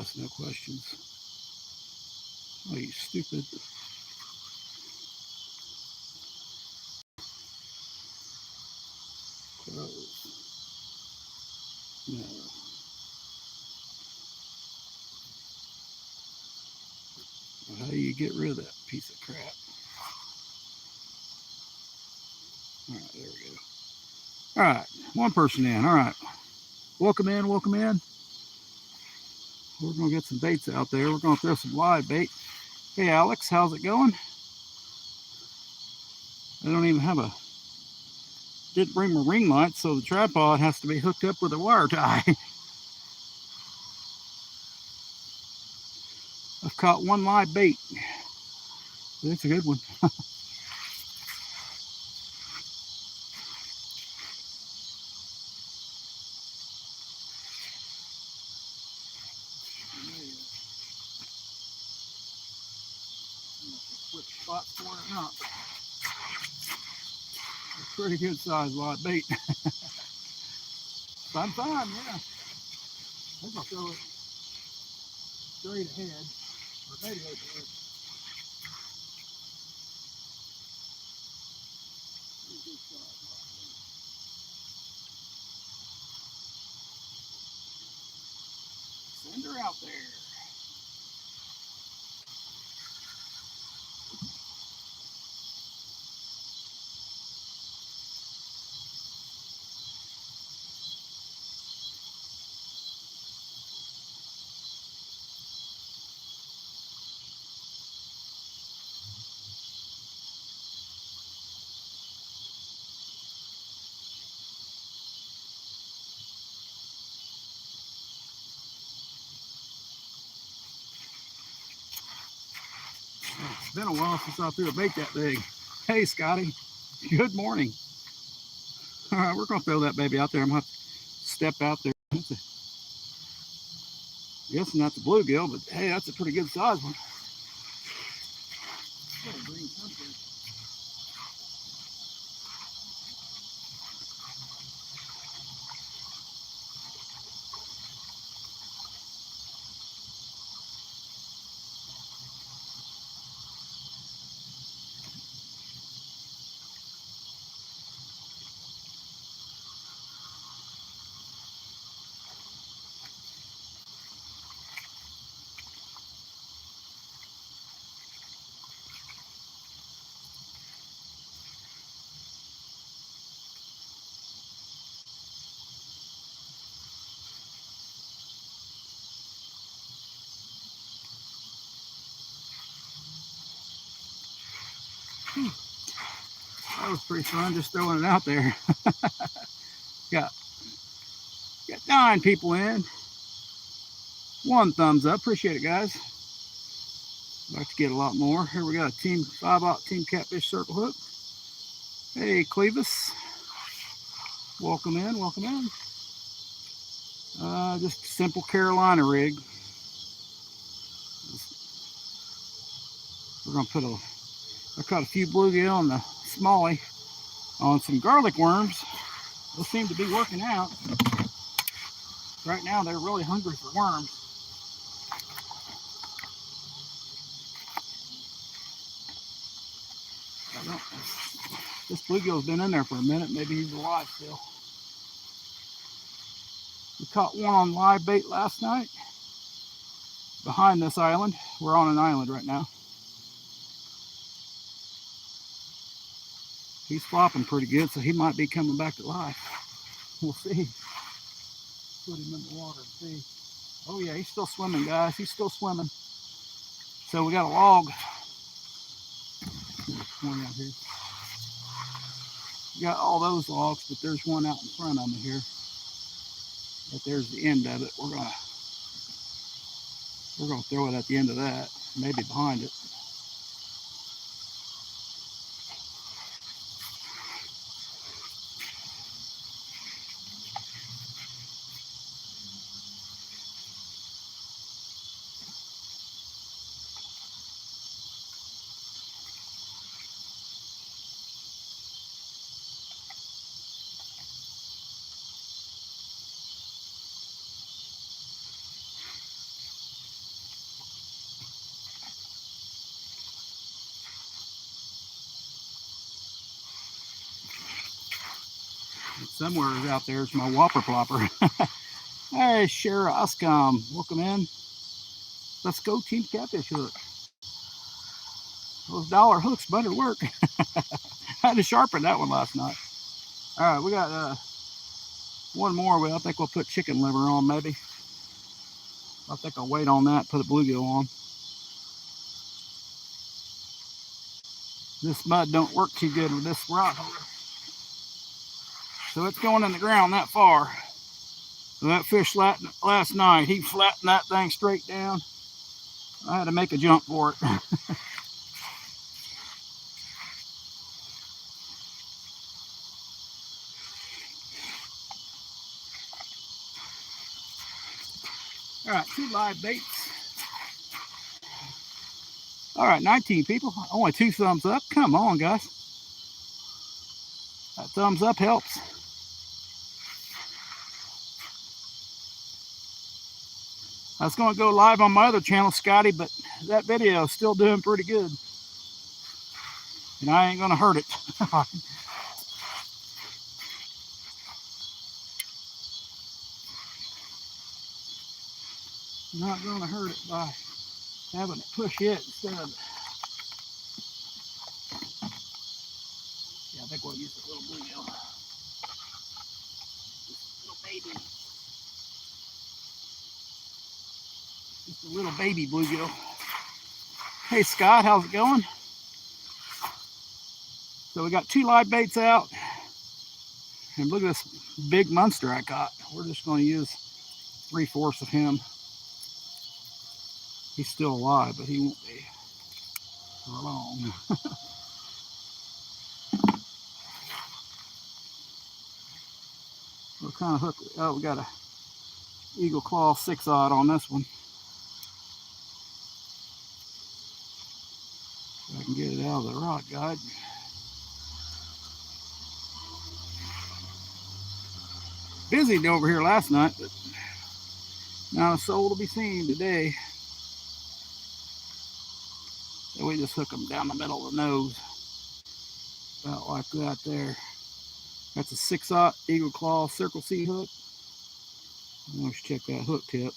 ask no questions. Oh, you stupid. Close. No. Well, how do you get rid of that piece of crap? All right, there we go. All right, one person in. All right, welcome in, welcome in. We're gonna get some baits out there. We're gonna throw some live bait. Hey, Alex, how's it going? I don't even have a. Didn't bring my ring light, so the tripod has to be hooked up with a wire tie. I've caught one live bait. That's a good one. Flip spots for it or not. A pretty good size live bait. I'm fine, yeah. I think I'll throw it straight ahead, or maybe overhead. Send her out there. It's been a while since I threw a bait that big. Hey, Scotty. Good morning. All right, we're going to throw that baby out there. I'm going to step out there. I'm guessing that's a bluegill, but hey, that's a pretty good size one. That was pretty fun just throwing it out there. got, got 9 people in. 1 thumbs up. Appreciate it, guys. I'd like to get a lot more. Here we got a Team 5-Aught Team Catfish Circle Hook. Hey, Clevis. Welcome in, welcome in. Just a simple Carolina rig. We're going to put I caught a few bluegill and the smallie on some garlic worms. Those seem to be working out. Right now, they're really hungry for worms. This bluegill's been in there for a minute. Maybe he's alive still. We caught one on live bait last night behind this island. We're on an island right now. He's flopping pretty good, so he might be coming back to life. We'll see. Put him in the water and see. Oh yeah, he's still swimming, guys. He's still swimming. So we got a log. One out here. We got all those logs, but there's one out in front of me here. But there's the end of it. We're gonna throw it at the end of that, maybe behind it. somewhere out there is my whopper plopper. Hey, Shara Oscom, welcome in. Let's go, Team Catfish Hook. Those dollar hooks better work. I had to sharpen that one last night. All right, we got one more. I think we'll put chicken liver on maybe. I think I'll wait on that, put a bluegill on. This mud don't work too good with this rod holder. So it's going in the ground that far. So that fish last night, he flattened that thing straight down. I had to make a jump for it. All right, 2 live baits. All right, 19 people. Only 2 thumbs up. Come on, guys. That thumbs up helps. I was going to go live on my other channel, Scotty, but that video is still doing pretty good. And I ain't going to hurt it. Not going to hurt it by having it push it instead of... Yeah, I think we'll use a little bluegill. Just a little baby. Just a little baby bluegill. Hey Scott, how's it going? So we got 2 live baits out. And look at this big monster I caught. We're just going to use 3/4 of him. He's still alive, but he won't be for long. What kind of hook? Oh, we got a Eagle Claw 6-aught on this one. If I can get it out of the rod guide. Busy over here last night, but not a soul to be seen today. So we just hook them down the middle of the nose. About like that there. That's a 6-aught Eagle Claw Circle C hook. Let's check that hook tip.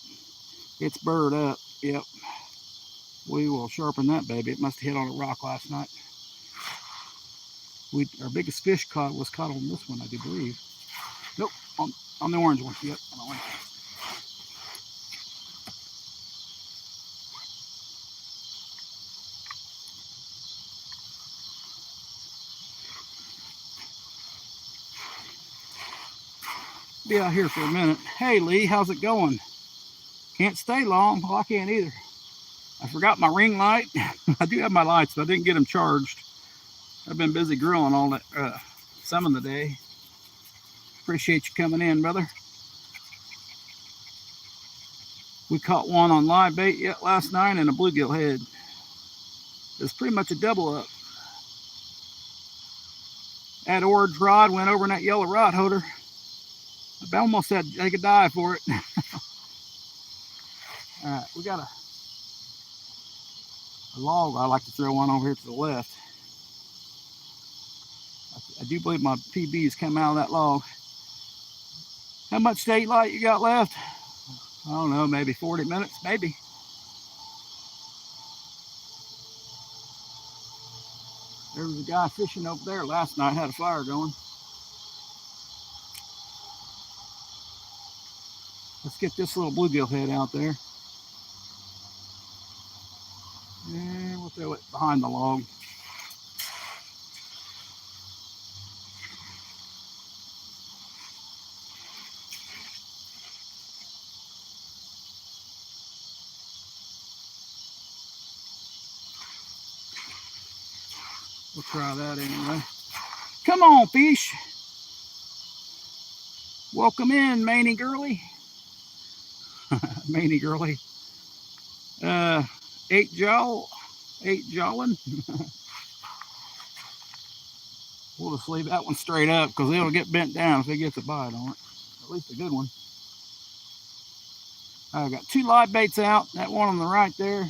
It's burred up. Yep. We will sharpen that baby. It must have hit on a rock last night. Our biggest fish was caught on this one, I do believe. Nope, on the orange one. Yep, on the orange one. Be out here for a minute. Hey Lee, how's it going? Can't stay long. Well, I can't either. I forgot my ring light. I do have my lights, but I didn't get them charged. I've been busy grilling all that some of the day. Appreciate you coming in, brother. We caught one on live bait yet last night and a bluegill head. It's pretty much a double up. That orange rod went over in that yellow rod holder. I almost had to take a dive for it. All right, we got a log I like to throw one over here to the left. I do believe my PB's come out of that log. How much state light you got left? I don't know, maybe 40 minutes, maybe. There was a guy fishing over there last night, had a fire going. Let's get this little bluegill head out there. And we'll throw it behind the log. We'll try that anyway. Come on, fish. Welcome in, Manny Girly. Manny Girly. 8 jawlin. We'll just leave that one straight up because it'll get bent down if it gets a bite on it. At least a good one. I've got 2 live baits out. That one on the right there.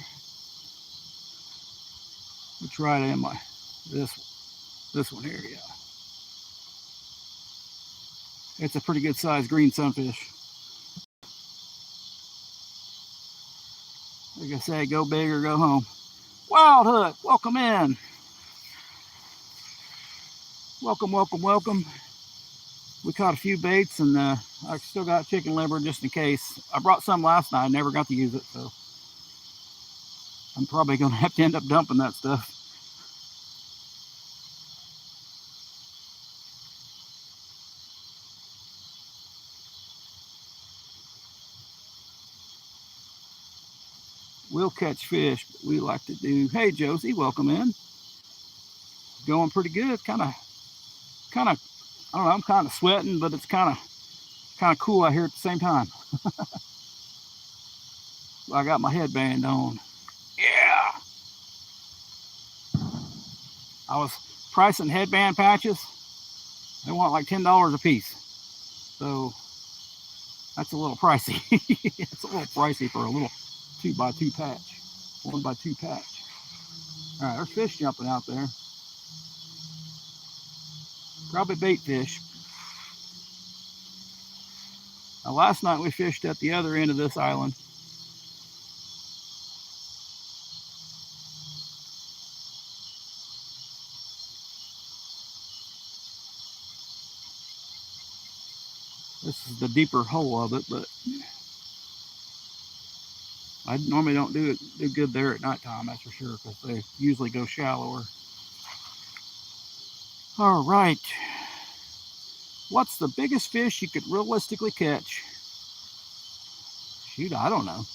We'll try it in my this one here, yeah. It's a pretty good sized green sunfish. Like I say, go big or go home. Wild Hook, welcome in. Welcome, welcome, welcome. We caught a few baits, and I still got chicken liver just in case. I brought some last night, I never got to use it, so I'm probably going to have to end up dumping that stuff. We'll catch fish, but we like to do. Hey, Josie, welcome in. Going pretty good. Kind of. I don't know. I'm kind of sweating, but it's kind of cool out here at the same time. I got my headband on. Yeah. I was pricing headband patches. They want like $10 a piece. So that's a little pricey. It's a little pricey for a little 2x2 patch. 1x2 patch. All right, there's fish jumping out there. Probably bait fish. Now, last night we fished at the other end of this island. This is the deeper hole of it, but I normally don't do good there at nighttime, that's for sure, because they usually go shallower. All right. What's the biggest fish you could realistically catch? Shoot, I don't know.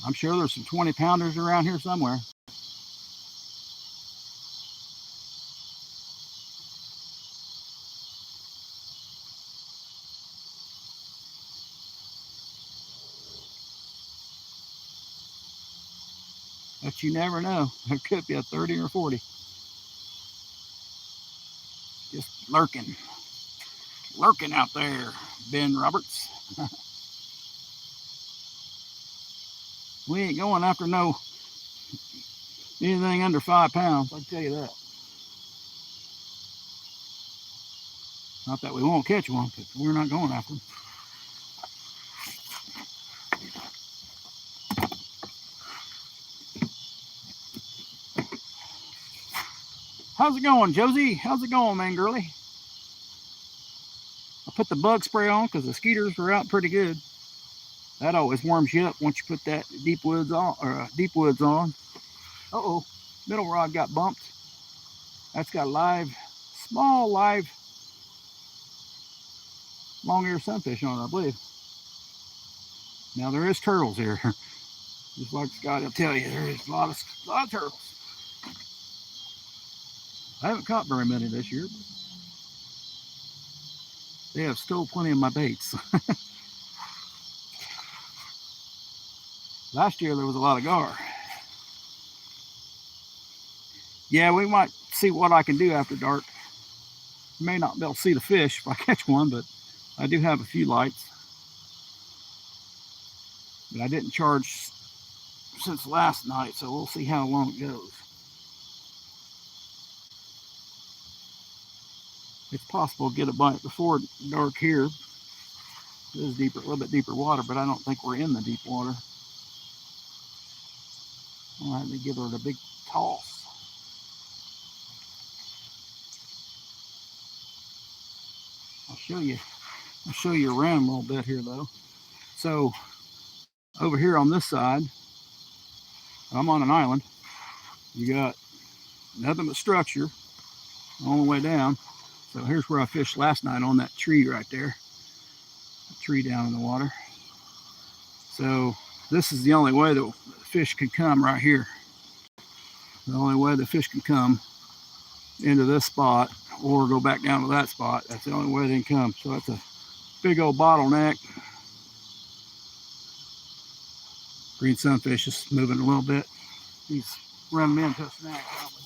I'm sure there's some 20-pounders around here somewhere. But you never know. There could be a 30 or 40. Just lurking out there, Ben Roberts. We ain't going after anything under 5 pounds, I can tell you that. Not that we won't catch one, but we're not going after them. How's it going, Josie? How's it going, man, girly? I put the bug spray on because the skeeters are out pretty good. That always warms you up once you put that deep woods on. Uh-oh, middle rod got bumped. That's got small live long-eared sunfish on it, I believe. Now there is turtles here. Just like Scott will tell you, there is a lot of turtles. I haven't caught very many this year, but they have stole plenty of my baits. Last year there was a lot of gar. Yeah, we might see what I can do after dark. May not be able to see the fish if I catch one, but I do have a few lights. But I didn't charge since last night, so we'll see how long it goes. It's possible to get a bite before dark here. It is deeper, a little bit deeper water, but I don't think we're in the deep water. I'll have to give her a big toss. I'll show you around a little bit here though. So over here on this side, I'm on an island. You got nothing but structure all the way down. So here's where I fished last night, on that tree right there. A tree down in the water. So this is the only way the fish can come right here. The only way the fish can come into this spot or go back down to that spot. That's the only way they can come. So that's a big old bottleneck. Green sunfish is moving a little bit. He's running into a snag probably.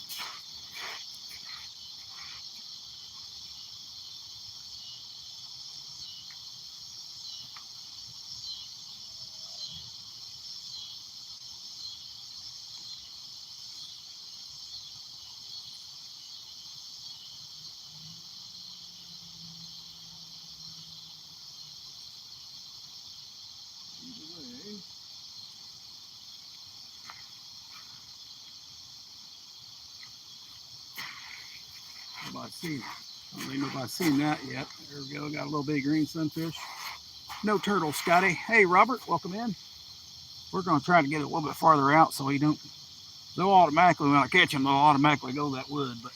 don't think nobody's seen that yet. There we go. Got a little bitty green sunfish. No turtle, Scotty. Hey, Robert, welcome in. We're going to try to get it a little bit farther out so he don't. They'll automatically, when I catch them, they'll automatically go that wood. But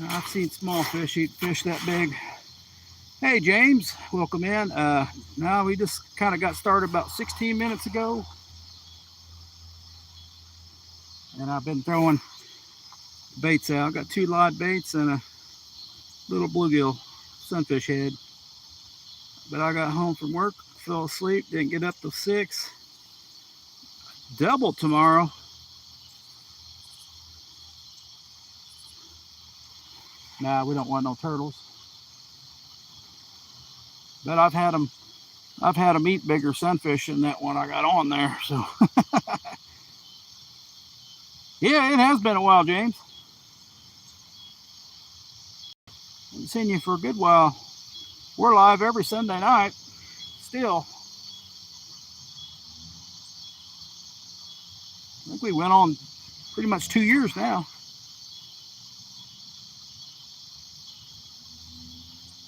I've seen small fish eat fish that big. Hey, James, welcome in. Now we just kind of got started about 16 minutes ago. And I've been throwing baits out. Got 2 live baits and a little bluegill sunfish head. But I got home from work, fell asleep, didn't get up till 6. Double tomorrow. Nah, we don't want no turtles. But I've had them eat bigger sunfish than that one I got on there. So yeah, it has been a while, James. Haven't seen you for a good while. We're live every Sunday night still. I think we went on pretty much 2 years now.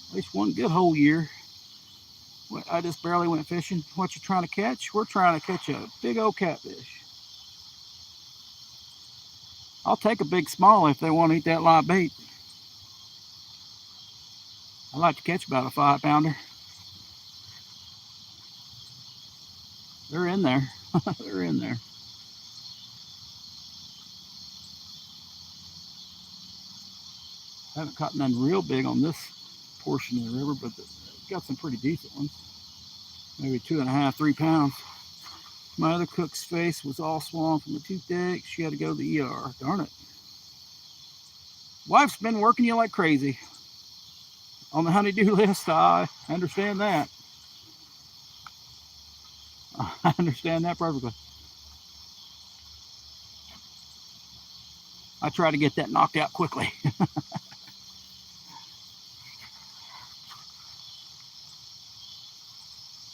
At least one good whole year. I just barely went fishing. What you trying to catch? We're trying to catch a big old catfish. I'll take a big small if they want to eat that live bait. I like to catch about a 5-pounder. They're in there. They're in there. I haven't caught none real big on this portion of the river, but got some pretty decent ones. Maybe 2.5, 3 pounds. My other cook's face was all swollen from the toothache. She had to go to the ER. Darn it. Wife's been working you like crazy on the honey-do list. I understand that. I understand that perfectly. I try to get that knocked out quickly.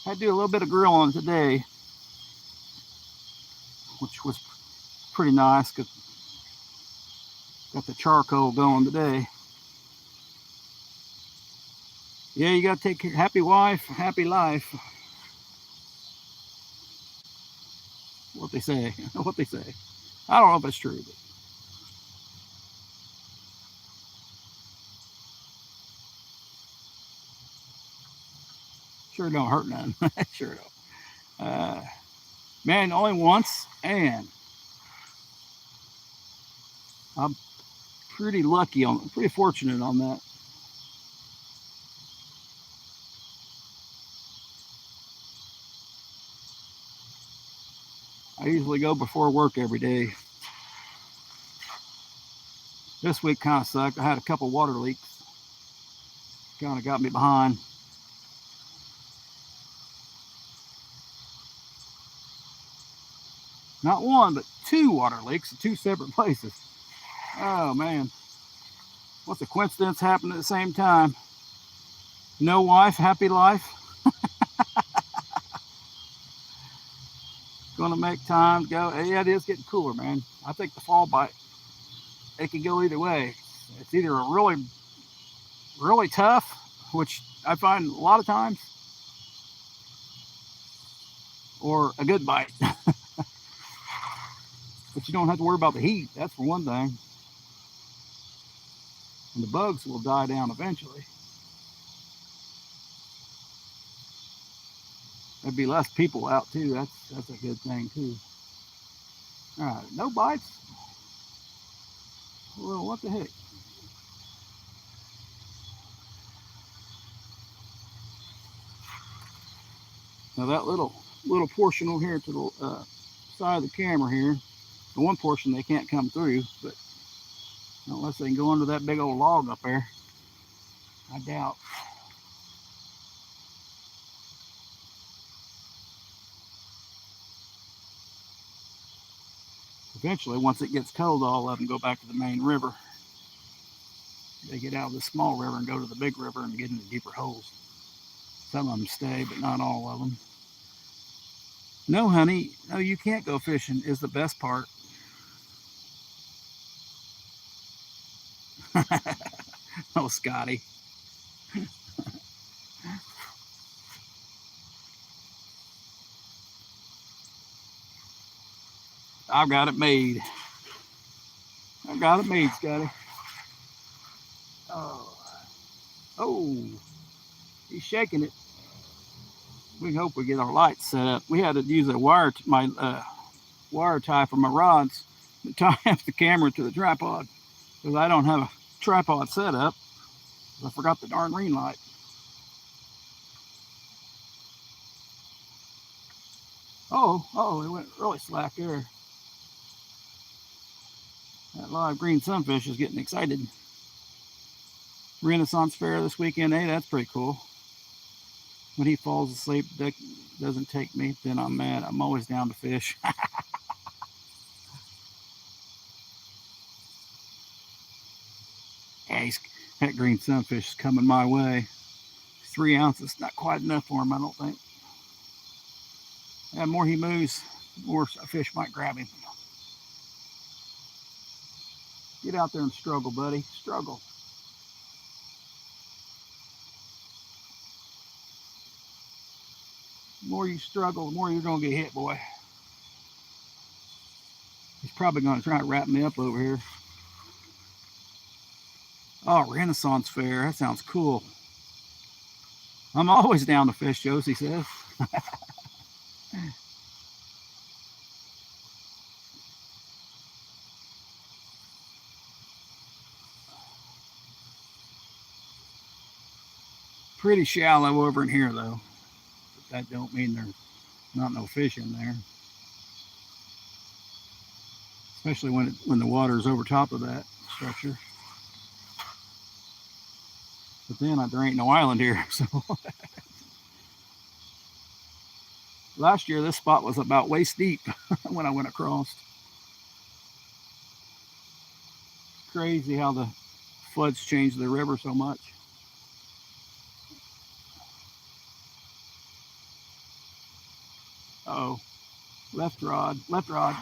I do a little bit of grilling today, which was pretty nice. Got the charcoal going today. Yeah, you got to take care. Happy wife, happy life. What they say. What they say. I don't know if it's true, but sure don't hurt none. Sure don't. Man, only once, and I'm pretty lucky on, pretty fortunate on that. I usually go before work every day. This week kind of sucked. I had a couple water leaks. Kind of got me behind. Not one, but 2 water leaks in 2 separate places. Oh, man. What's a coincidence happened at the same time? No wife, happy life. Gonna make time to go. Yeah, it is getting cooler, man. I think the fall bite, it can go either way. It's either a really, really tough, which I find a lot of times, or a good bite. But you don't have to worry about the heat. That's for one thing. And the bugs will die down eventually. There'd be less people out too. That's a good thing too. All right, no bites. Well, what the heck? Now that little portion over here to the side of the camera here, the one portion they can't come through, but unless they can go under that big old log up there, I doubt. Eventually, once it gets cold, all of them go back to the main river. They get out of the small river and go to the big river and get into deeper holes. Some of them stay, but not all of them. No, honey, no, you can't go fishing is the best part. Oh, Scotty. I've got it made. I've got it made, Scotty. Oh, oh, he's shaking it. We hope we get our lights set up. We had to use a wire tie for my rods to tie up the camera to the tripod because I don't have a tripod set up. I forgot the darn ring light. Oh, it went really slack there. That live green sunfish is getting excited. Renaissance Fair this weekend, hey, that's pretty cool. When he falls asleep, doesn't take me, then I'm mad. I'm always down to fish. Yeah, that green sunfish is coming my way. 3 ounces, not quite enough for him, I don't think. The more he moves, the more a fish might grab him. Get out there and struggle, buddy. Struggle. The more you struggle, the more you're going to get hit, boy. He's probably going to try to wrap me up over here. Oh, Renaissance Fair. That sounds cool. I'm always down to fish, Josie says. Pretty shallow over in here, though. But that don't mean there's not no fish in there. Especially when the water is over top of that structure. But then there ain't no island here, so. Last year, this spot was about waist deep when I went across. It's crazy how the floods changed the river so much. Uh-oh, left rod, left rod.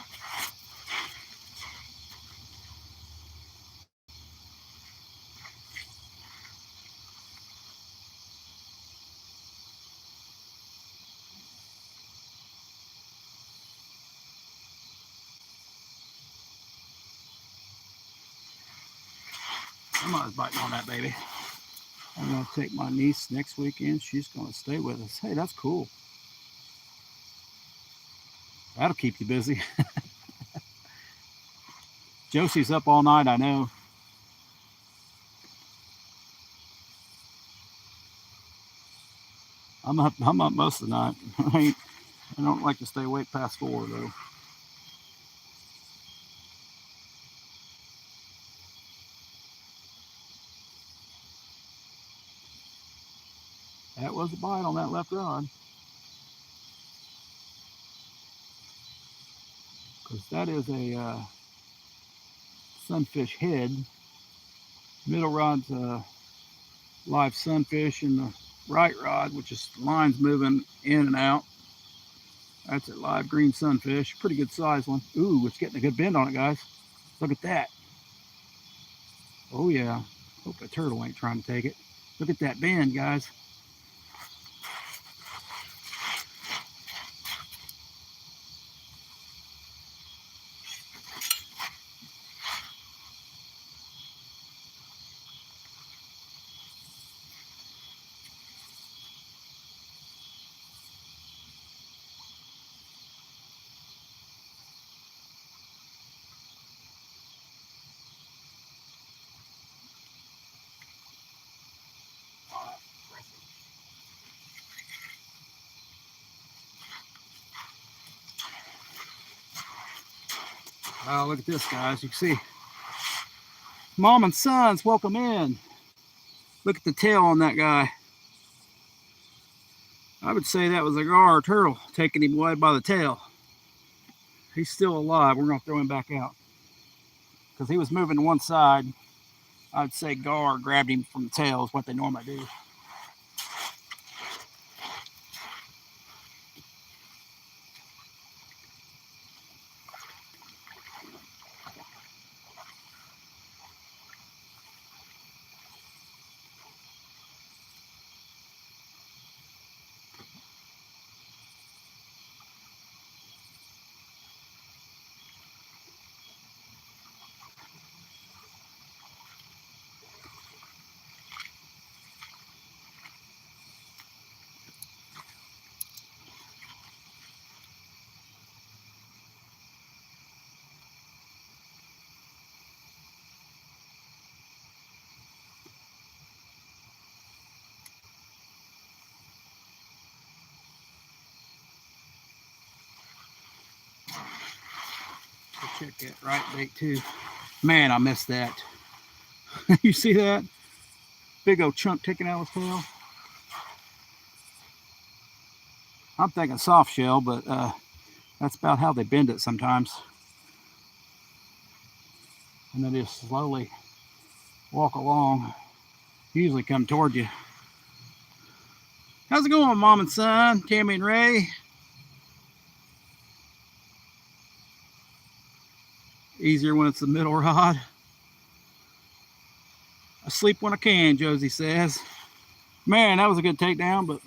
Somebody's biting on that baby. I'm going to take my niece next weekend. She's going to stay with us. Hey, that's cool. That'll keep you busy. Josie's up all night, I know. I'm up most of the night. I don't like to stay awake past 4, though. That was a bite on that left rod. Because that is a sunfish head. Middle rod's a live sunfish, and the right rod, which is lines moving in and out, that's a live green sunfish. Pretty good size one. Ooh, it's getting a good bend on it, guys. Look at that. Oh, yeah. Hope a turtle ain't trying to take it. Look at that bend, guys. Oh, look at this, guys. You can see mom and sons, welcome in. Look at the tail on that guy. I would say that was a gar turtle taking him away by the tail. He's still alive. We're going to throw him back out because he was moving to one side. I'd say gar grabbed him from the tail is what they normally do. Check that right bait too. Man, I missed that. You see that? Big old chunk taken out of his tail. I'm thinking soft shell, but that's about how they bend it sometimes. And they just slowly walk along. Usually come toward you. How's it going, mom and son, Tammy and Ray? Easier when it's the middle rod. I sleep when I can, Josie says. Man, that was a good takedown, but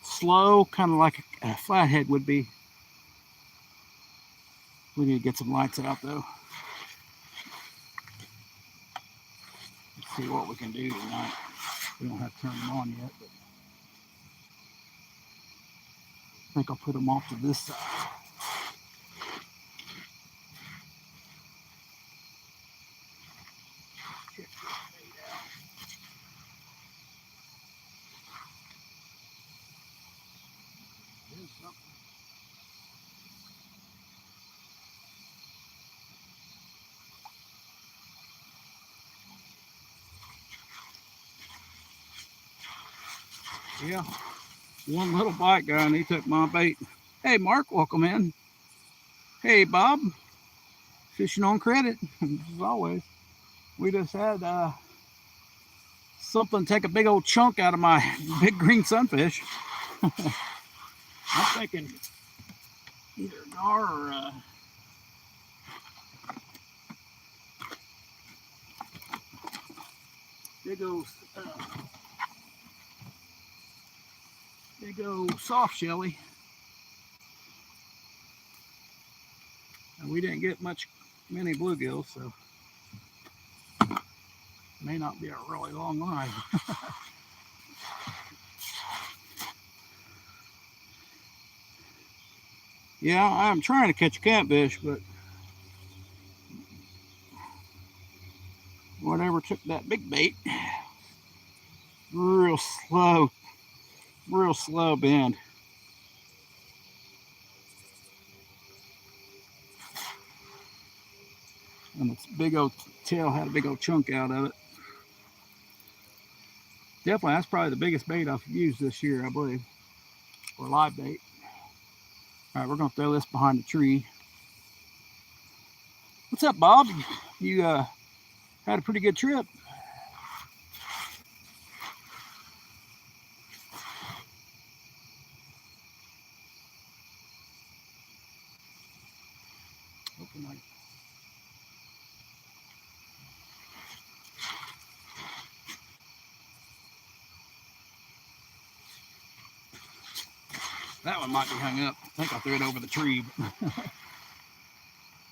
slow, kind of like a flathead would be. We need to get some lights out though. Let's see what we can do tonight. We don't have to turn them on yet, but I think I'll put them off to this side. Check this bait out. There's something. Yeah, one little bite guy and he took my bait. Hey, Mark, welcome in. Hey, Bob, fishing on credit, as always. We just had something take a big old chunk out of my big green sunfish. I'm thinking either gar or big old soft shelly. And we didn't get many bluegills, so it may not be a really long line. Yeah, I'm trying to catch a catfish, but whatever took that big bait, real slow bend. And its big old tail had a big old chunk out of it. Definitely, that's probably the biggest bait I've used this year, I believe, or live bait. All right, we're gonna throw this behind the tree. What's up, Bob? You had a pretty good trip. That one might be hung up. I think I threw it over the tree.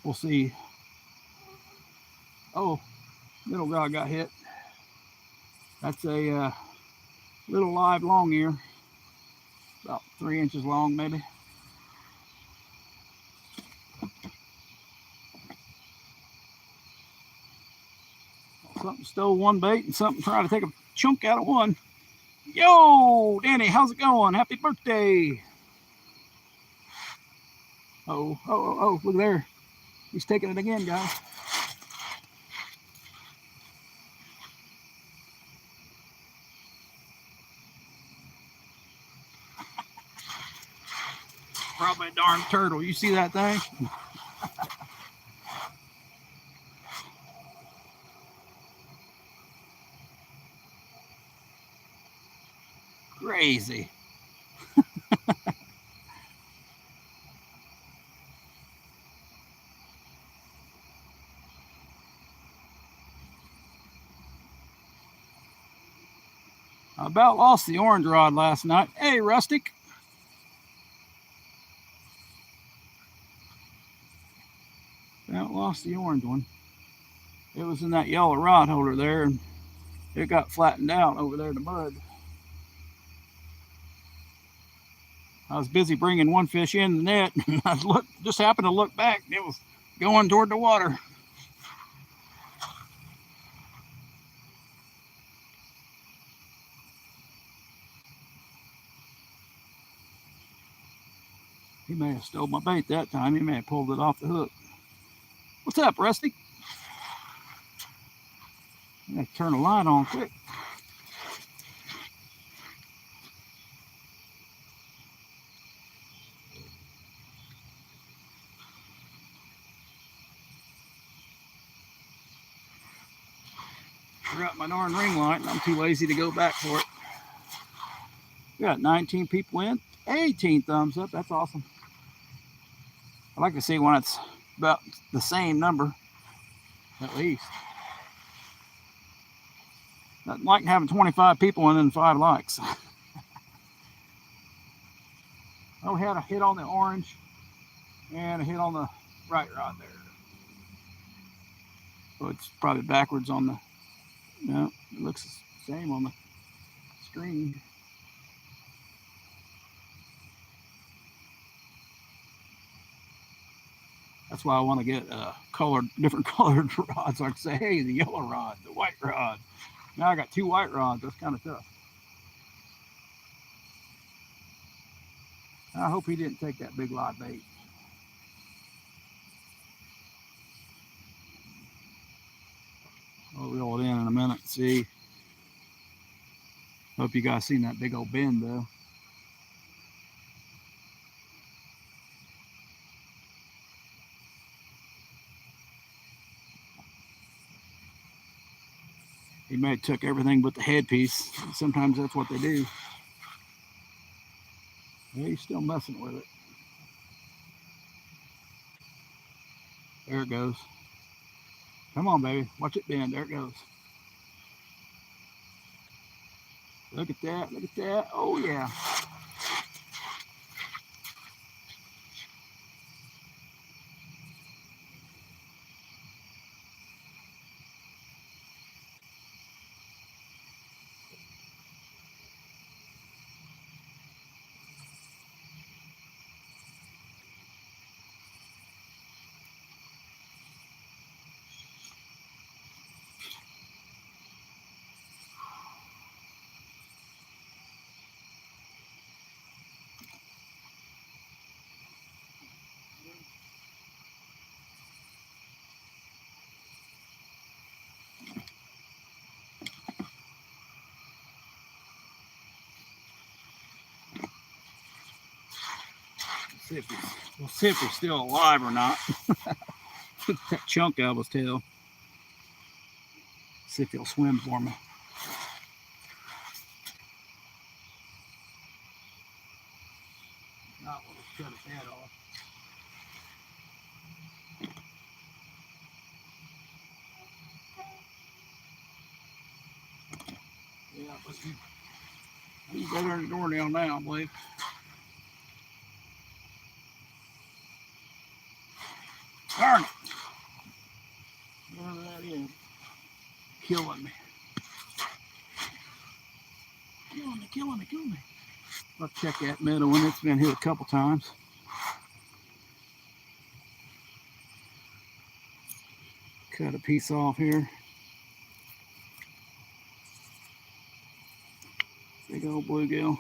We'll see. Oh, little guy got hit. That's a little live long ear. About 3 inches long, maybe. Something stole one bait and something tried to take a chunk out of one. Yo, Danny, how's it going? Happy birthday. Oh, oh, oh, oh, look there. He's taking it again, guys. Probably a darn turtle. You see that thing? Crazy. I about lost the orange rod last night. Hey, Rustic. About lost the orange one. It was in that yellow rod holder there, and it got flattened out over there in the mud. I was busy bringing one fish in the net, and just happened to look back, and it was going toward the water. He may have stole my bait that time. He may have pulled it off the hook. What's up, Rusty? I gotta turn the light on quick. Forgot my darn ring light, and I'm too lazy to go back for it. We got 19 people in, 18 thumbs up. That's awesome. I like to see when it's about the same number, at least. Nothing like having 25 people and then 5 likes. Oh, we had a hit on the orange and a hit on the right rod there. So it's probably backwards on the. No, it looks the same on the screen. That's why I want to get different colored rods. Like say, hey, the yellow rod, the white rod. Now I got 2 white rods. That's kind of tough. I hope he didn't take that big live bait. I'll reel it in a minute and see. Hope you guys seen that big old bend though. He may have took everything but the headpiece. Sometimes that's what they do. Yeah, he's still messing with it. There it goes. Come on, baby. Watch it bend. There it goes. Look at that. Look at that. Oh, yeah. We'll see if he's still alive or not. That chunk out of his tail. See if he'll swim for me. Not we'll just cut his head off. Yeah, but he's better in the door now, I believe. Darn it. Whatever that is. Killing me. Killing me. I'll check that middle one. It's been hit a couple times. Cut a piece off here. Big old bluegill.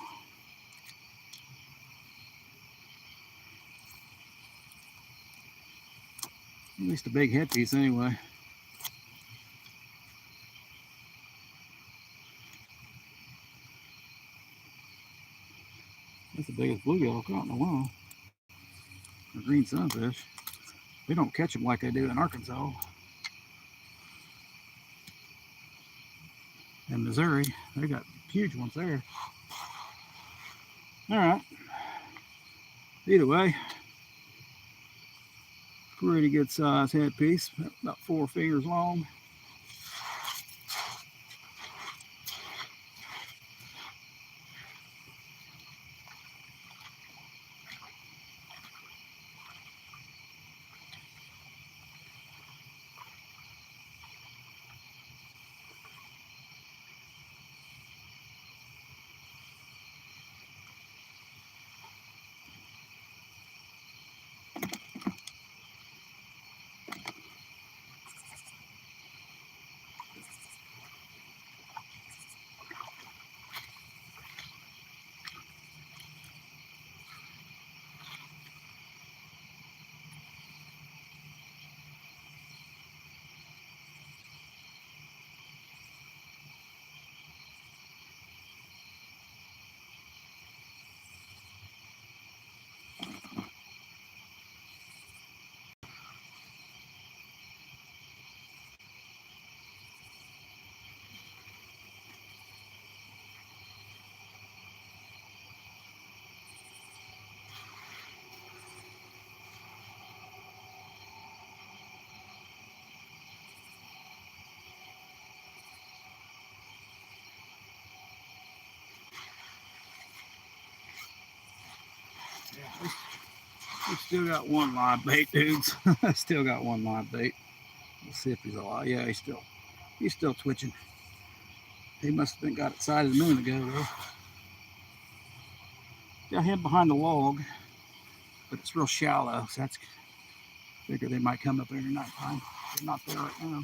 least a big headpiece anyway. That's the biggest bluegill I've caught in a while. A green sunfish. We don't catch them like they do in Arkansas and Missouri. They got huge ones there. All right. Either way, pretty good size headpiece, about 4 fingers long. Yeah, we still got one live bait, dudes. Still got one live bait. We'll see if he's alive. Yeah, he's still twitching. He must have been got excited a minute ago though. Got him behind the log, but it's real shallow, so that's figure they might come up there tonight time. They're not there right now.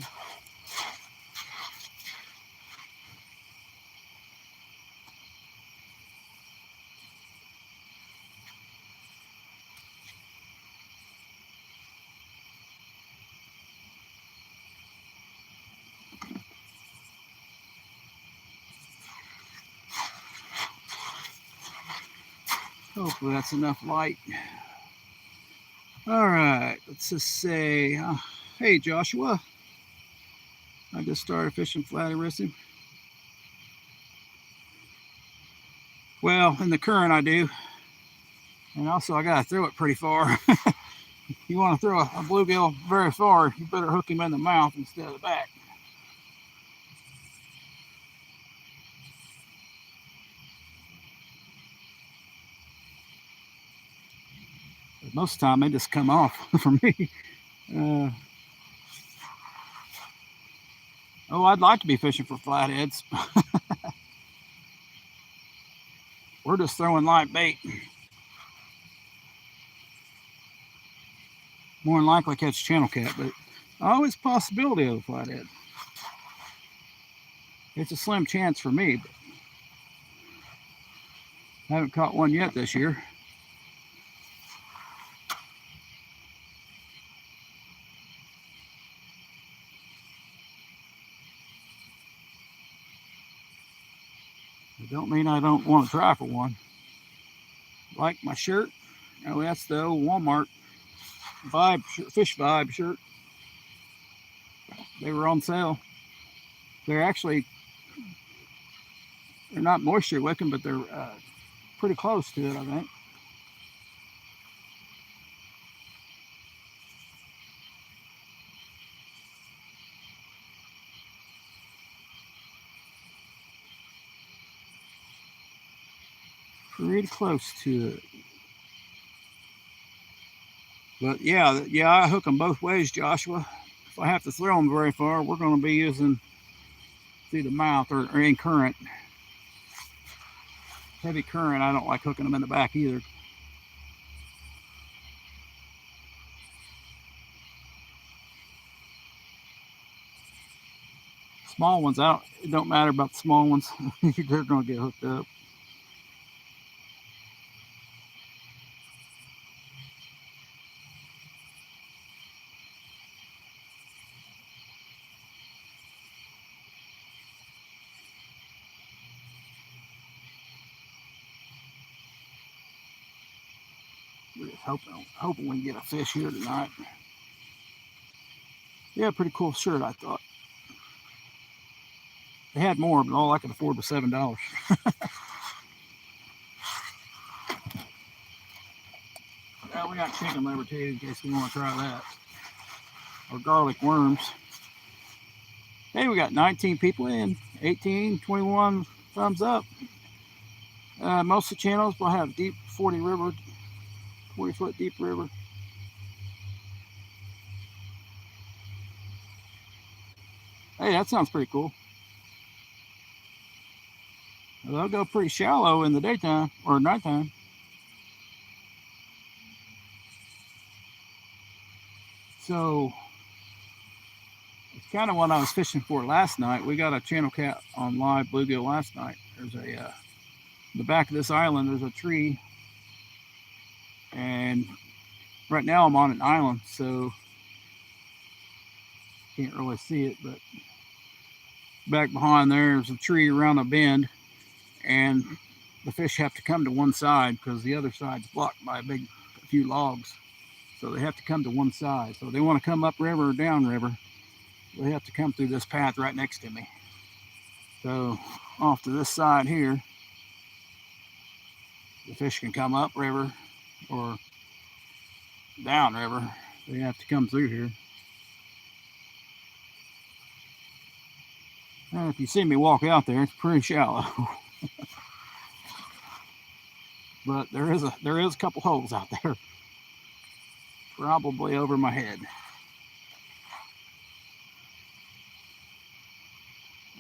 Hopefully that's enough light. All right, let's just say, hey Joshua, I just started fishing flathead wrestling. Well, in the current I do, and also I gotta throw it pretty far. You want to throw a bluegill very far, you better hook him in the mouth instead of the back. But most of the time they just come off for me. Oh, I'd like to be fishing for flatheads. We're just throwing light bait. More than likely catch channel cat, but always a possibility of a flathead. It's a slim chance for me, but I haven't caught one yet this year. It don't mean I don't want to try for one. Like my shirt. Oh, that's the old Walmart Vibe Fish Vibe shirt. They were on sale. They're not moisture wicking, but they're pretty close to it, I think. Pretty close to it. But yeah, I hook them both ways, Joshua. If I have to throw them very far, we're going to be using through the mouth or in current. Heavy current, I don't like hooking them in the back either. Small ones, it don't matter about the small ones. They're going to get hooked up. hoping we can get a fish here tonight. Yeah, pretty cool shirt, I thought. They had more, but all I could afford was $7. Yeah, we got chicken liver too, in case we want to try that. Or garlic worms. Hey, we got 19 people in. 18, 21 thumbs up. Most of the channels will have deep 40-foot deep river. Hey, that sounds pretty cool. They'll go pretty shallow in the daytime or nighttime. So it's kind of what I was fishing for last night. We got a channel cat on live bluegill last night. There's a the back of this island. There's a tree, and right now I'm on an island, so can't really see it. But back behind there's a tree around a bend, and the fish have to come to one side because the other side's blocked by a few logs. So they have to come to one side. So they want to come up river or down river, they have to come through this path right next to me. So off to this side here, the fish can come up river or down river. They have to come through here. And if you see me walk out there, it's pretty shallow. But there is a couple holes out there. Probably over my head.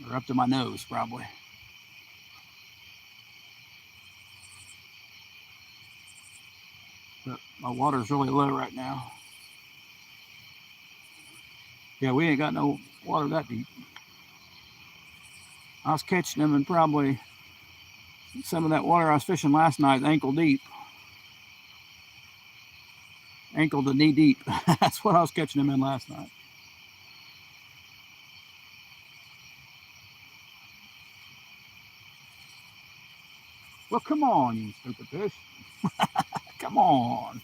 Or up to my nose, probably. But my water's really low right now. Yeah, we ain't got no water that deep. I was catching them in probably some of that water I was fishing last night, ankle deep. Ankle to knee deep. That's what I was catching them in last night. Well, come on, you stupid fish. Come on.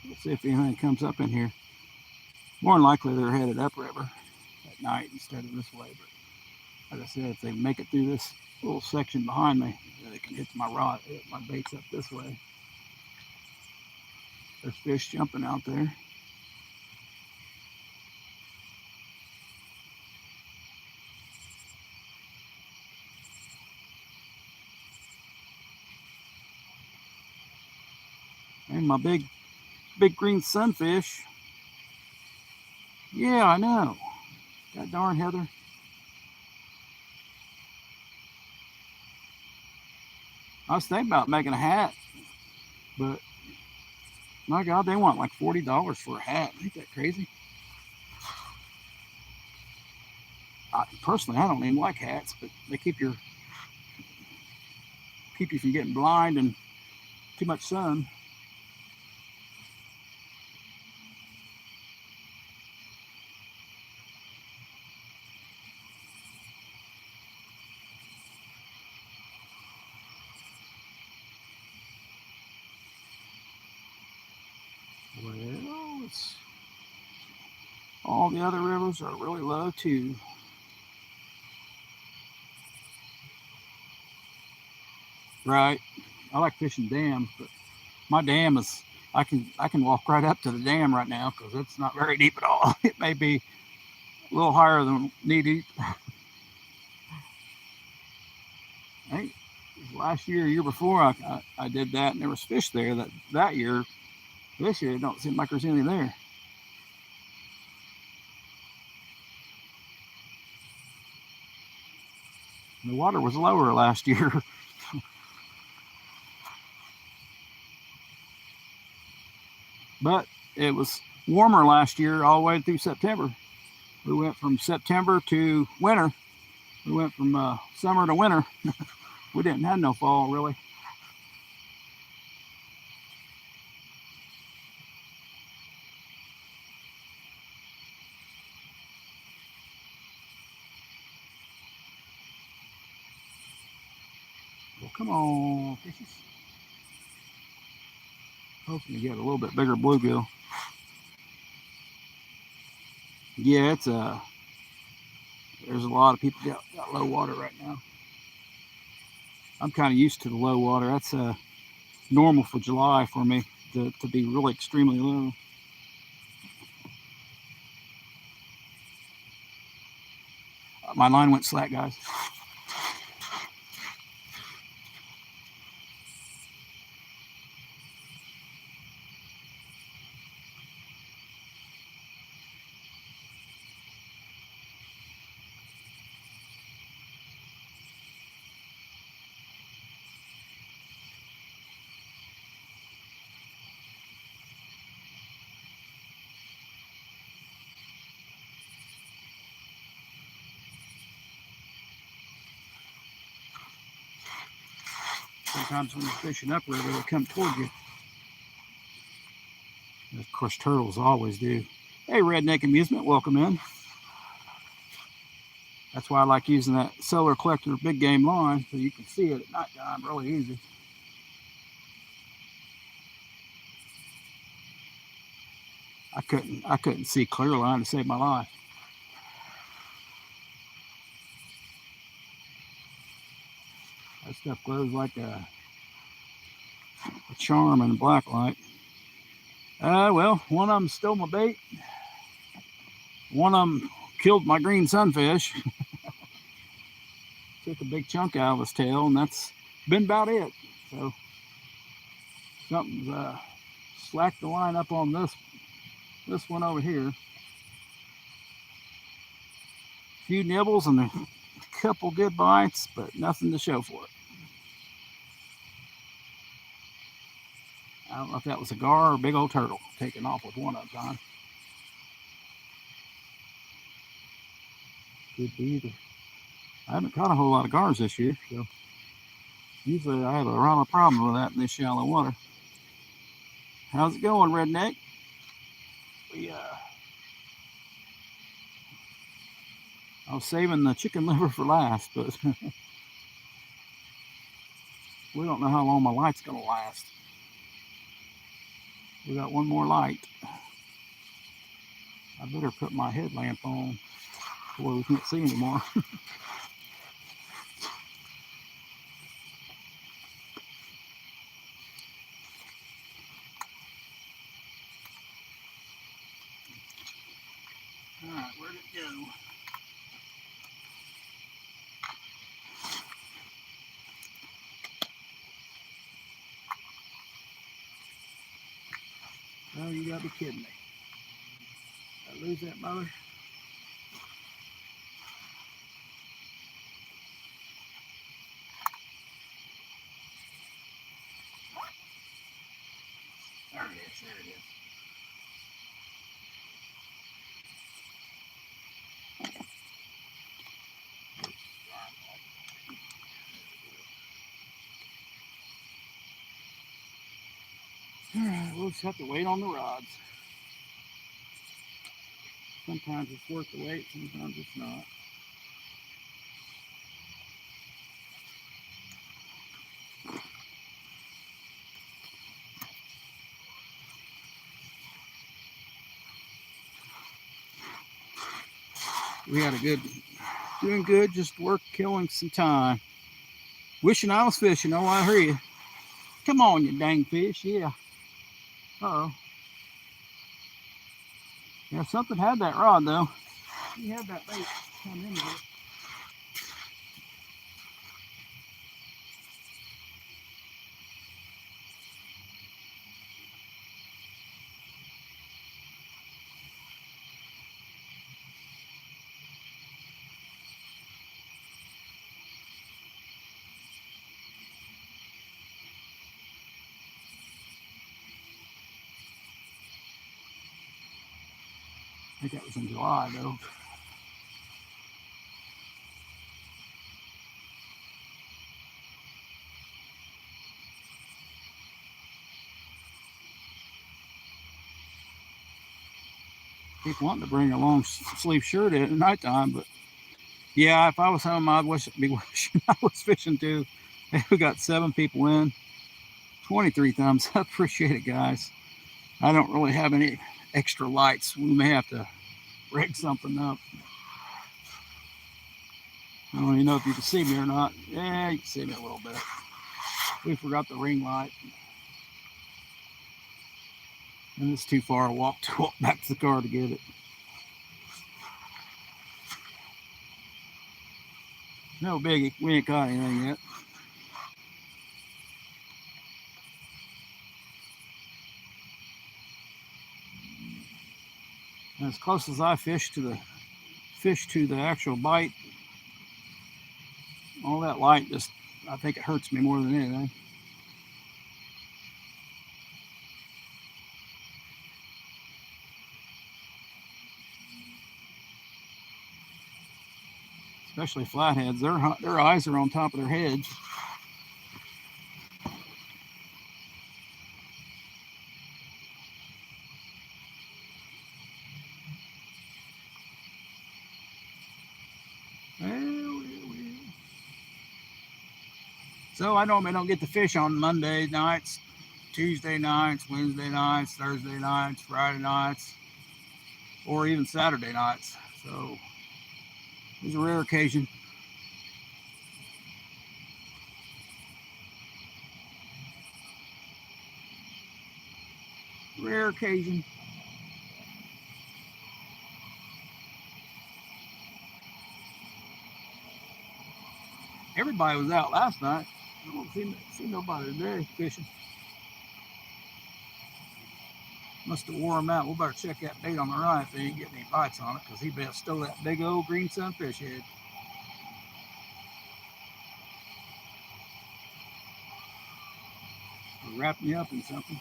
Let's see if anything comes up in here. More than likely they're headed upriver at night instead of this way. But like I said, if they make it through this little section behind me, they can hit my rod, hit my baits up this way. There's fish jumping out there. And my big green sunfish. Yeah, I know. God darn Heather. I was thinking about making a hat, but my God, they want like $40 for a hat. Ain't that crazy? Personally, I don't even like hats, but they keep you from getting blind and too much sun. Well, all the other rivers are really low too. Right. I like fishing dams, but my dam is I can walk right up to the dam right now because it's not very deep at all. It may be a little higher than knee deep. I think last year before I did that, and there was fish there that year. This year it don't seem like there's any there. The water was lower last year. But it was warmer last year all the way through September. We went from September to winter. We went from summer to winter. We didn't have no fall, really. Come on, fishes. Hoping to get a little bit bigger bluegill. Yeah, it's there's a lot of people got low water right now. I'm kind of used to the low water. That's normal for July for me to be really extremely low. My line went slack, guys. Sometimes when you're fishing upriver, they'll come toward you. And of course, turtles always do. Hey, Redneck Amusement, welcome in. That's why I like using that Solar Collector big game line, so you can see it at nighttime really easy. I couldn't see clear line to save my life. That stuff glows like a charm in a black light. Well, one of them stole my bait. One of them killed my green sunfish. Took a big chunk out of his tail, and that's been about it. So something's slacked the line up on this one over here. A few nibbles and a couple good bites, but nothing to show for it. I don't know if that was a gar or a big old turtle taking off with one at a time. Could be either. I haven't caught a whole lot of gars this year, so usually I have a rather problem with that in this shallow water. How's it going, Redneck? I was saving the chicken liver for last, but we don't know how long my light's gonna last. We got one more light. I better put my headlamp on before we can't see anymore. All right, where'd it go? Oh, you gotta be kidding me. Did I lose that mother? There it is, there it is. All right, we'll just have to wait on the rods. Sometimes it's worth the wait, sometimes it's not. We had doing good, just killing some time. Wishing I was fishing. Oh, I hear you. Come on, you dang fish, yeah. Uh-oh. Yeah, something had that rod, though. He had that bait come into it. I think that was in July, though. Keep wanting to bring a long sleeve shirt in at nighttime, but yeah, if I was home, I'd be wishing I was fishing too. We got 7 people in, 23 thumbs up. Appreciate it, guys. I don't really have any extra lights. We may have to rig something up. I don't even know if you can see me or not. Yeah, you can see me a little bit. We forgot the ring light. And it's too far to walk back to the car to get it. No biggie. We ain't caught anything yet. And as close as I fish to the actual bite, all that light just, I think it hurts me more than anything. Especially flatheads. Their eyes are on top of their heads. Well. So I normally don't get to fish on Monday nights, Tuesday nights, Wednesday nights, Thursday nights, Friday nights, or even Saturday nights. So it's a rare occasion. Rare occasion. Everybody was out last night. I don't see nobody today fishing. Must have wore him out. We better check that bait on the right if they ain't getting any bites on it, because he bet stole that big old green sunfish head. Or wrap me up in something.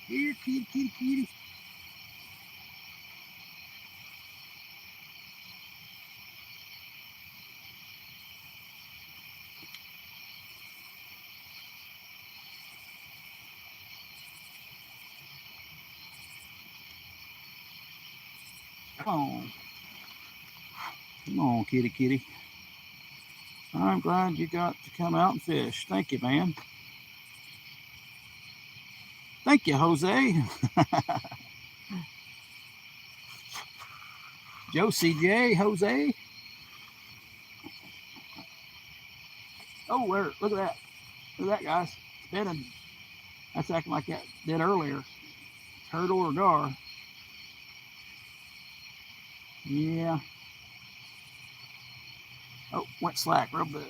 Here, kitty, kitty, kitty. Come on. Come on, kitty, kitty. I'm glad you got to come out and fish. Thank you, man. Thank you, Jose. Joe CJ, Jose. Oh, look at that. Look at that, guys. Spinning. That's acting like that did earlier. Turtle or gar. Yeah. Oh, went slack real bit.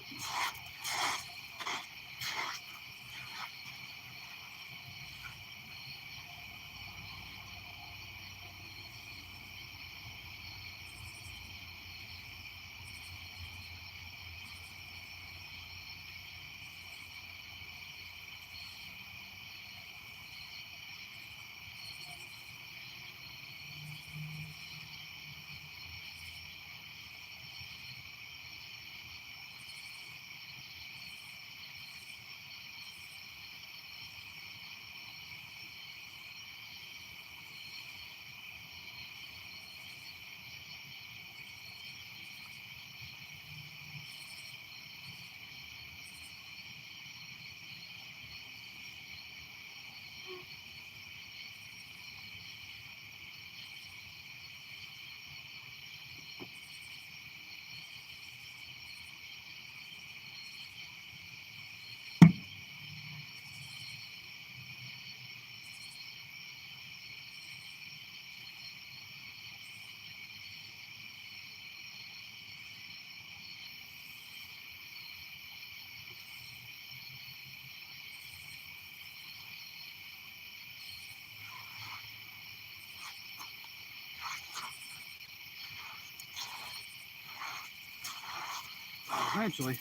Eventually,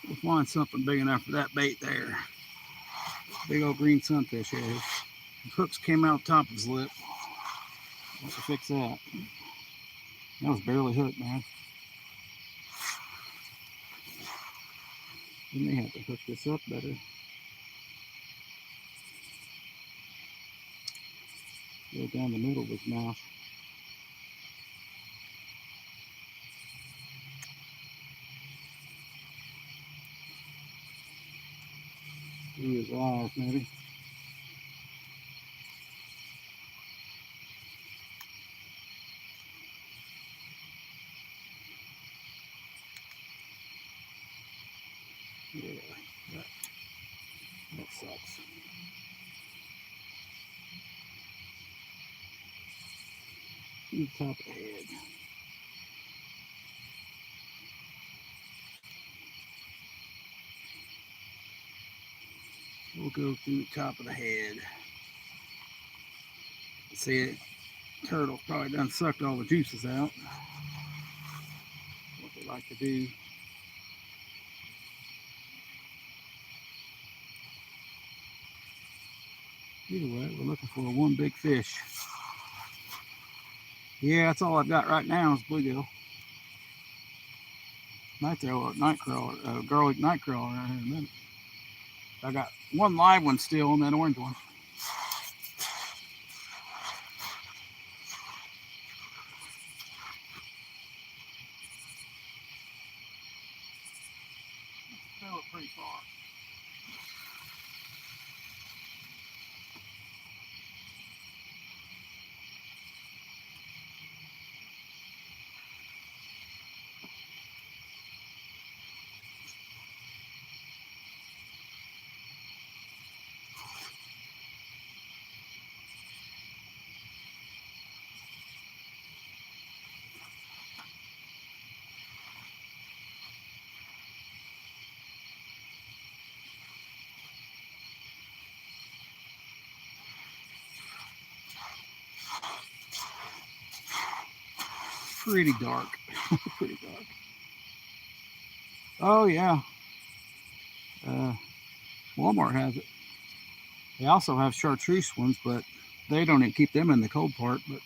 we'll find something big enough for that bait there. Big old green sunfish head. The hooks came out top of his lip. Let's fix that. That was barely hooked, man. We may have to hook this up better. Go down the middle of his mouth. Through his eyes, maybe. Yeah, that sucks. To the top of the head. We'll go through the top of the head. See it? Turtle probably done sucked all the juices out. What they like to do. Either way, we're looking for one big fish. Yeah, that's all I've got right now is bluegill. Might throw a night crawler, garlic night crawler in here in a minute. I got one live one still and that orange one. Throw it pretty far. Pretty dark. Pretty dark. Oh, yeah. Walmart has it. They also have chartreuse ones, but they don't even keep them in the cold part. But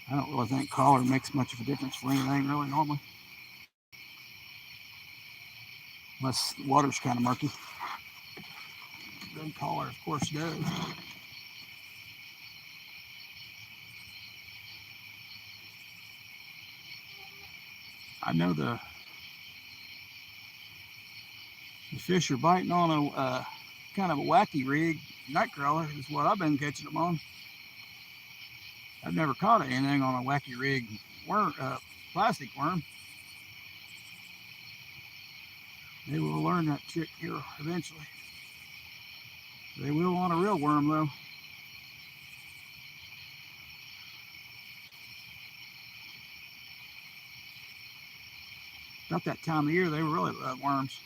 I don't really think collar makes much of a difference for anything really normally. Unless the water's kind of murky. Then collar, of course, does. I know the fish are biting on a kind of a wacky rig. Night crawler is what I've been catching them on. I've never caught anything on a wacky rig worm, plastic worm. They will learn that trick here eventually. They will on a real worm though. About that time of year, they really love worms.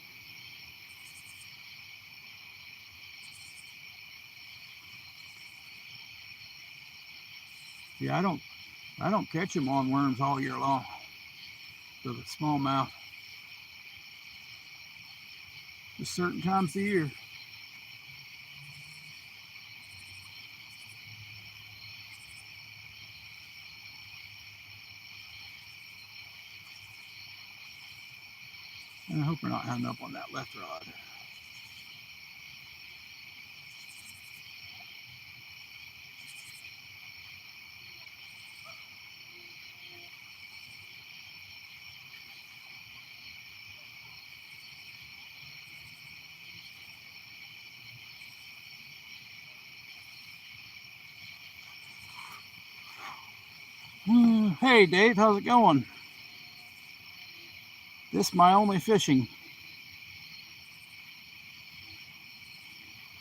Yeah, I don't catch them on worms all year long. So the smallmouth. Just certain times of the year. And I hope we're not hung up on that left rod. Hey Dave, how's it going? This my only fishing.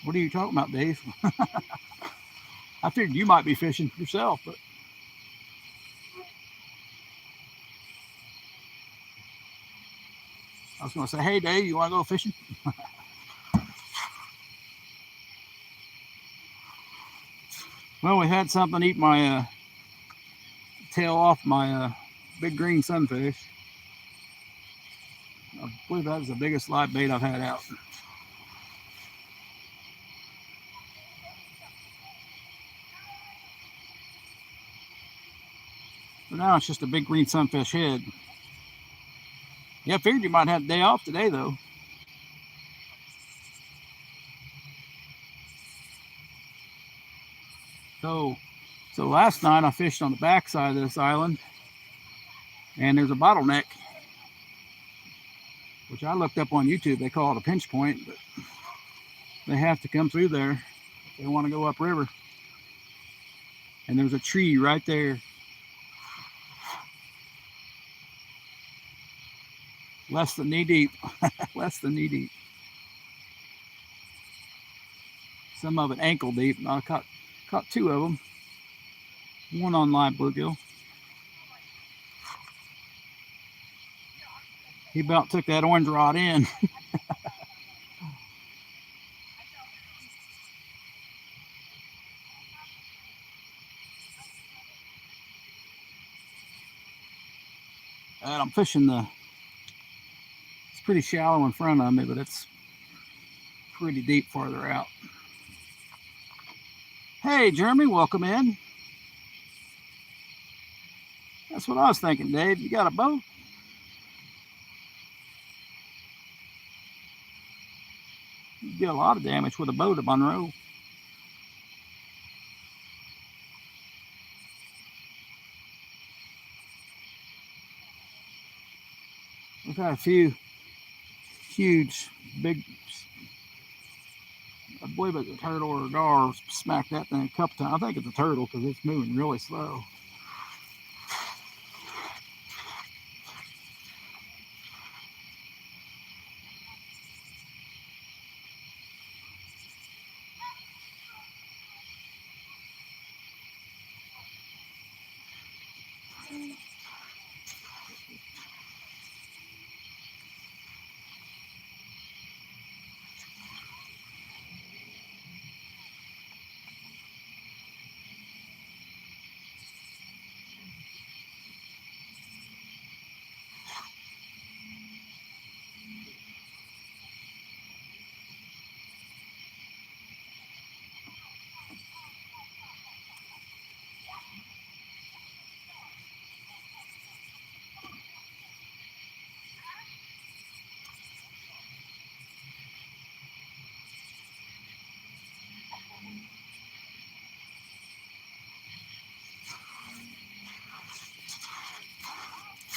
What are you talking about, Dave? I figured you might be fishing yourself, but I was going to say, hey Dave, you want to go fishing? Well, we had something eat my tail off my big green sunfish. I believe that was the biggest live bait I've had out. But now it's just a big green sunfish head. Yeah, I figured you might have a day off today, though. So last night I fished on the backside of this island, and there's a bottleneck, which I looked up on YouTube. They call it a pinch point, but they have to come through there if they want to go upriver. And there's a tree right there. Less than knee deep. Less than knee deep. Some of it ankle deep. I caught two of them. One on live bluegill. He about took that orange rod in. And I'm fishing it's pretty shallow in front of me, but it's pretty deep farther out. Hey, Jeremy, welcome in. That's what I was thinking, Dave. You got a boat? You did a lot of damage with a boat at Monroe. We've had a few huge, big, I believe it's a turtle or a gar, smacked that thing a couple times. I think it's a turtle because it's moving really slow.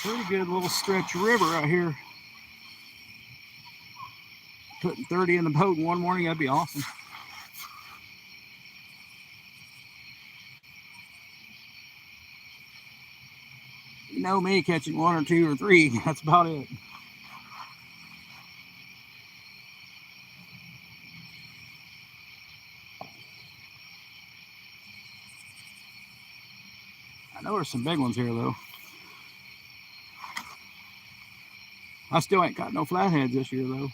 Pretty good little stretch of river out here. Putting 30 in the boat in one morning, that'd be awesome. You know me, catching one or two or three, that's about it. I know there's some big ones here, though. I still ain't got no flatheads this year, though.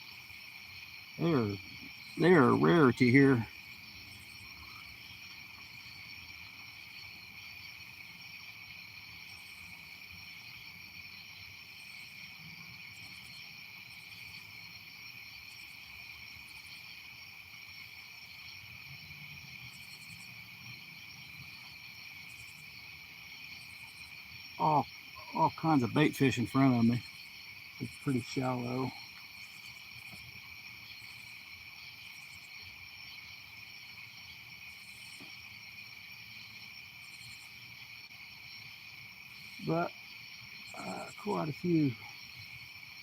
They are a rarity here. All kinds of bait fish in front of me. It's pretty shallow. But quite a few.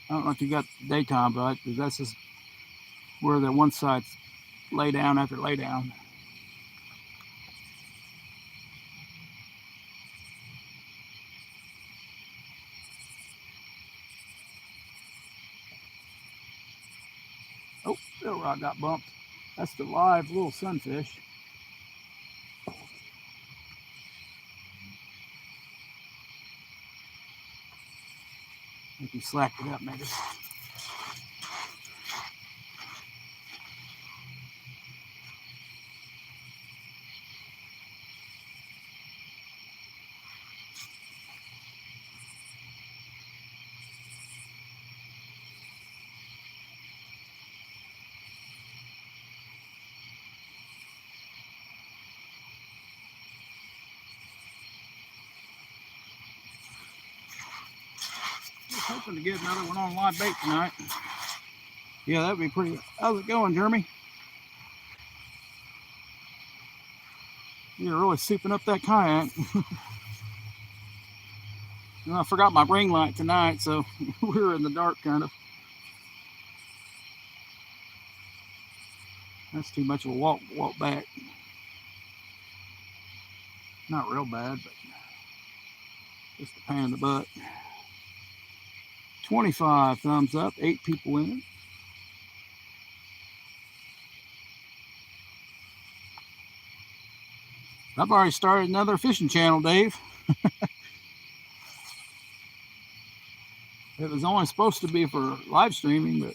I don't know if you got daytime, but that's just where the one side's lay down after lay down. Oh, little rod got bumped. That's the live little sunfish. I think he slacked it up, maybe. Hoping to get another one on live bait tonight. Yeah, that'd be pretty. How's it going, Jeremy? You're really souping up that kayak. And I forgot my ring light tonight, so we were in the dark kind of. That's too much of a walk back. Not real bad, but just a pain in the butt. 25 thumbs up, 8 people in. I've already started another fishing channel, Dave. It was only supposed to be for live streaming, but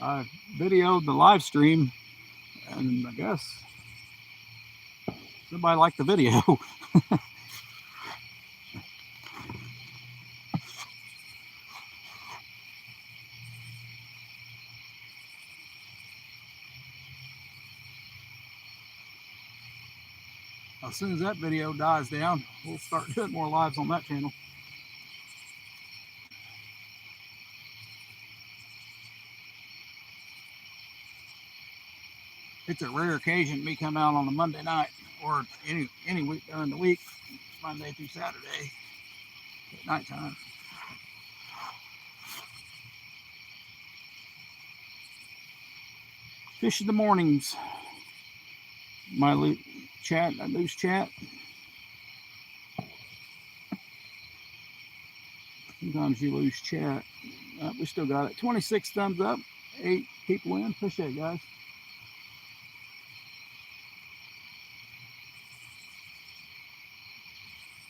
I videoed the live stream, and I guess somebody liked the video. As soon as that video dies down, we'll start doing more lives on that channel. It's a rare occasion me come out on a Monday night or any week during the week, Monday through Saturday at nighttime. Fish in the mornings. My loose chat. Sometimes you lose chat. We still got it. 26 thumbs up. 8 people in. Appreciate it, guys.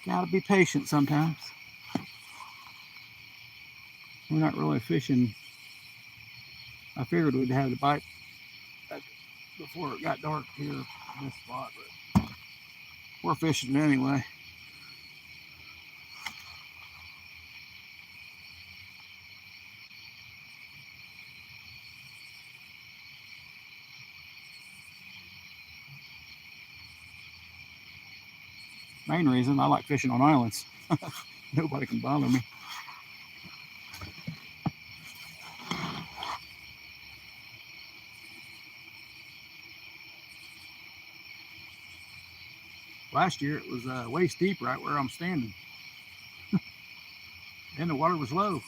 Gotta be patient sometimes. We're not really fishing. I figured we'd have the bite before it got dark here in this spot, but we're fishing anyway. Main reason I like fishing on islands. Nobody can bother me. Last year it was waist deep right where I'm standing. And the water was low.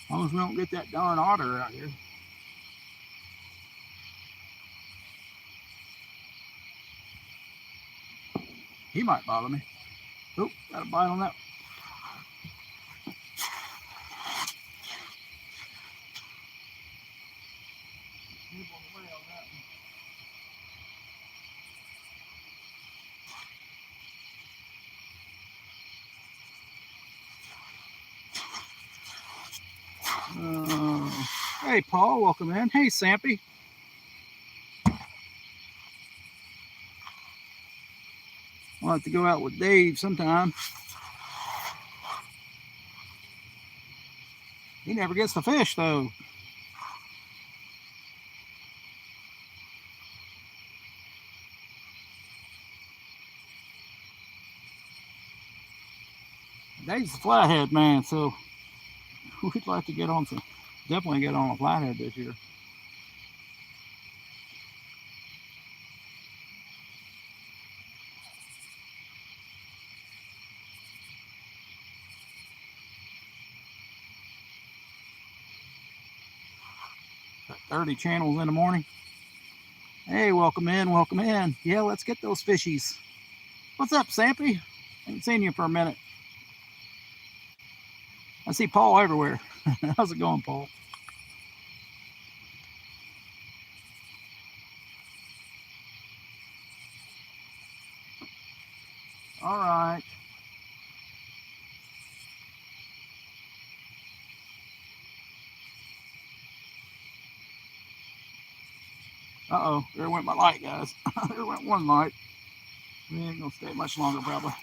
As long as we don't get that darn otter out here. He might bother me. Oh, got a bite on that. Hey, Paul, welcome in. Hey, Sampy. I'll have to go out with Dave sometime. He never gets to fish, though. Dave's a flathead man, so we'd like to get on some, definitely get on a flathead this year. Got 30 channels in the morning. Hey, welcome in, welcome in. Yeah, let's get those fishies. What's up, Sampy? Haven't seen you for a minute. I see Paul everywhere. How's it going, Paul? All right. Uh-oh, there went my light, guys. There went one light. We ain't gonna stay much longer, probably.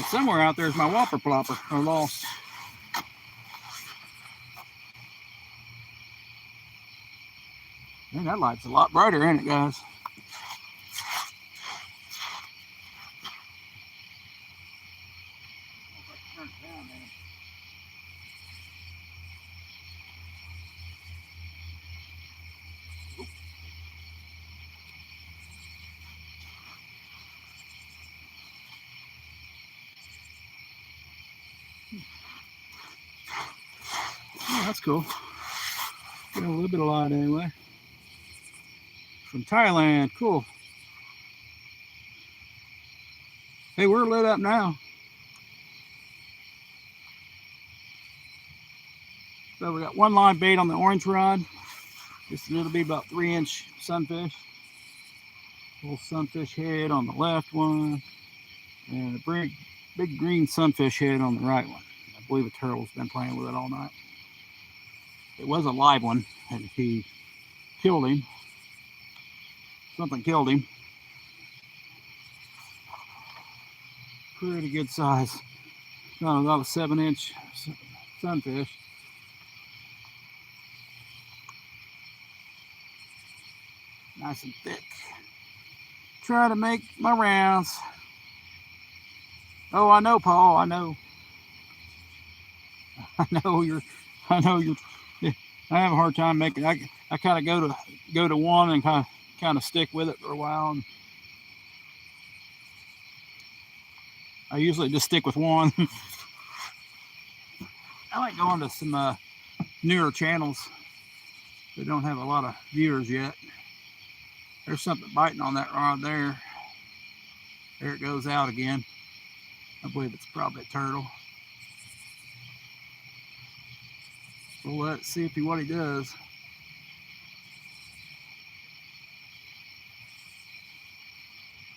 somewhere out there is my whopper plopper, or lost. Man, that light's a lot brighter, ain't it, guys? Turn it down, man. Oh, that's cool. Getting a little bit of light anyway. From Thailand, cool. Hey, we're lit up now. So we got one live bait on the orange rod. This is it'll be about 3-inch sunfish. Little sunfish head on the left one, and a big green sunfish head on the right one. I believe a turtle's been playing with it all night. It was a live one, and he killed him. Something killed him. Pretty good size. About a 7-inch sunfish. Nice and thick. Try to make my rounds. Oh, I know, Paul. I know. I know you're. I have a hard time making. I kind of go to one and kind of stick with it for a while. And I usually just stick with one. I like going to some newer channels that don't have a lot of viewers yet. There's something biting on that rod there. There it goes out again. I believe it's probably a turtle. So let's see what he does.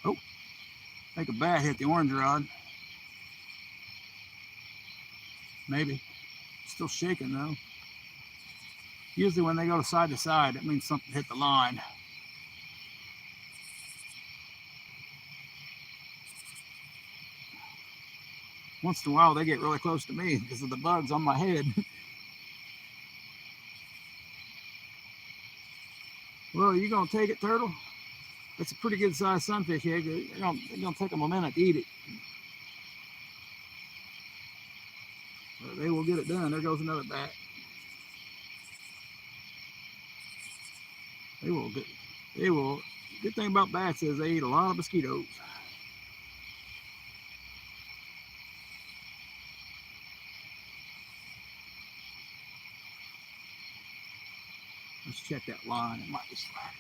Oh, I think a bat hit the orange rod. Maybe. Still shaking though. Usually when they go side to side, that means something hit the line. Once in a while they get really close to me because of the bugs on my head. Well, are you gonna take it, turtle? That's a pretty good sized sunfish egg. It's gonna take them a minute to eat it. But they will get it done. There goes another bat. They will. Good thing about bats is they eat a lot of mosquitoes. Let's check that line. It might be slack.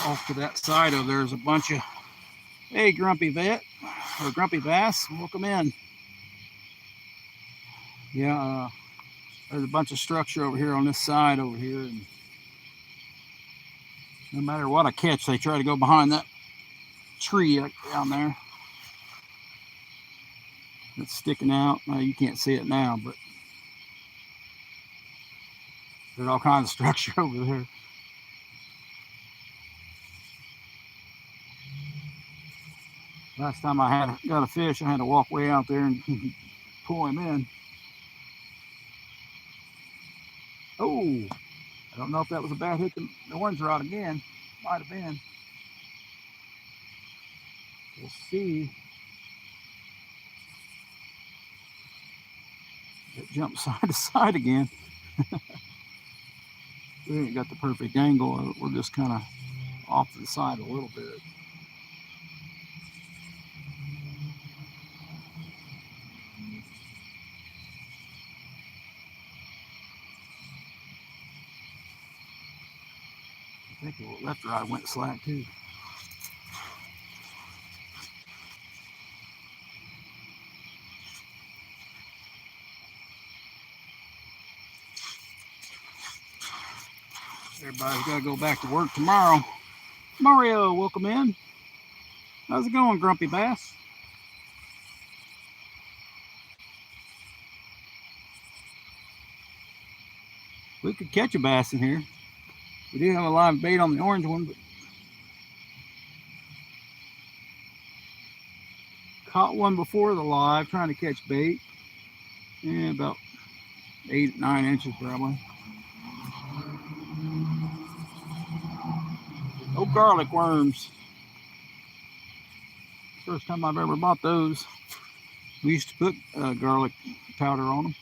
Off to that side of there's a bunch of, hey, grumpy vet or grumpy bass, welcome in. Yeah, there's a bunch of structure over here on this side over here, and no matter what I catch, they try to go behind that tree down there. It's sticking out. Well, you can't see it now, but there's all kinds of structure over there. Last time I got a fish, I had to walk way out there and pull him in. Oh, I don't know if that was a bad hit the orange rod again. Might have been. We'll see. It jumped side to side again. We ain't got the perfect angle. We're just kind of off to the side a little bit. I think the left rod went slack too. Everybody's got to go back to work tomorrow. Mario, welcome in. How's it going, Grumpy Bass? We could catch a bass in here. We do have a live bait on the orange one, but caught one before the live trying to catch bait. Yeah, about 8, 9 inches probably. Oh, garlic worms. First time I've ever bought those. We used to put garlic powder on them.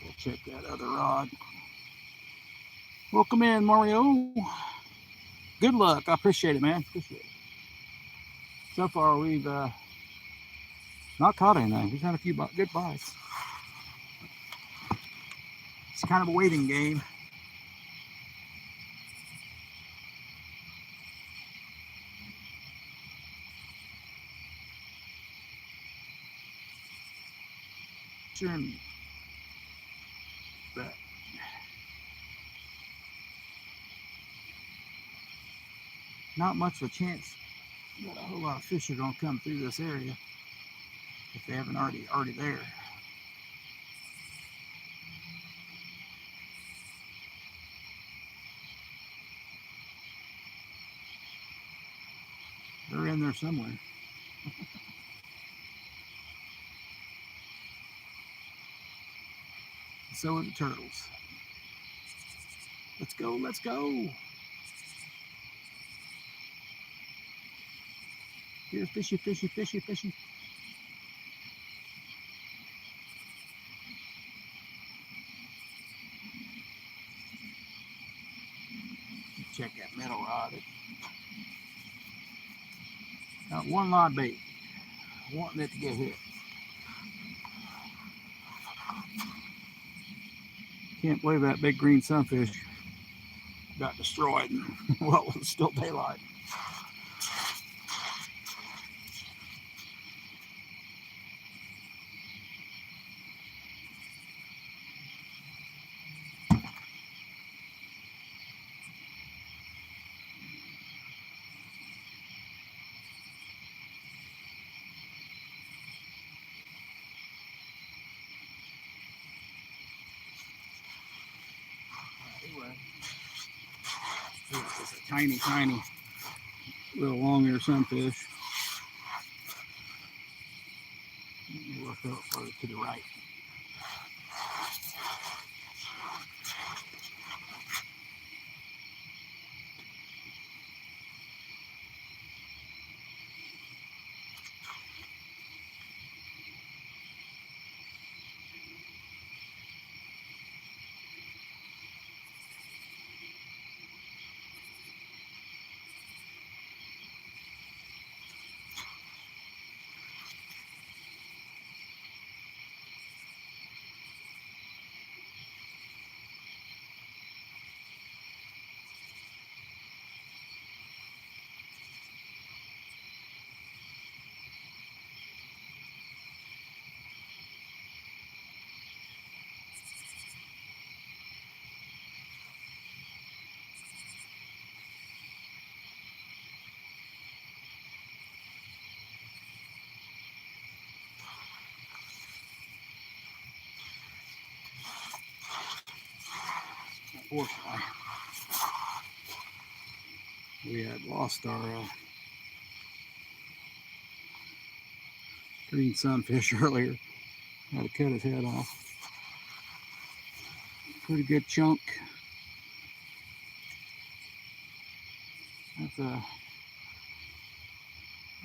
We'll check that other rod. Welcome in, Mario. Good luck. I appreciate it, man. Appreciate it. So far, we've not caught anything. We've had a few good bites. It's kind of a waiting game. Sure. But not much of a chance that a whole lot of fish are going to come through this area if they haven't already there. They're in there somewhere. So are the turtles. Let's go, let's go. Here, fishy, fishy, fishy, fishy. Check that metal rod. Got one live bait. Wanting it to get hit. Can't believe that big green sunfish got destroyed while it was still daylight. It's a tiny, tiny little long-eared sunfish. Look up further to the right. Unfortunately, we had lost our green sunfish earlier. Had to cut his head off. Pretty good chunk. That's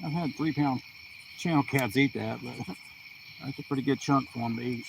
I've had 3-pound channel cats eat that, but that's a pretty good chunk for them to eat.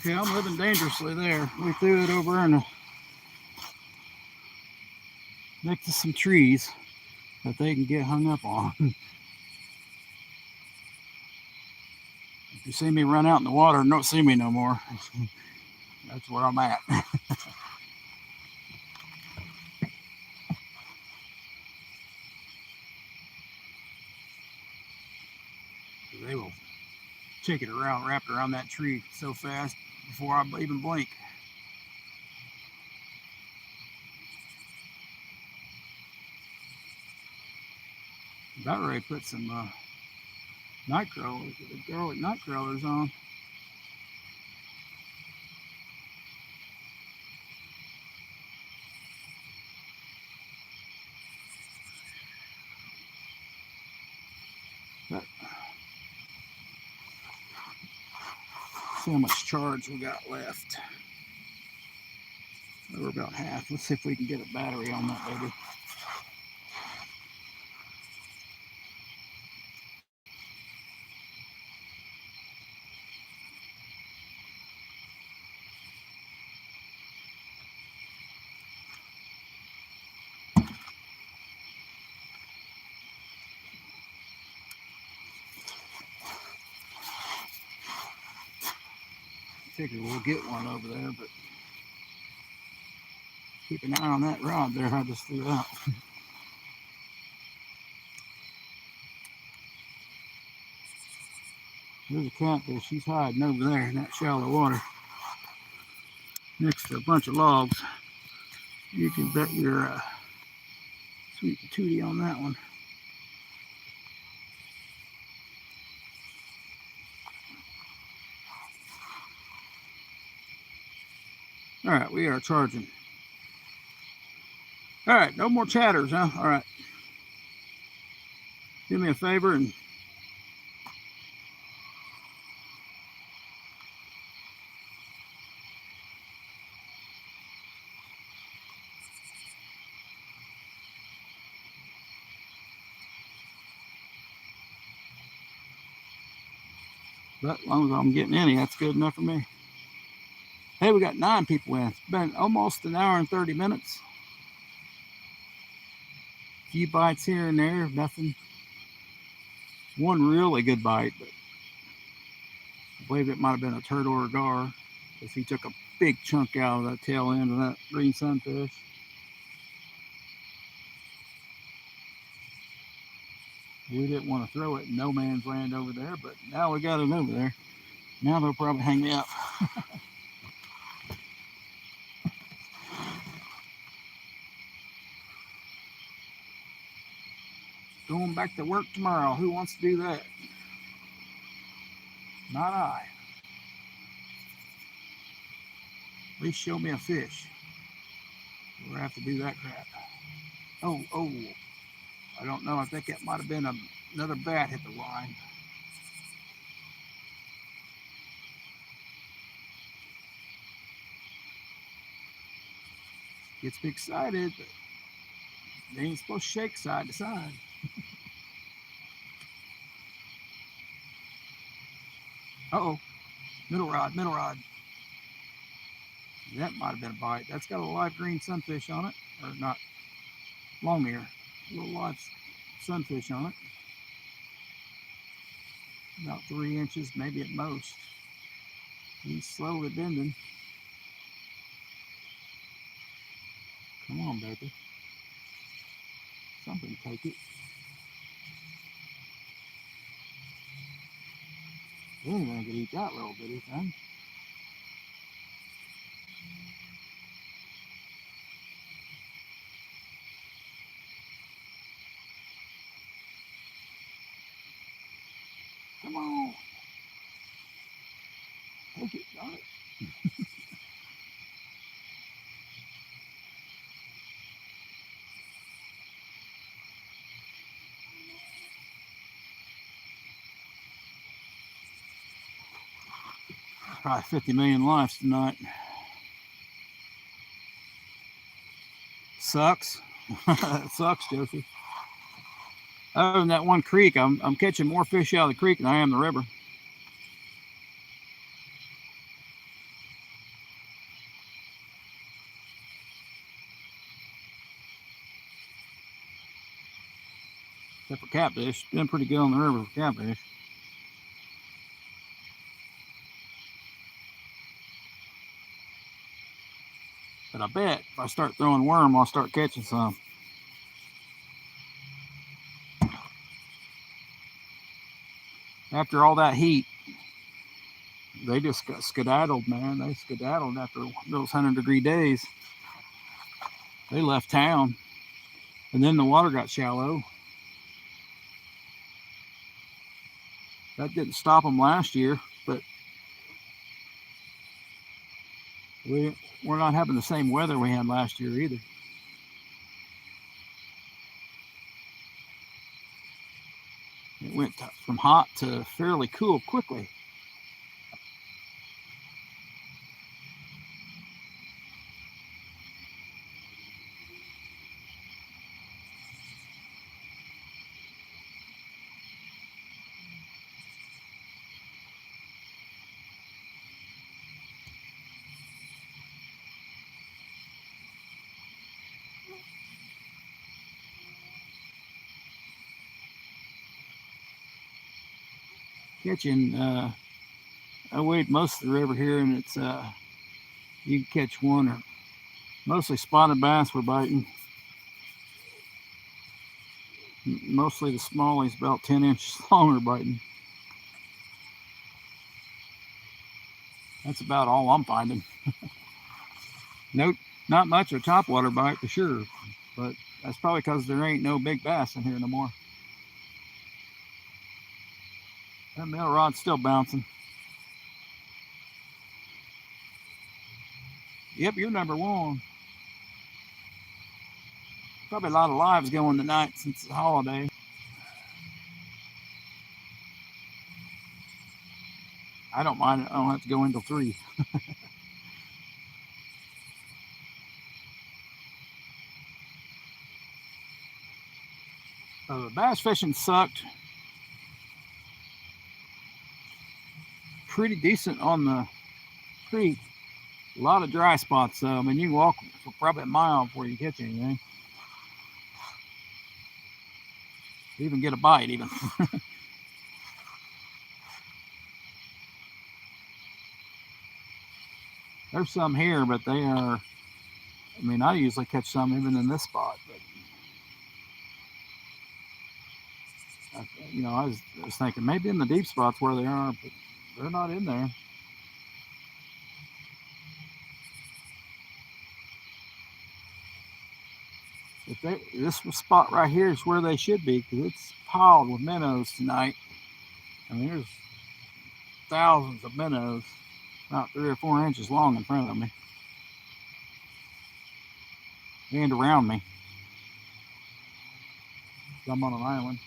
Okay, I'm living dangerously there. We threw it over in next to some trees that they can get hung up on. If you see me run out in the water and don't see me no more, that's where I'm at. They will take it around, wrapped around that tree so fast before I even blink. About ready to put some night crawlers, garlic night crawlers on. But see how much charge we got left. We're about half. Let's see if we can get a battery on that baby. Figure we'll get one over there, but keep an eye on that rod there I just threw out. There's a catfish. She's hiding over there in that shallow water next to a bunch of logs. You can bet your sweet patootie on that one. All right, we are charging. All right, no more chatters, huh? All right. Do me a favor and but as long as I'm getting any, that's good enough for me. Hey, we got 9 people in. It's been almost an hour and 30 minutes. A few bites here and there, nothing. One really good bite, but I believe it might have been a turtle or a gar, because he took a big chunk out of that tail end of that green sunfish. We didn't want to throw it in no man's land over there, but now we got it over there. Now they'll probably hang me up. Going back to work tomorrow. Who wants to do that? Not I. At least show me a fish. We'll have to do that crap. Oh, I don't know. I think it might have been another bat hit the line. Gets me excited, but they ain't supposed to shake side to side. Uh-oh. Middle rod, middle rod. That might have been a bite. That's got a live green sunfish on it. Or not. Long ear. A little live sunfish on it. About 3 inches, maybe at most. He's slowly bending. Come on, baby. Something take it. Anything could eat that little bitty thing. Come on. Take it, darn it. Probably 50 million lives tonight. Sucks. It sucks, Josie. Other than that one creek, I'm catching more fish out of the creek than I am the river. except for catfish. Been pretty good on the river for catfish. But I bet if I start throwing worm, I'll start catching some. After all that heat, they just got skedaddled, man. They skedaddled after those 100-degree days. They left town. And then the water got shallow. That didn't stop them last year, but we're not having the same weather we had last year either. It went from hot to fairly cool quickly. Catching, I wade most of the river here, and it's you can catch one, or mostly spotted bass we're biting. Mostly the smallies, about 10 inches long, are biting. That's about all I'm finding. Nope, not much of a topwater bite for sure, but that's probably because there ain't no big bass in here no more. That metal rod's still bouncing. Yep, you're number one. Probably a lot of lives going tonight since it's a holiday. I don't mind it. I don't have to go until 3. Bass fishing sucked pretty decent on the creek. A lot of dry spots though. I mean, you can walk for probably a mile before you catch anything. Even get a bite even. There's some here, but they are, I mean, I usually catch some even in this spot, but you know, I was thinking maybe in the deep spots where they are, but they're not in there. This spot right here is where they should be, because it's piled with minnows tonight. I mean, there's thousands of minnows, about 3 or 4 inches long in front of me and around me. I'm on an island,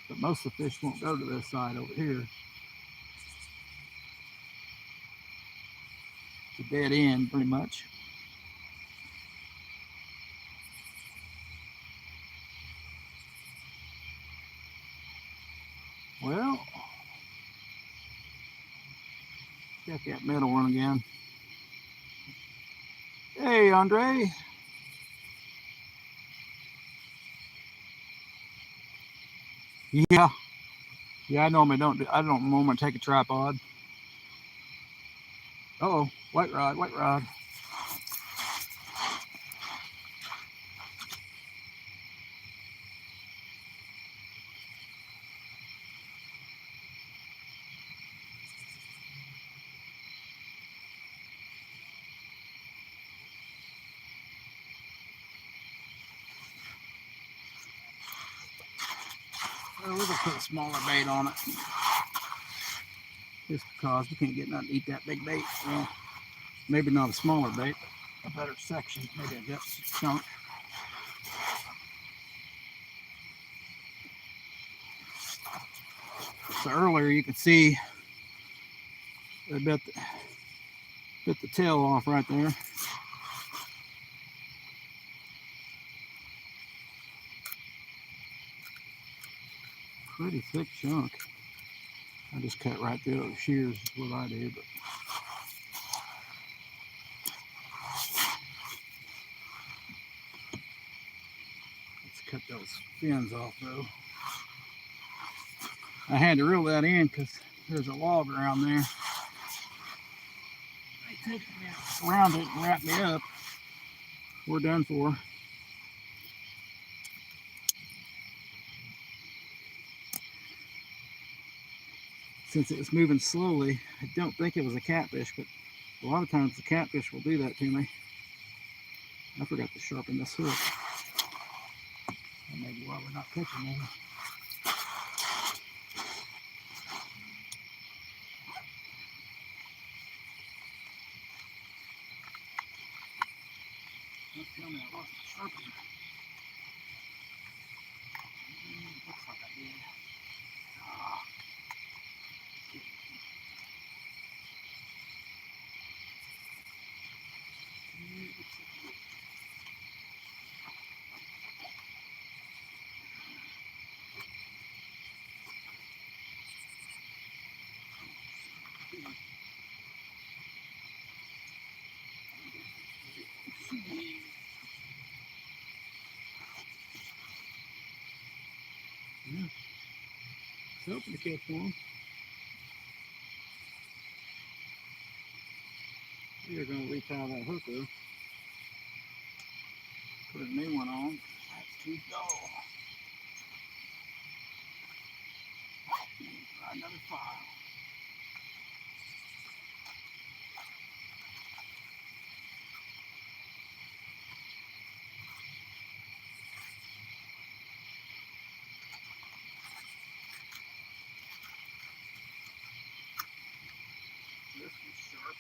but most of the fish won't go to this side over here. It's a dead end, pretty much. Well, check that middle one again. Hey, Andre. Yeah, I normally don't. I don't normally take a tripod. Uh-oh, white rod, white rod. Well, we'll just put a smaller bait on it. Just because we can't get nothing to eat that big bait. Well, maybe not a smaller bait, but a better section. Maybe a depth chunk. So earlier you could see they bit the tail off right there. Pretty thick chunk. I just cut right through those shears is what I did. But it's Cut those fins off though. I had to reel that in because there's a log around there. They take me around it and wrap me up. We're done for. Since it was moving slowly, I don't think it was a catfish, but a lot of times the catfish will do that to me. I forgot to sharpen this hook. That may be why we're not catching them. Don't tell me I lost the sharpener. Looks like I did. Ah. Yeah. It's open to catch one. We are going to retie that hook though. Put a new one on. That's too dull. Try another file. This one's sharp.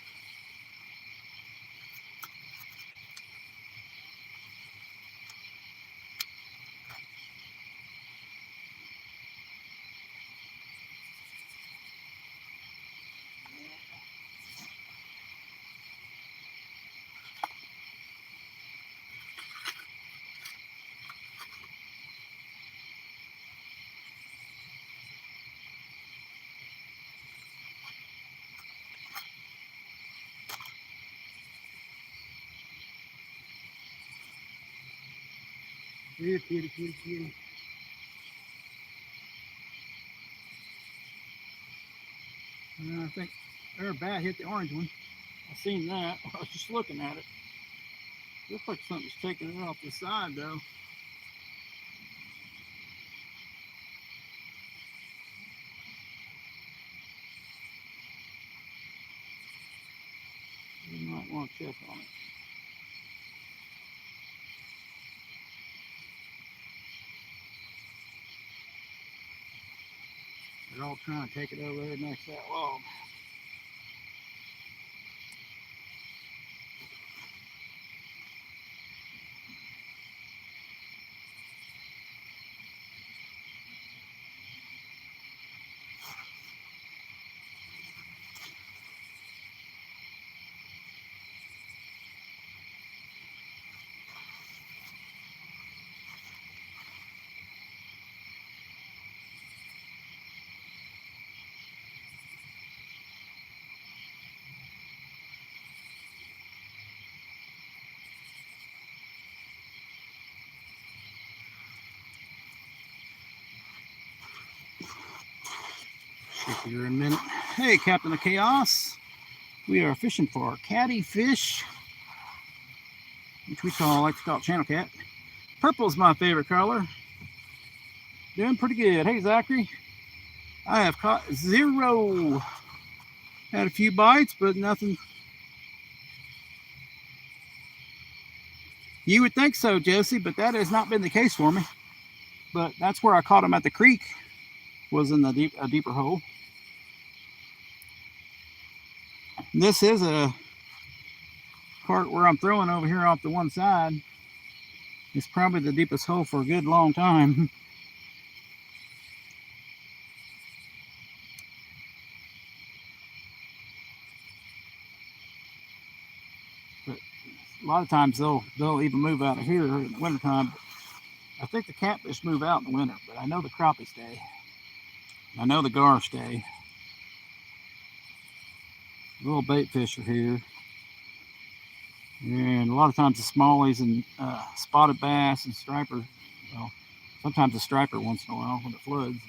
Here, kitty, kitty, kitty. I think their bat hit the orange one. I seen that. I was just looking at it. Looks like something's taking it off the side though. You might want to check on it. They're all trying to take it over there next to that log. Shift here in a minute. Hey, Captain of Chaos. We are fishing for catty fish, which I like to call channel cat. Purple is my favorite color. Doing pretty good. Hey, Zachary. I have caught 0. Had a few bites, but nothing. You would think so, Jesse, but that has not been the case for me. But that's where I caught them at the creek, was in a deeper hole. This is a part where I'm throwing over here off the one side. It's probably the deepest hole for a good long time. But a lot of times they'll even move out of here in the wintertime. I think the catfish move out in the winter, but I know the crappie stay. I know the gar stay. Little bait fish are here. And a lot of times the smallies and spotted bass and striper Well, sometimes a striper once in a while when it floods.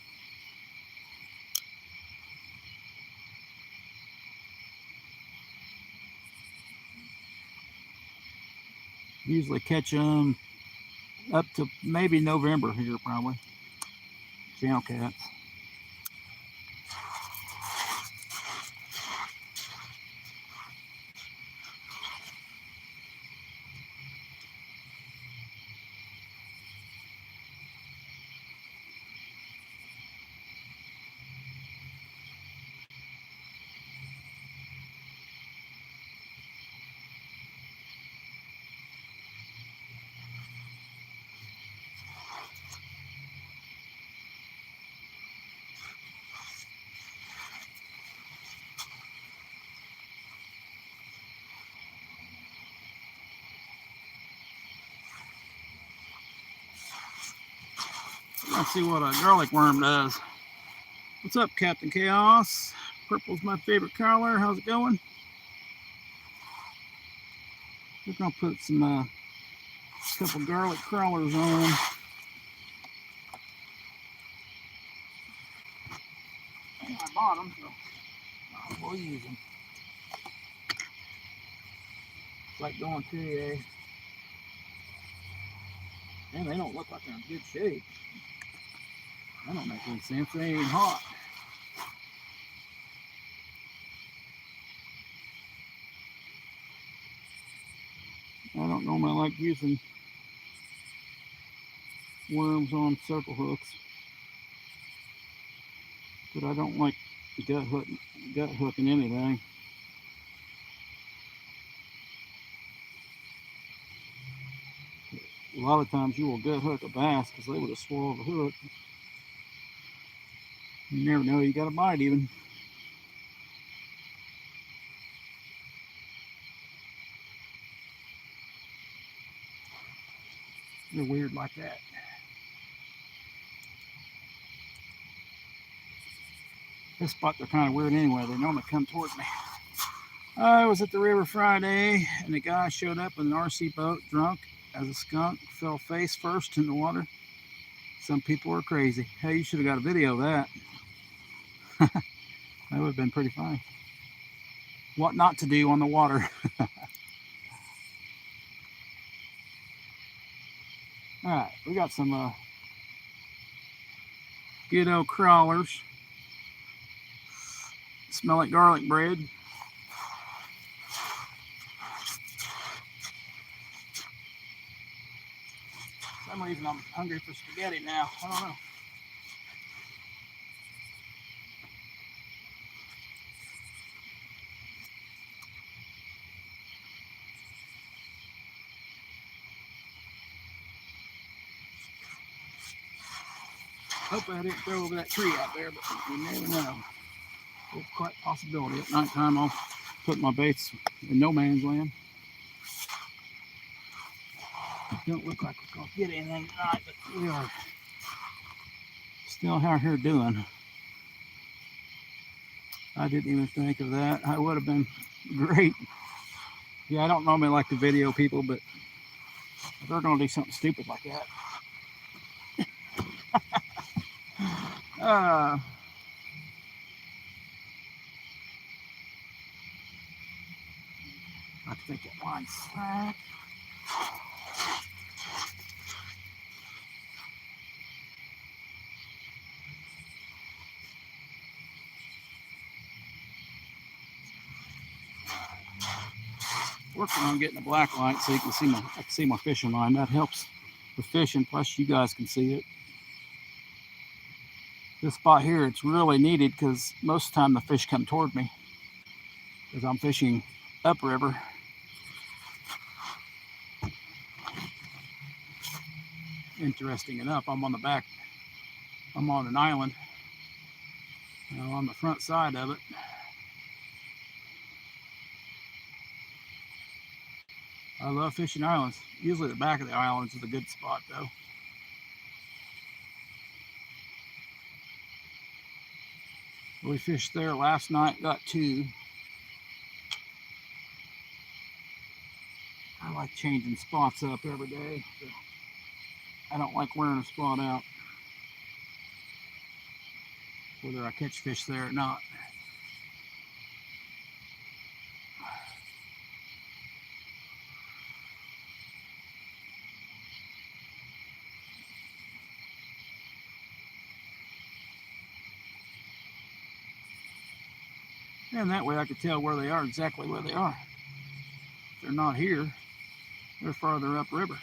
Usually catch them up to maybe November here probably. Channel cats. Let's see what a garlic worm does. What's up, Captain Chaos? Purple's my favorite color. How's it going? We're gonna put some couple garlic crawlers on. I bought them, so we'll use them. It's like going to a. Man, they don't look like they're in good shape. That don't make any sense. They ain't hot. I don't normally like using worms on circle hooks, but I don't like gut hooking anything. A lot of times you will gut hook a bass because they would have swallowed the hook. You never know, you got a bite even. They're weird like that. This spot they're kind of weird anyway. They normally come towards me. I was at the river Friday and a guy showed up in an RC boat drunk as a skunk, fell face first in the water. Some people are crazy. Hey, you should have got a video of that. That would have been pretty funny. What not to do on the water. Alright, we got some good old crawlers. Smell like garlic bread. For some reason I'm hungry for spaghetti now. I don't know. Hopefully I didn't throw over that tree out there, but you never know. It's quite a possibility. At nighttime I'll put my baits in no man's land. Don't look like we're gonna get anything tonight, but we are still out here doing. I didn't even think of that. I would have been great. Yeah, I don't normally like to video people, but if they're gonna do something stupid like that. I think that line's slack. Working on getting a black light so you can see my fishing line. That helps with fishing. Plus, you guys can see it. This spot here, it's really needed because most of the time the fish come toward me because I'm fishing upriver. Interesting enough, I'm on an island. On the front side of it. I love fishing islands. Usually the back of the islands is a good spot though. We fished there last night, got 2. I like changing spots up every day. So I don't like wearing a spot out, whether I catch fish there or not. And that way I can tell where they are, exactly where they are. If they're not here, they're farther upriver.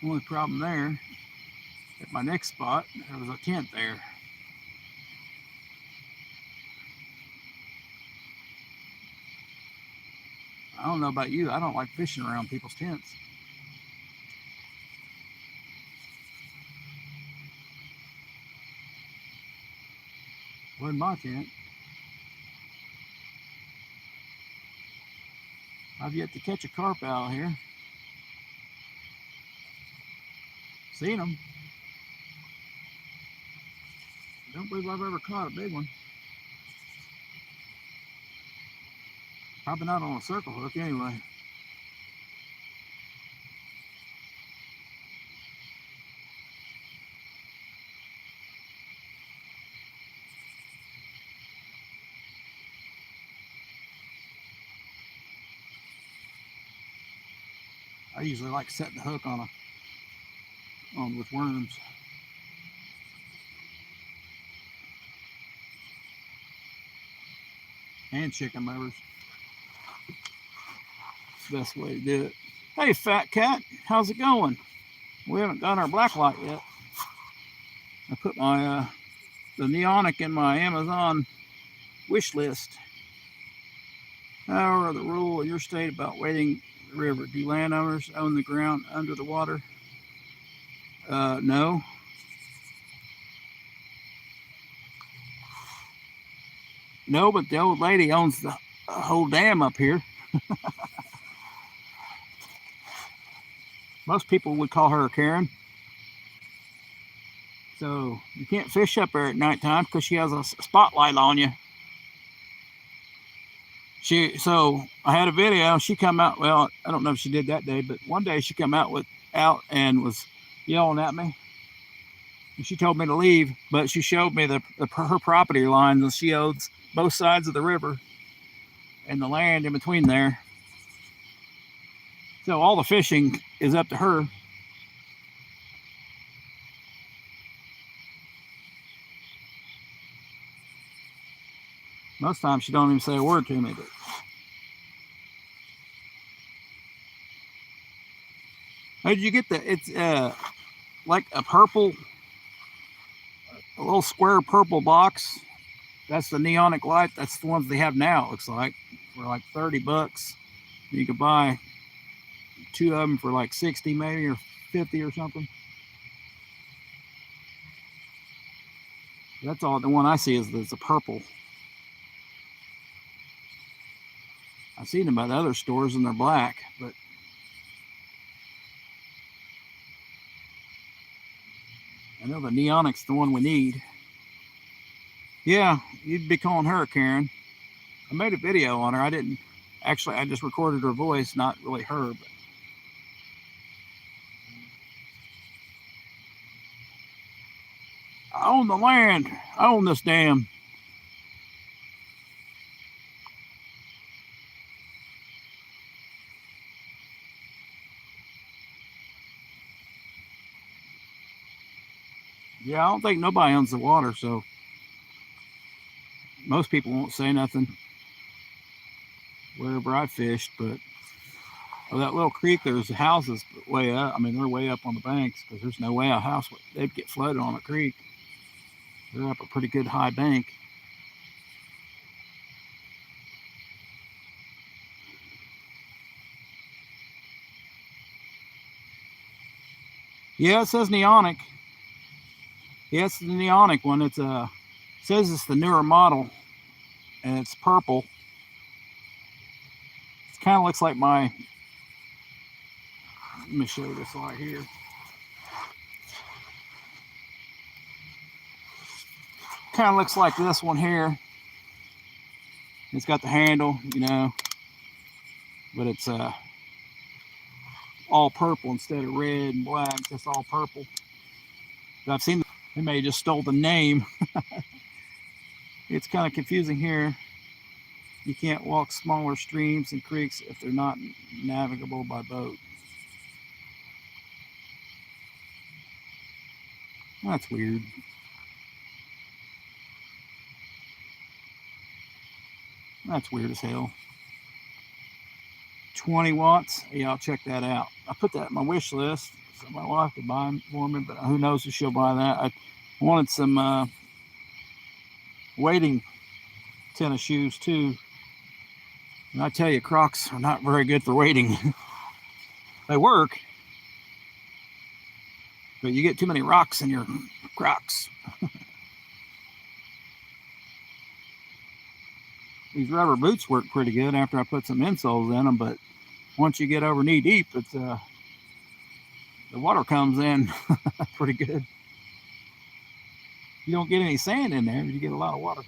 Only problem there, at my next spot, there was a tent there. I don't know about you, I don't like fishing around people's tents. Wasn't my tent. I've yet to catch a carp out here. Seen them. Don't believe I've ever caught a big one. Probably not on a circle hook anyway. I usually like setting the hook on with worms. And chicken livers. It's the best way to do it. Hey, Fat Cat, how's it going? We haven't done our black light yet. I put my the Neonic in my Amazon wish list. How are the rule in your state about wading the river? Do landowners own the ground under the water? No. No, but the old lady owns the whole dam up here. Most people would call her a Karen. So you can't fish up there at nighttime because she has a spotlight on you. So I had a video. She come out. Well, I don't know if she did that day, but one day she come out and was yelling at me. And she told me to leave, but she showed me her property lines, and she owns both sides of the river and the land in between there. So all the fishing is up to her. Most times she don't even say a word to me. But how did you get that? It's like a little square purple box. That's the Neonic light. That's the ones they have now. It looks like for like $30. You could buy 2 of them for like 60 maybe, or 50 or something. That's all. The one I see is a purple. I've seen them at other stores and they're black, but I know the Neonic's the one we need. Yeah, you'd be calling her a Karen. I made a video on her. I didn't actually. I just recorded her voice, not really her. But I own the land. I own this dam. Yeah, I don't think nobody owns the water, so most people won't say nothing wherever I fished. But that little creek, there's houses way up. I mean, they're way up on the banks because there's no way a house they'd get flooded on a creek. They're up a pretty good high bank. Yeah, it says Neonic. Yeah, it's the Neonic one. It says it's the newer model, and it's purple. It kind of looks like my. Let me show you this right here. Kind of looks like this one here. It's got the handle, you know, but it's all purple instead of red and black. It's just all purple. But I've seen they may have just stole the name. It's kind of confusing here. You can't walk smaller streams and creeks if they're not navigable by boat. That's weird. That's weird as hell. 20 watts. Yeah, I'll check that out. I put that in my wish list so my wife could buy them for me, but who knows if she'll buy that. I wanted some wading tennis shoes too. And I tell you, Crocs are not very good for wading. They work, but you get too many rocks in your Crocs. These rubber boots work pretty good after I put some insoles in them, but once you get over knee deep, it's the water comes in pretty good. You don't get any sand in there, but you get a lot of water.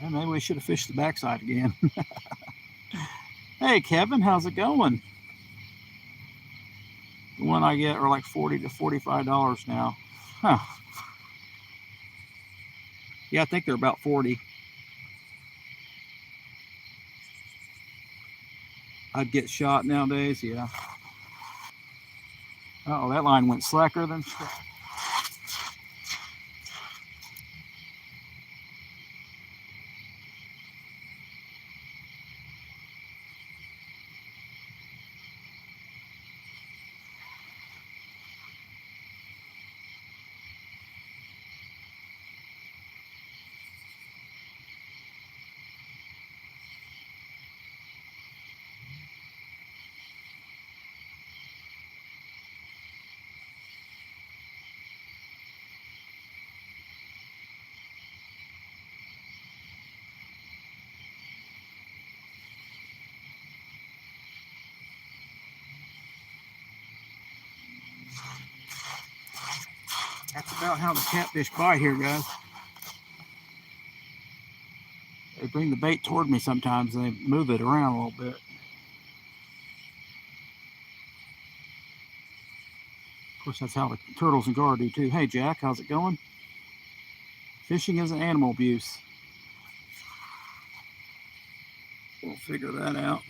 And maybe we should have fished the backside again. Hey, Kevin, how's it going? The one I get are like $40 to $45 now. Huh. Yeah, I think they're about 40. I'd get shot nowadays, yeah. Uh oh, that line went slacker than. That's about how the catfish bite here, guys. They bring the bait toward me sometimes and they move it around a little bit. Of course, that's how the turtles and gar do too. Hey, Jack, how's it going? Fishing isn't animal abuse. We'll figure that out.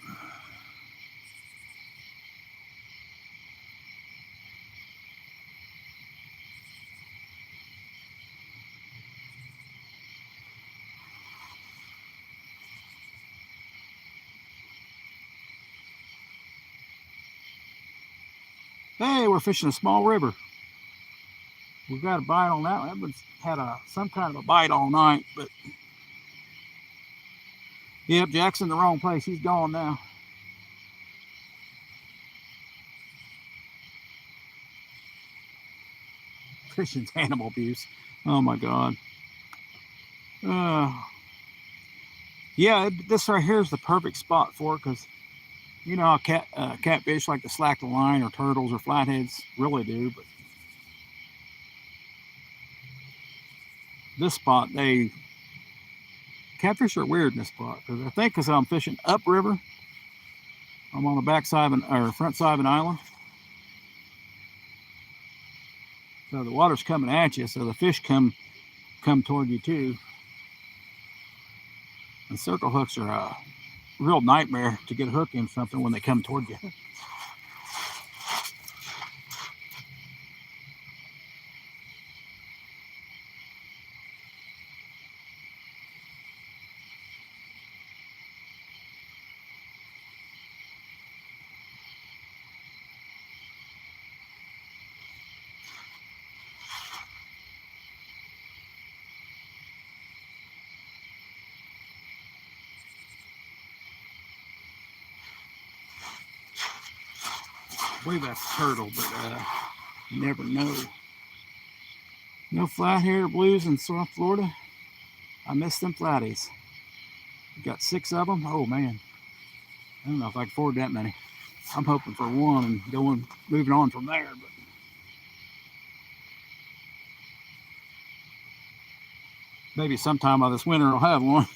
Hey, we're fishing a small river. We've got a bite on that one. That one's had some kind of a bite all night, but yep, Jack's in the wrong place. He's gone now. Fishing's animal abuse. Oh my God. Yeah, this right here is the perfect spot for it because you know how catfish like to slack the line, or turtles or flatheads really do, but this spot, catfish are weird in this spot because I think because I'm fishing upriver, I'm on the back side or front side of an island, so the water's coming at you, so the fish come toward you too. And circle hooks are a real nightmare to get a hook in something when they come toward you. I believe that's a turtle, but you never know. No flat hair blues in South Florida. I miss them flatties. Got 6 of them. Oh man, I don't know if I can afford that many. I'm hoping for one and moving on from there. But maybe sometime this winter I'll have one.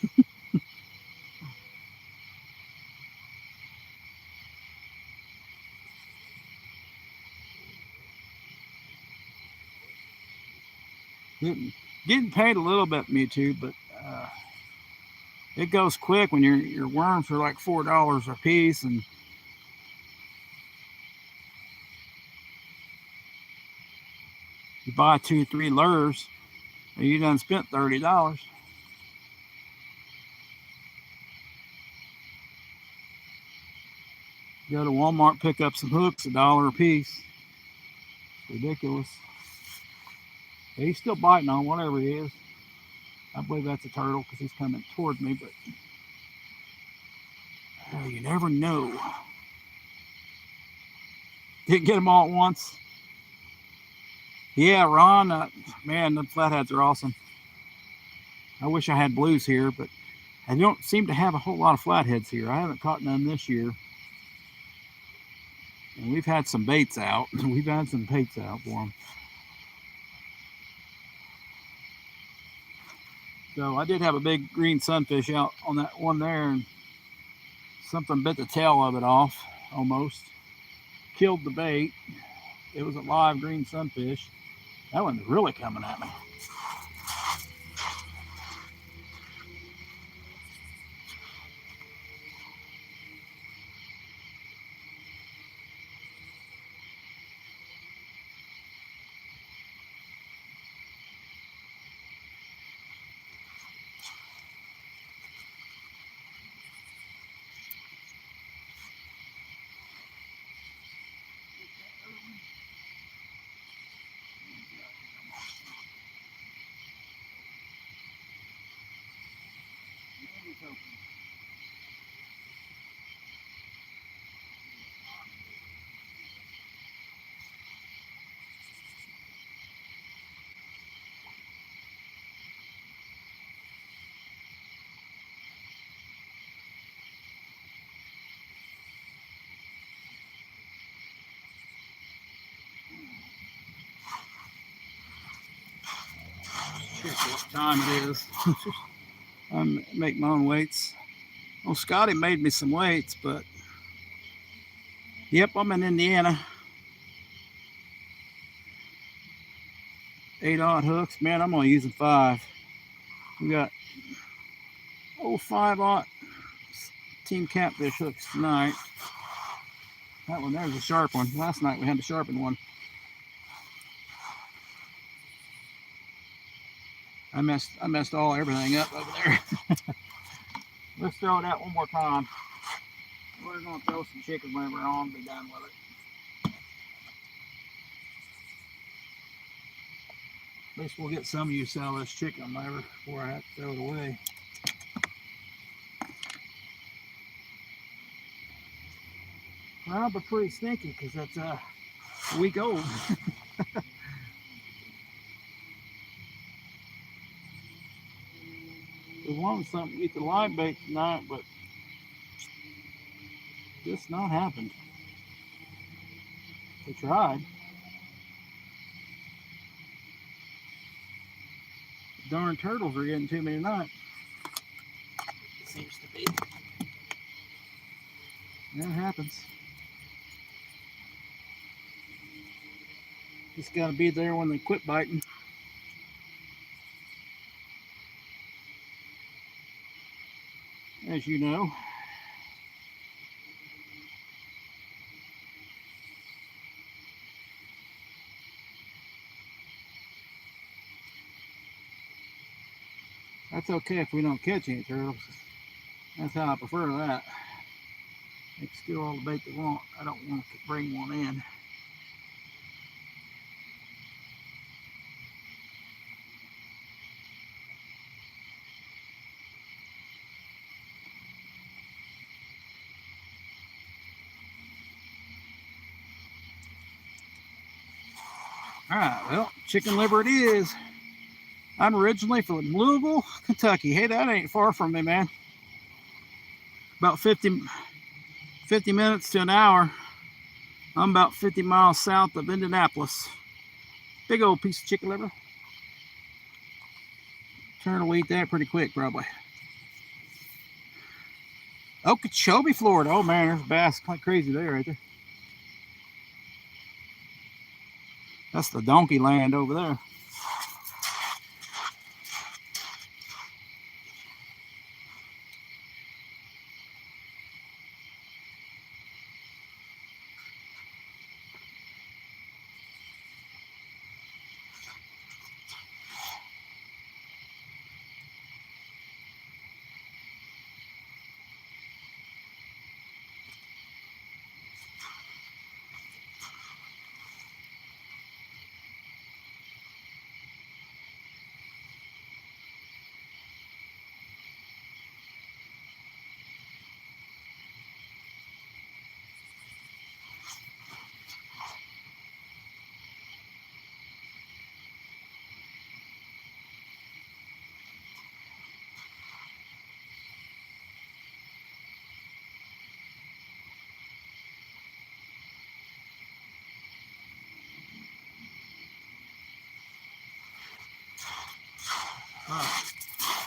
Getting paid a little bit from YouTube, but it goes quick when your worms are like $4 a piece, and you buy 2-3 lures, and you done spent $30. Go to Walmart, pick up some hooks, $1 a piece. It's ridiculous. Yeah, he's still biting on whatever he is. I believe that's a turtle because he's coming towards me, but you never know. Didn't get them all at once. Yeah, Ron, man, the flatheads are awesome. I wish I had blues here, but I don't seem to have a whole lot of flatheads here. I haven't caught none this year. And we've had some baits out. We've had some baits out for them. So I did have a big green sunfish out on that one there, and something bit the tail of it off almost. Killed the bait. It was a live green sunfish. That one's really coming at me. What time it is. I make my own weights. Well, Scotty made me some weights, but yep, I'm in Indiana. 8-aught hooks. Man, I'm only using 5. We got 5-aught Team Catfish hooks tonight. That one there's a sharp one. Last night we had the sharpened one. I messed everything up over there. Let's throw it out one more time. We're gonna throw some chicken liver on, be done with it. At least we'll get some use out of this chicken liver before I have to throw it away. Well, but pretty stinky because that's a week old. We wanted something to eat the live bait tonight, but just not happened. We tried. The darn turtles are getting to me tonight. It seems to be. That happens. Just got to be there when they quit biting. As you know. That's okay if we don't catch any turtles. That's how I prefer that. They can steal all the bait they want. I don't want to bring one in. Alright, well, chicken liver it is. I'm originally from Louisville, Kentucky. Hey, that ain't far from me, man. about 50 minutes to an hour. I'm about 50 miles south of Indianapolis. Big old piece of chicken liver. Turtle will eat that pretty quick, probably. Okeechobee, Florida. Oh man, there's bass like crazy there, right there. That's the donkey land over there.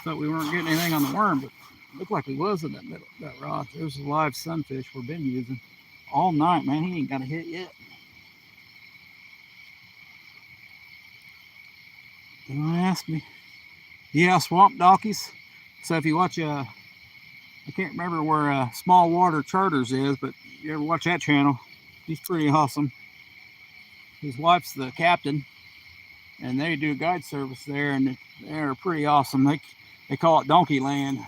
Thought we weren't getting anything on the worm, but it looked like we was in that middle, that rod. There's a live sunfish we've been using all night, man. He ain't got a hit yet. Don't ask me. Yeah, swamp donkeys. So if you watch, I can't remember where Small Water Charters is, but you ever watch that channel? He's pretty awesome. His wife's the captain, and they do guide service there, and they're pretty awesome. They call it Donkey Land.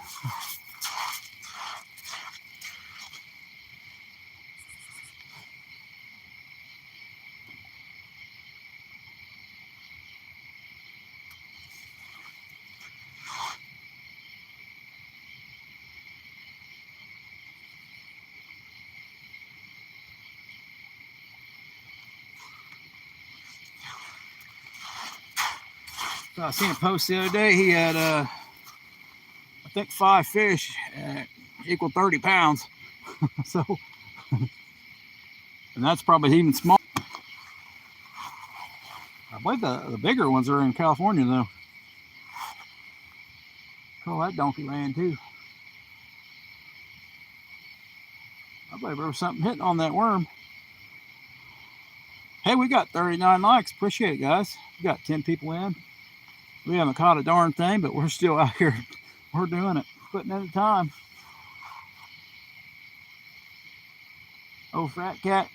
So I seen a post the other day. He had, I think, 5 fish equal 30 pounds. So, and that's probably even small. I believe the bigger ones are in California, though. Call that Donkey Land, too. I believe there was something hitting on that worm. Hey, we got 39 likes. Appreciate it, guys. We got 10 people in. We haven't caught a darn thing, but we're still out here. We're doing it, putting in the time. Oh, Fat Cat,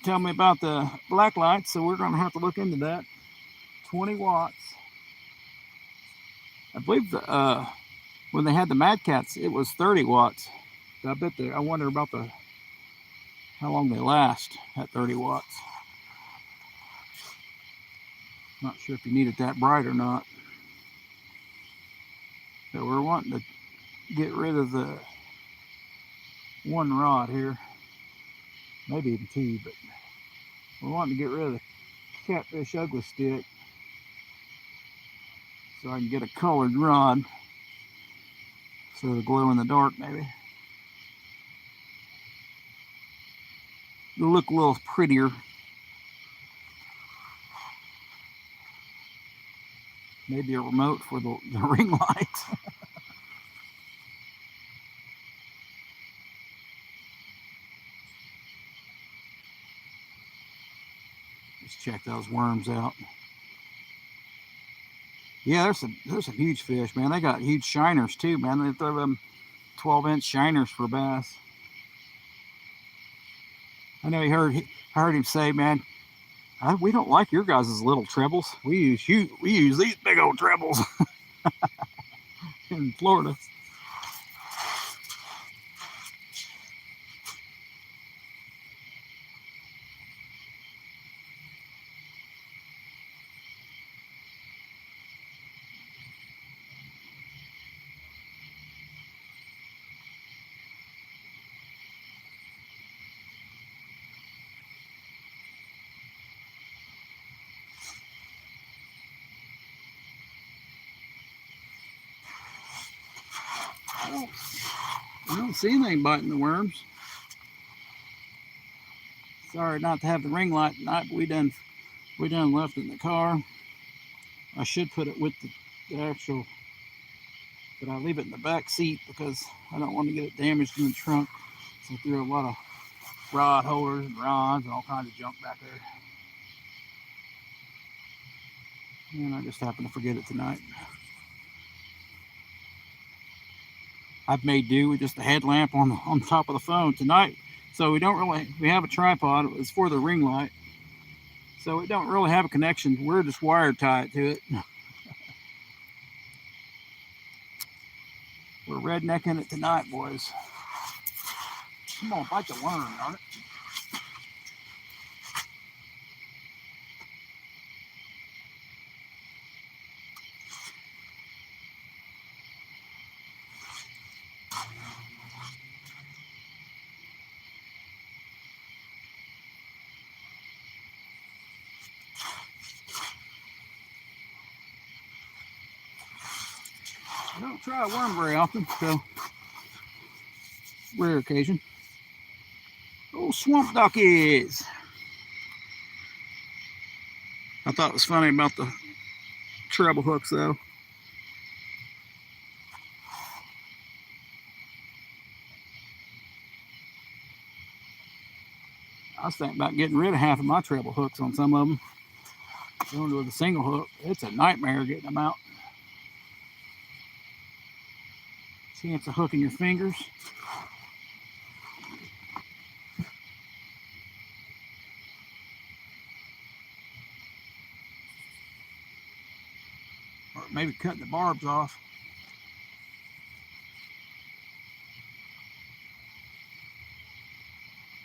tell me about the black lights, so we're going to have to look into that. 20 watts. I believe when they had the Mad Cats, it was 30 watts. I bet I wonder about how long they last at 30 watts. Not sure if you need it that bright or not. So we're wanting to get rid of the one rod here, maybe even 2, but we're wanting to get rid of the Catfish Ugly Stick so I can get a colored rod, so it'll glow in the dark maybe. It'll look a little prettier. Maybe a remote for the ring light. Let's check those worms out. Yeah, there's some huge fish, man. They got huge shiners too, man. They throw them 12-inch shiners for bass. I know I heard him say, man, we don't like your guys' little trebles. We use these big old trebles in Florida. I don't see anything biting the worms. Sorry not to have the ring light tonight, but we done left it in the car. I should put it with the actual, but I leave it in the back seat because I don't want to get it damaged in the trunk. So I threw a lot of rod holders and rods and all kinds of junk back there. And I just happened to forget it tonight. I've made do with just a headlamp on top of the phone tonight. So we have a tripod. It's for the ring light. So we don't really have a connection. We're just wired tied to it. We're rednecking it tonight, boys. Come on, bite the worm, darn it. I don't try a worm very often, so rare occasion. Oh, swamp duckies. I thought it was funny about the treble hooks, though. I was thinking about getting rid of half of my treble hooks on some of them. Going with a single hook, it's a nightmare getting them out. Chance of hooking your fingers. Or maybe cutting the barbs off.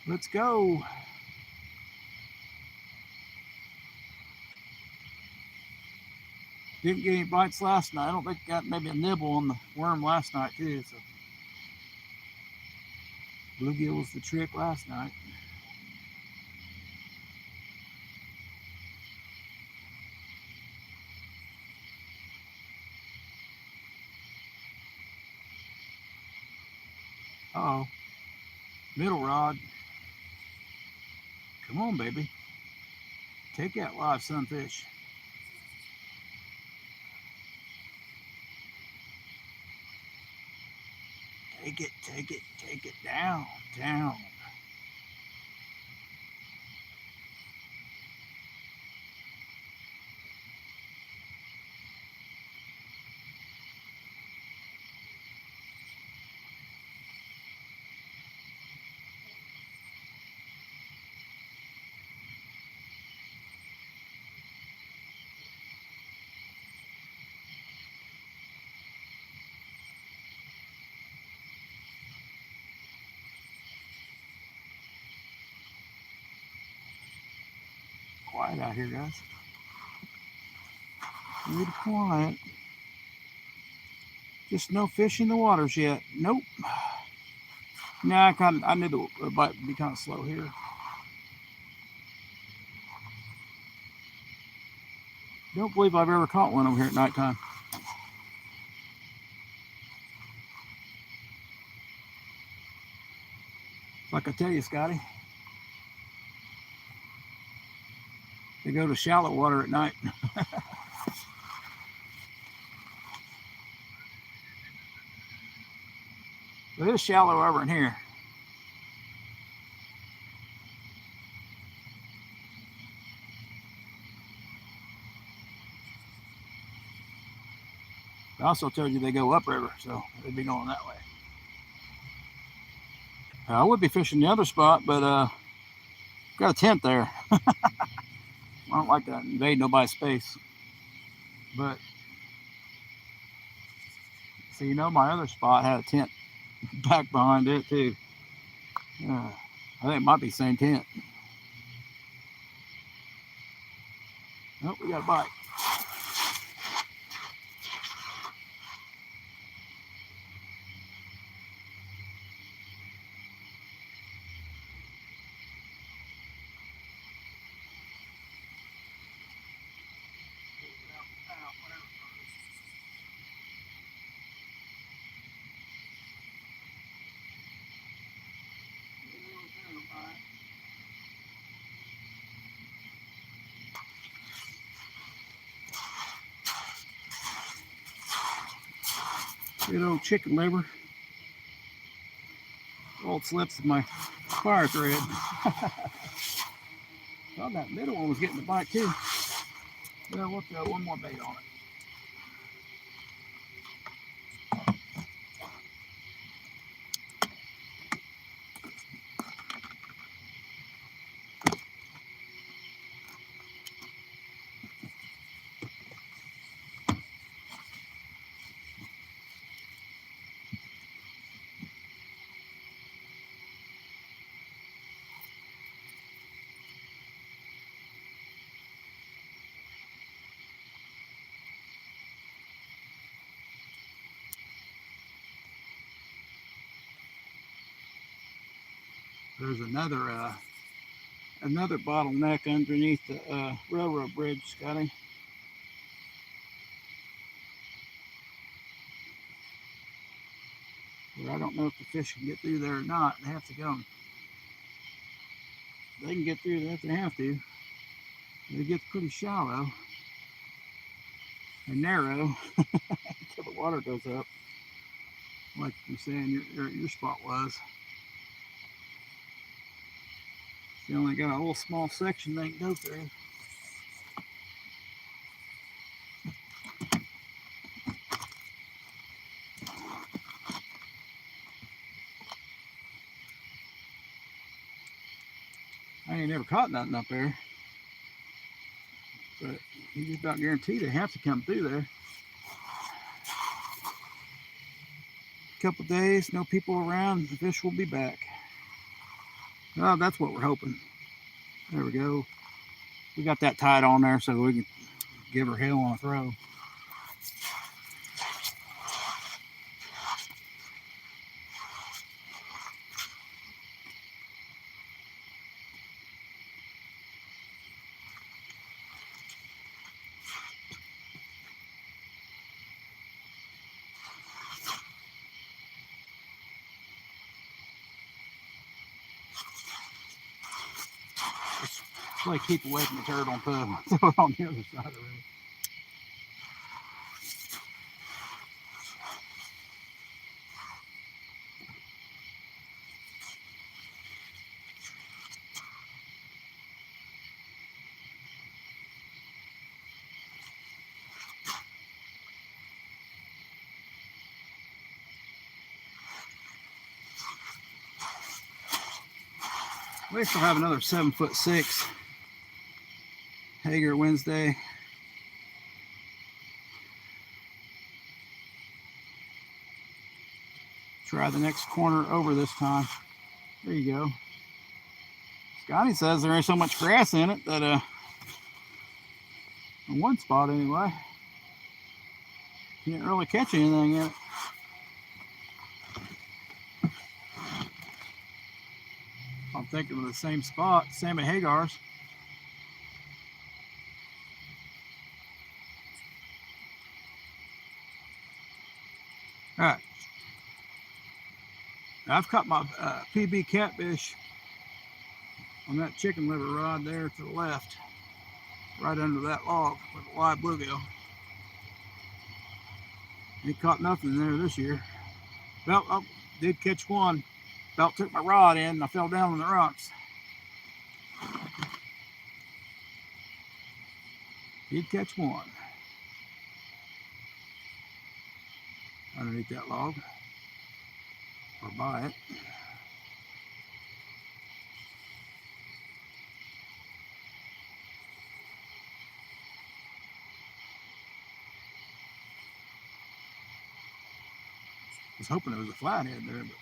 Let's go. Didn't get any bites last night. I don't think I got maybe a nibble on the worm last night too. So bluegill was the trick last night. Uh-oh. Middle rod. Come on, baby. Take that live sunfish. Take it down. Quiet out here, guys. Really quiet. Just no fish in the waters yet. Nope. Nah, I knew the bite would be kind of slow here. Don't believe I've ever caught one over here at nighttime. Like I tell you, Scotty, they go to shallow water at night. But it's shallow over in here. I also told you they go upriver, so they'd be going that way. I would be fishing the other spot, but got a tent there. I don't like to invade nobody's space. But so you know, my other spot had a tent back behind it too. I think it might be the same tent. Nope, we got a bite. Good old chicken liver. Old slips of my fire thread. Thought that middle one was getting the bite too. Well, we'll throw one more bait on it. There's another bottleneck underneath the railroad bridge, Scotty. Where I don't know if the fish can get through there or not. They have to go. They can get through there if they have to. It gets pretty shallow and narrow until the water goes up, like you're saying your spot was. You only got a little small section they can go through. I ain't never caught nothing up there, but you just about guarantee they have to come through there. A couple days, no people around, the fish will be back. Well, that's what we're hoping. There we go. We got that tied on there so we can give her hell on a throw. Like keep away from the turtle and put them on the other side of the road. We still have another 7'6" Hager Wednesday. Try the next corner over this time. There you go. Scotty says there ain't so much grass in it that in one spot anyway, can't really catch anything in it. I'm thinking of the same spot, same at Hagar's. All right. I've caught my PB catfish on that chicken liver rod there to the left, right under that log with a live bluegill. Ain't caught nothing there this year. Well, I did catch one. About took my rod in and I fell down on the rocks. Did catch one underneath that log or by it. I was hoping it was a flathead there, but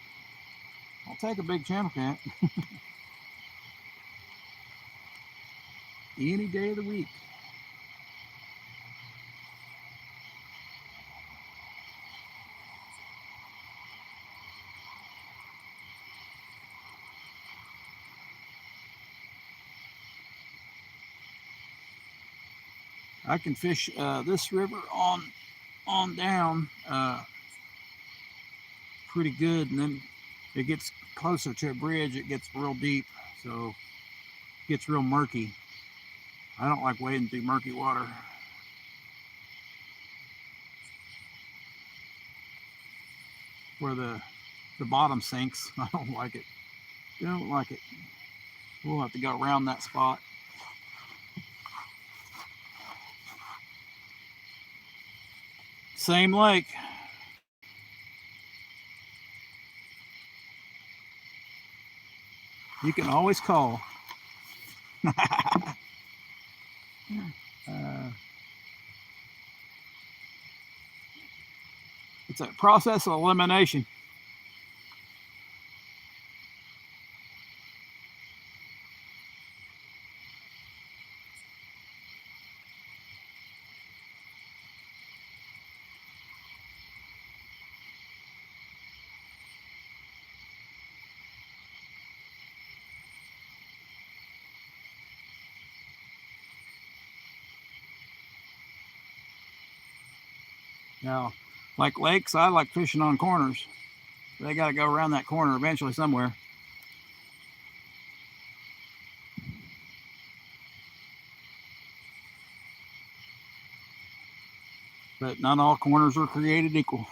I'll take a big channel cat. Any day of the week. I can fish this river on down pretty good, and then it gets closer to a bridge, it gets real deep, so it gets real murky. I don't like wading through murky water. where the bottom sinks. I don't like it. Don't like it. We'll have to go around that spot. Same lake. You can always call. It's a process of elimination. Now, like lakes, I like fishing on corners. They got to go around that corner eventually somewhere. But not all corners are created equal.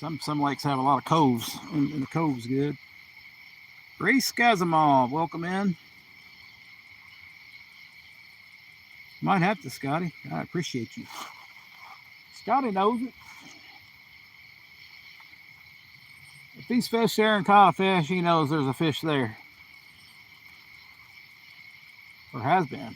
And some lakes have a lot of coves, and the cove's good. Grace Kazimov, welcome in. Might have to, Scotty. I appreciate you. Scotty knows it. If he's fish there and caught a fish, he knows there's a fish there. Or has been.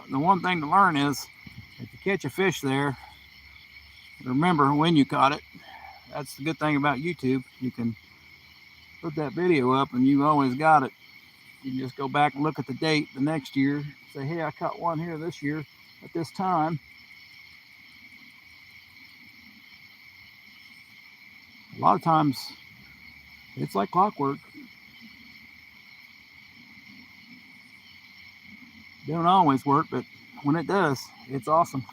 The one thing to learn is, if you catch a fish there, remember when you caught it. That's the good thing about YouTube. You can put that video up and you always got it. You can just go back and look at the date the next year. Say, hey, I caught one here this year at this time. A lot of times, it's like clockwork. It don't always work, but when it does, it's awesome.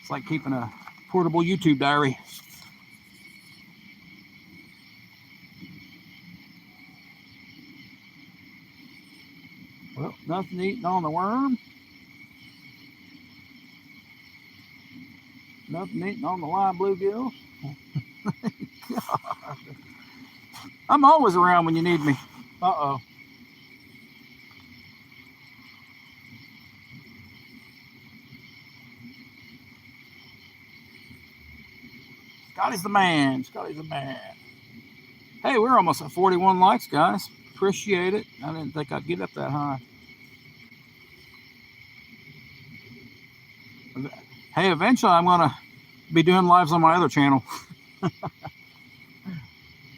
It's like keeping a portable YouTube diary. Well, nothing eating on the worm. Nothing eating on the live bluegill. I'm always around when you need me. Uh-oh. Scotty's the man. Scotty's the man. Hey, we're almost at 41 likes, guys. Appreciate it. I didn't think I'd get up that high. Hey, eventually I'm going to be doing lives on my other channel.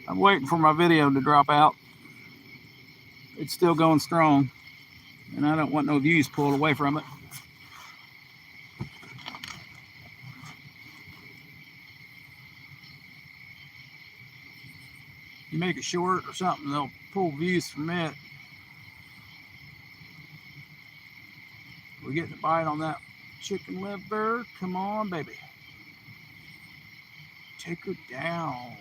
I'm waiting for my video to drop out. It's still going strong, and I don't want no views pulled away from it. You make it short or something, they'll pull views from it. We're getting a bite on that chicken liver. Come on, baby. Take her down.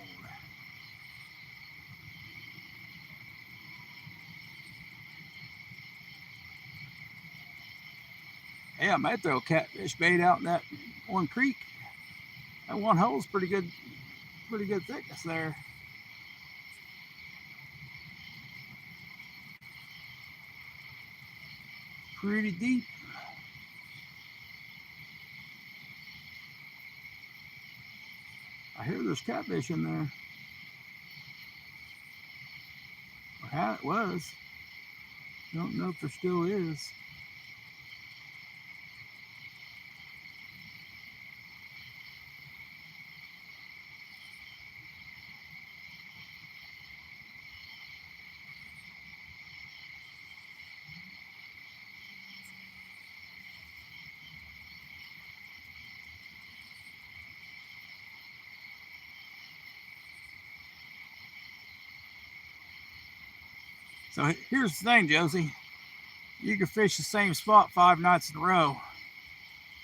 Hey, I might throw catfish bait out in that one creek. That one hole's pretty good thickness there. Pretty deep. I hear there's catfish in there. Or how it was. Don't know if there still is. So here's the thing, Josie. You can fish the same spot 5 nights in a row.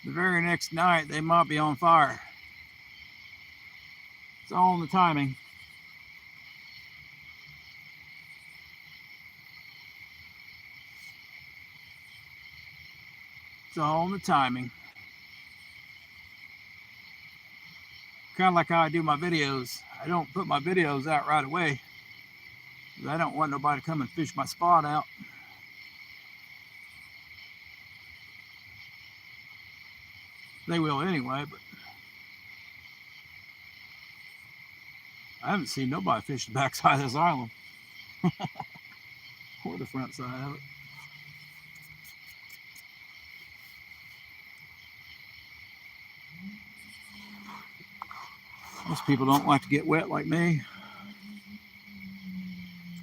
The very next night, they might be on fire. It's all in the timing. It's all in the timing. Kind of like how I do my videos. I don't put my videos out right away. I don't want nobody to come and fish my spot out. They will anyway, but I haven't seen nobody fish the backside of this island. Or the front side of it. Most people don't like to get wet like me.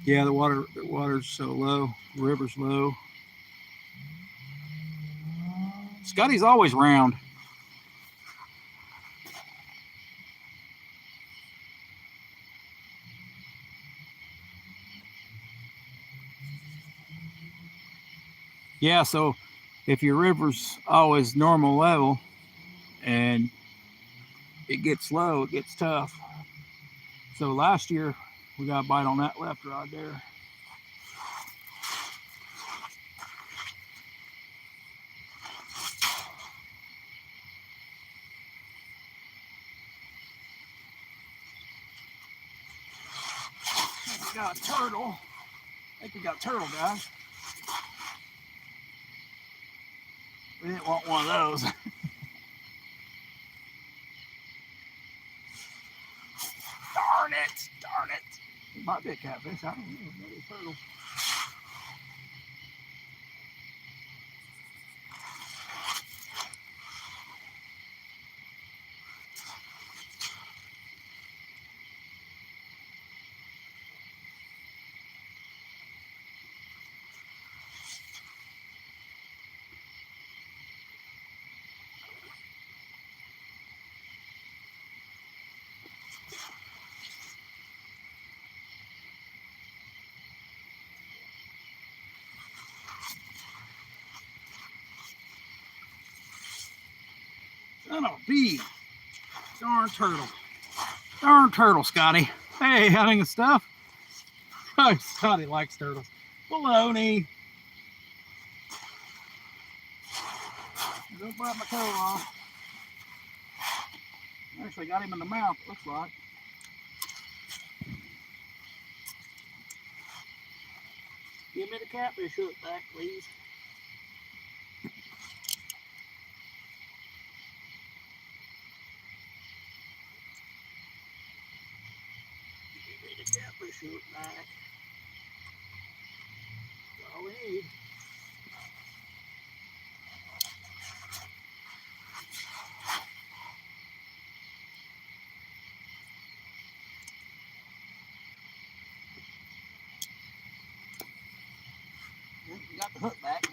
Yeah, the water's so low, the river's low. Scotty's always round. Yeah, so if your river's always normal level and it gets low, it gets tough. So last year we got a bite on that left rod there. We got a turtle. I think we got a turtle, guys. We didn't want one of those. Darn it! Darn it! It might be a catfish. I don't know. Maybe a turtle. Son of a bee. Darn turtle. Darn turtle, Scotty. Hey, hunting and stuff. Oh, Scotty likes turtles. Baloney. Don't bite my toe off. Actually got him in the mouth, looks like. Give me the catfish hook back, please. Give me the catfish hook back. That's all we need. You got the hook back.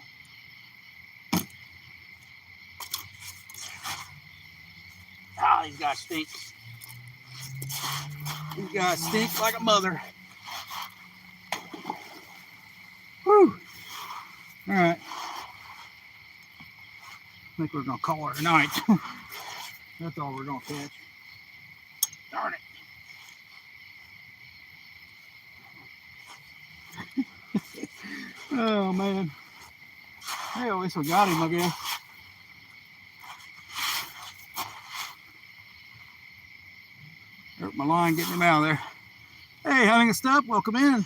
Ah, these guys stink. These guys stink like a mother. Whew. All right. I think we're gonna call it a night. That's all we're gonna catch. Darn it. Oh man. Hey, at least we got him, I guess. Hurt my line getting him out of there. Hey, hunting and stuff, welcome in.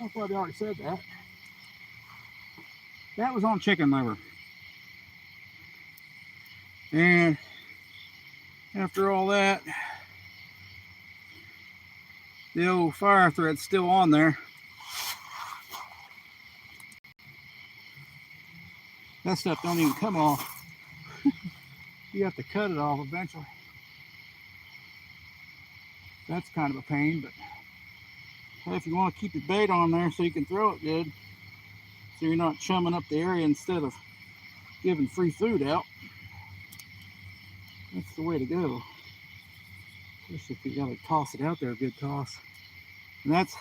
I probably already said that. That was on chicken liver. And after all that, the old fire thread's still on there. That stuff don't even come off. You have to cut it off eventually. That's kind of a pain, but if you want to keep your bait on there so you can throw it good, so you're not chumming up the area instead of giving free food out, that's the way to go. Especially if you got to toss it out there a good toss. And that's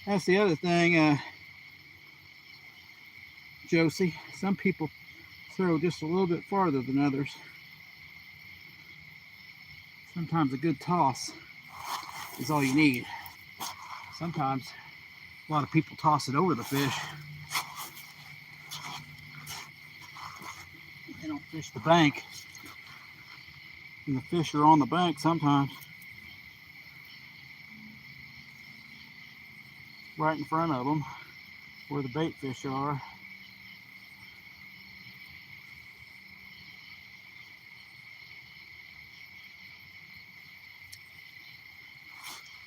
That's the other thing, Josie. Some people throw just a little bit farther than others. Sometimes a good toss is all you need. Sometimes a lot of people toss it over the fish. They don't fish the bank. And the fish are on the bank sometimes. Right in front of them, where the bait fish are.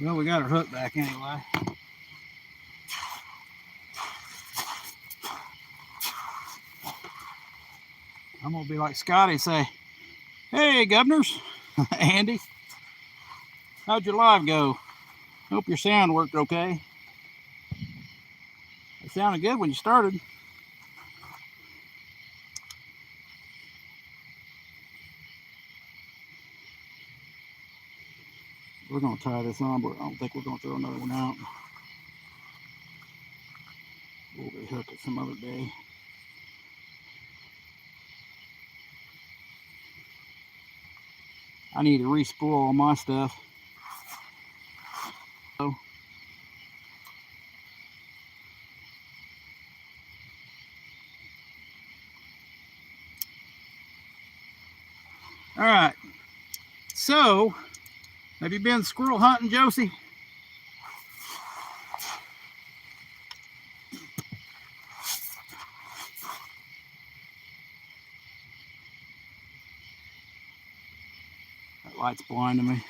Well, we got our hook back anyway. I'm gonna be like Scotty, say, "Hey, governors, Andy, how'd your live go? Hope your sound worked okay." It sounded good when you started. We're gonna try this on, but I don't think we're gonna throw another one out. We'll rehook it some other day. I need to re-spool all my stuff. So, all right. So, have you been squirrel hunting, Josie? That light's blinding me.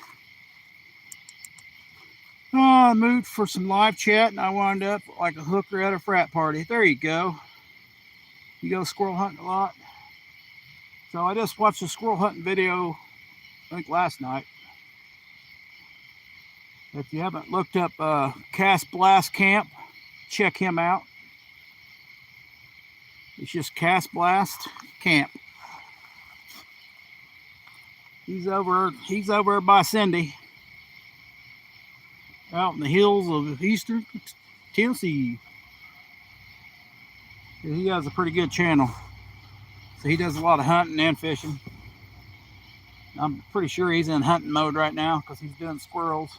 Oh, I moved for some live chat and I wound up like a hooker at a frat party. There you go. You go squirrel hunting a lot? So I just watched a squirrel hunting video, I think last night. If you haven't looked up Cast Blast Camp, check him out. It's just Cast Blast Camp. He's over by Cindy, out in the hills of eastern Tennessee. He has a pretty good channel. So he does a lot of hunting and fishing. I'm pretty sure he's in hunting mode right now because he's doing squirrels.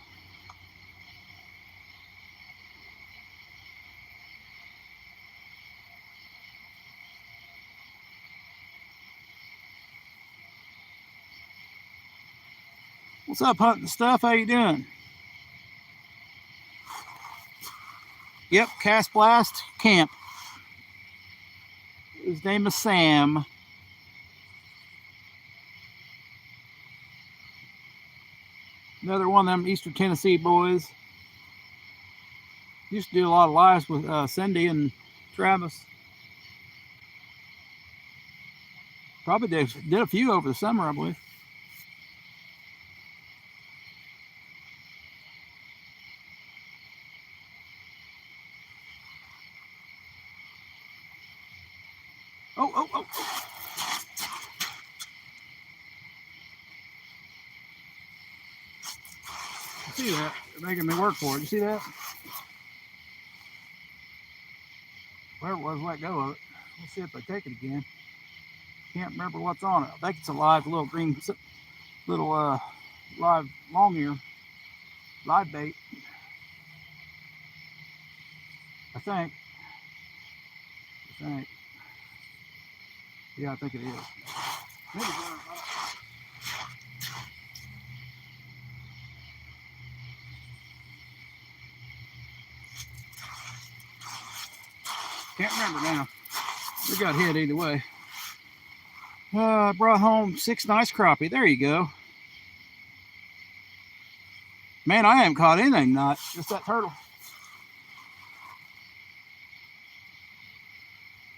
What's up, hunting stuff? How you doing? Yep, Cast Blast Camp. His name is Sam. Another one of them Eastern Tennessee boys. Used to do a lot of lives with Cindy and Travis. Probably did a few over the summer, I believe. Oh. I see that. They're making me work for it. You see that? Whatever it was, let go of it. Let's see if they take it again. Can't remember what's on it. I think it's a live little green, little live long ear, live bait. I think. Yeah, I think it is. Can't remember now. We got hit either way. I brought home 6 nice crappie. There you go. Man, I haven't caught anything tonight. Just that turtle.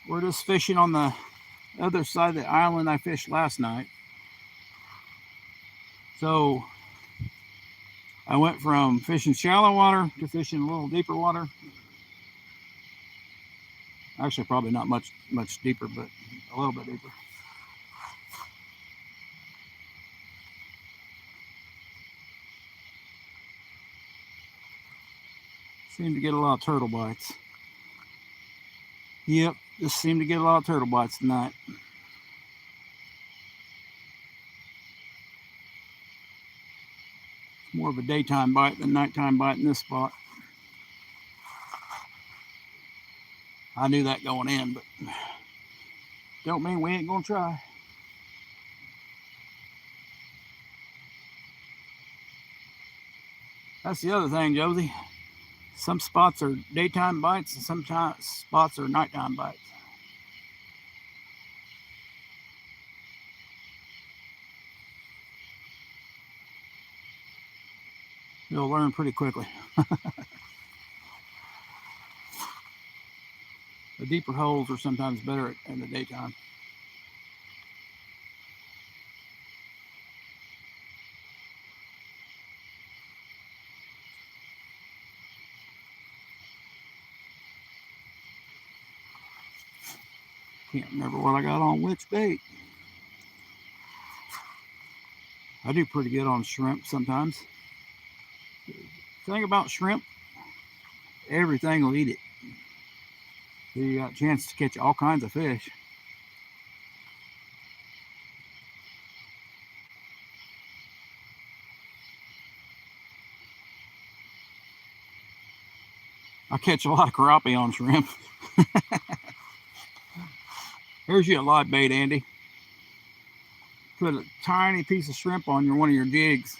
We're just fishing on the other side of the island I fished last night. So I went from fishing shallow water to fishing a little deeper water. Actually, probably not much deeper, but a little bit deeper. Seem to get a lot of turtle bites. Yep, just seem to get a lot of turtle bites tonight. It's more of a daytime bite than nighttime bite in this spot. I knew that going in, but don't mean we ain't gonna try. That's the other thing, Josie. Some spots are daytime bites and sometimes spots are nighttime bites. You'll learn pretty quickly. The deeper holes are sometimes better in the daytime. Can't remember what I got on which bait. I do pretty good on shrimp sometimes. The thing about shrimp, everything will eat it. So you got a chance to catch all kinds of fish. I catch a lot of crappie on shrimp. Here's you a live bait, Andy. Put a tiny piece of shrimp on one of your jigs.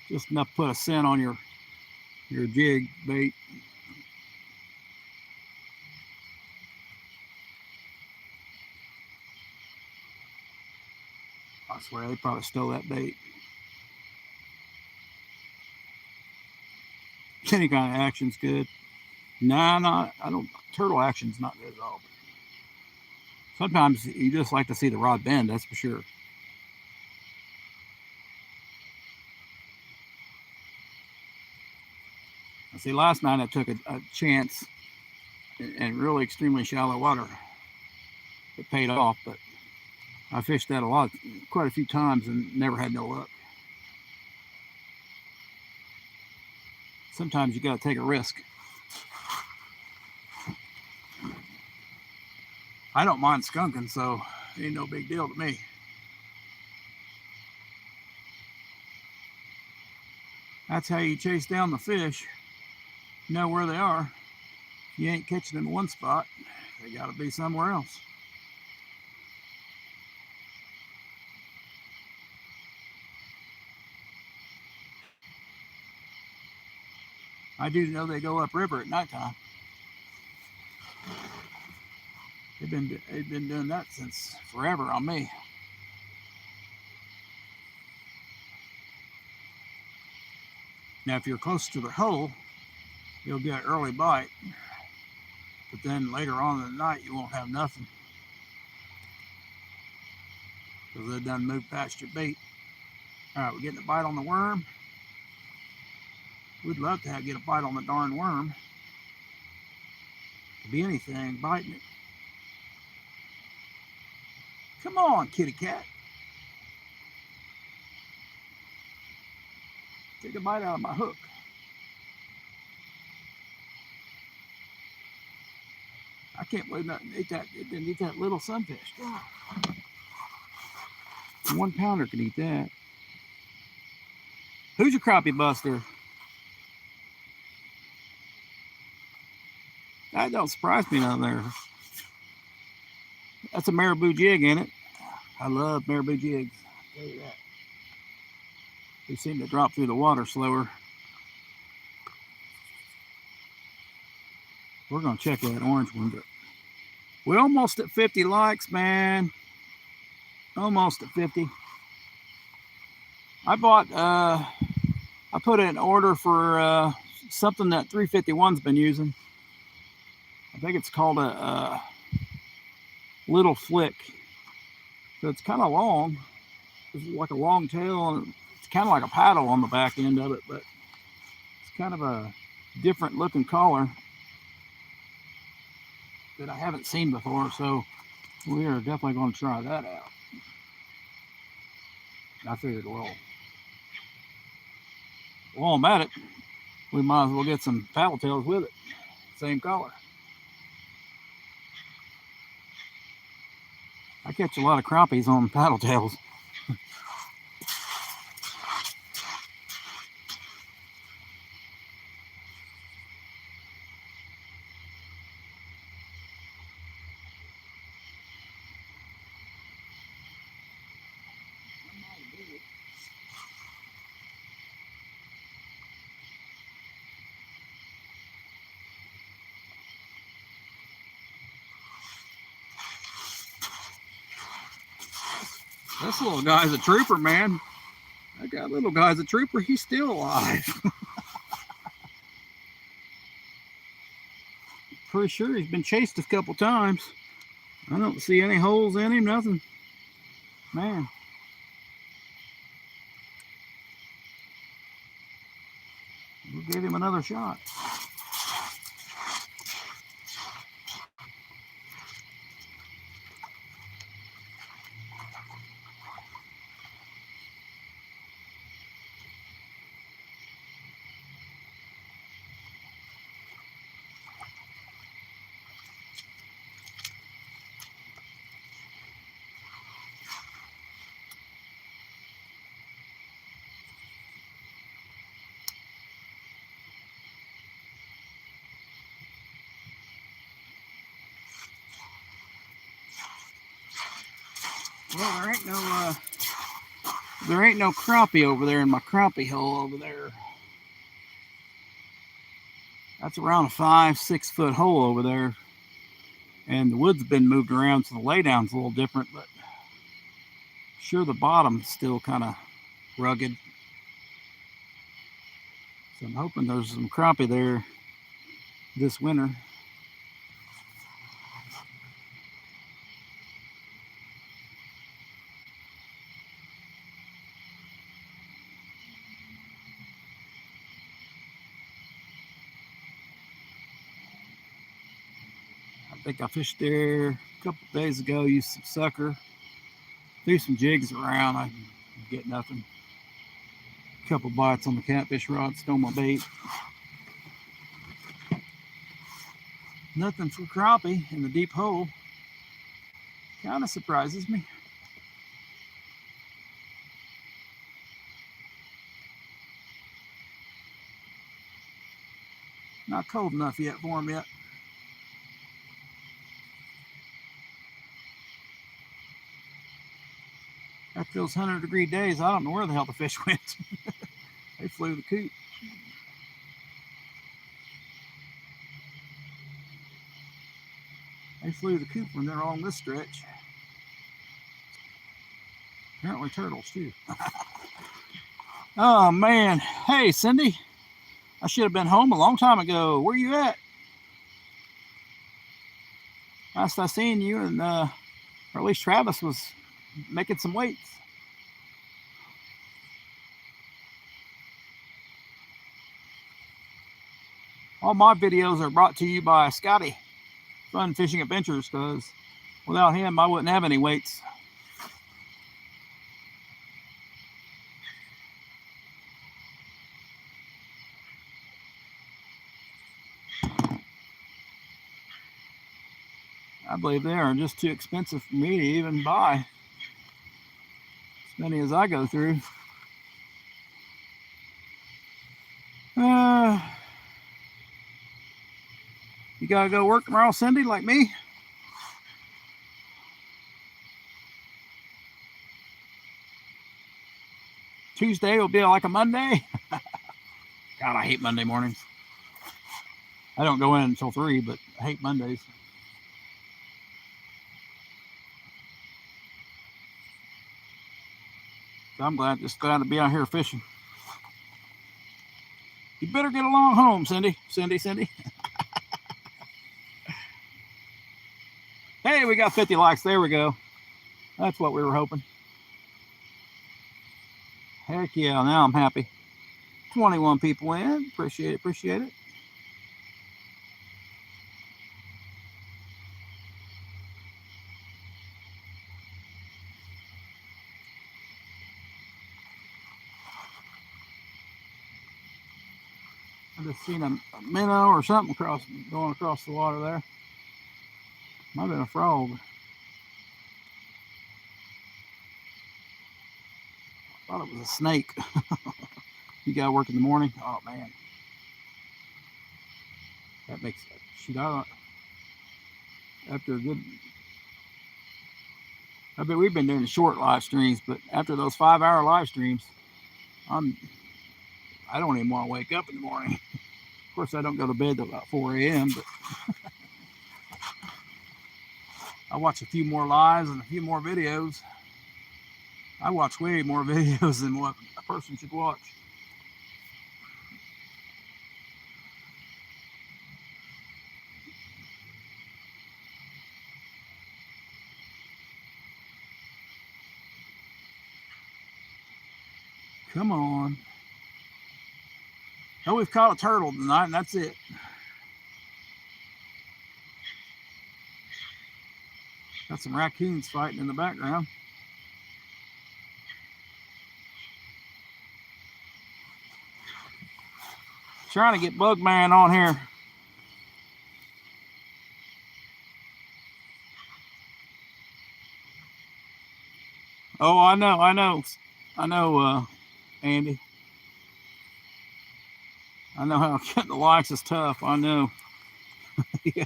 Just enough to put a scent on your jig bait. I swear they probably stole that bait. Any kind of action's good. Nah, I don't. Turtle action's not good at all. Sometimes you just like to see the rod bend, that's for sure. See, last night I took a chance in really extremely shallow water. It paid off, but I fished that quite a few times and never had no luck. Sometimes you got to take a risk. I don't mind skunking, so it ain't no big deal to me. That's how you chase down the fish. You know where they are. If you ain't catching them in one spot, they got to be somewhere else. I do know they go upriver at nighttime. They've been doing that since forever on me. Now, if you're close to the hole, you'll get an early bite. But then later on in the night, you won't have nothing. Because they've done moved past your bait. All right, we're getting a bite on the worm. We'd love to get a bite on the darn worm. Could be anything biting it. Come on, kitty cat. Take a bite out of my hook. I can't believe nothing ate that. It didn't eat that little sunfish. God. 1 pounder could eat that. Who's your crappie buster? That don't surprise me none there. That's a marabou jig, ain't it? I love marabou jigs. I'll tell you that. They seem to drop through the water slower. We're gonna check that orange one, but we're almost at 50 likes, man. Almost at 50. I put an order for something that 351's been using. I think it's called a Little Flick. So it's kind of long. It's like a long tail, and it's kind of like a paddle on the back end of it, but it's kind of a different looking collar that I haven't seen before. So we are definitely going to try that out. I figured, well, while I'm at it, we might as well get some paddle tails with it. Same color. I catch a lot of crappies on paddle tails. This little guy's a trooper, man. That little guy's a trooper. He's still alive. Pretty sure he's been chased a couple times. I don't see any holes in him, nothing. Man. We'll give him another shot. Well, there ain't no crappie over there in my crappie hole over there. That's around a 5-6 foot hole over there. And the wood's been moved around, so the laydown's a little different, but sure the bottom's still kind of rugged. So I'm hoping there's some crappie there this winter. I think I fished there a couple days ago, used some sucker, threw some jigs around. I didn't get nothing. A couple bites on the catfish rod, stole my bait. Nothing for crappie in the deep hole. Kind of surprises me. Not cold enough yet for them yet. After those 100-degree days, I don't know where the hell the fish went. They flew the coop. They flew the coop when they're on this stretch. Apparently turtles too. Oh man. Hey Cindy. I should have been home a long time ago. Where you at? Last I seen you, and or at least Travis was making some weights. All my videos are brought to you by Scotty Fun Fishing Adventures, because without him I wouldn't have any weights. I believe they are just too expensive for me to even buy, as many as I go through. You gotta go work tomorrow, Cindy, like me? Tuesday will be like a Monday. God, I hate Monday mornings. I don't go in until 3, but I hate Mondays. So I'm just glad to be out here fishing. You better get along home, Cindy. Cindy. Hey, we got 50 likes. There we go. That's what we were hoping. Heck yeah, now I'm happy. 21 people in. Appreciate it. just seen a minnow or something going across the water there. Might have been a frog. I thought it was a snake. You gotta work in the morning. Oh man, that makes shoot. After a good, I bet we've been doing short live streams, but after those 5-hour live streams, I don't even want to wake up in the morning. Of course, I don't go to bed till about 4 a.m. But I watch a few more lives and a few more videos. I watch way more videos than what a person should watch. Come on. Oh, we've caught a turtle tonight, and that's it. Got some raccoons fighting in the background. Trying to get Bugman on here. Oh, I know, Andy. I know how getting the likes is tough. I know. Yeah.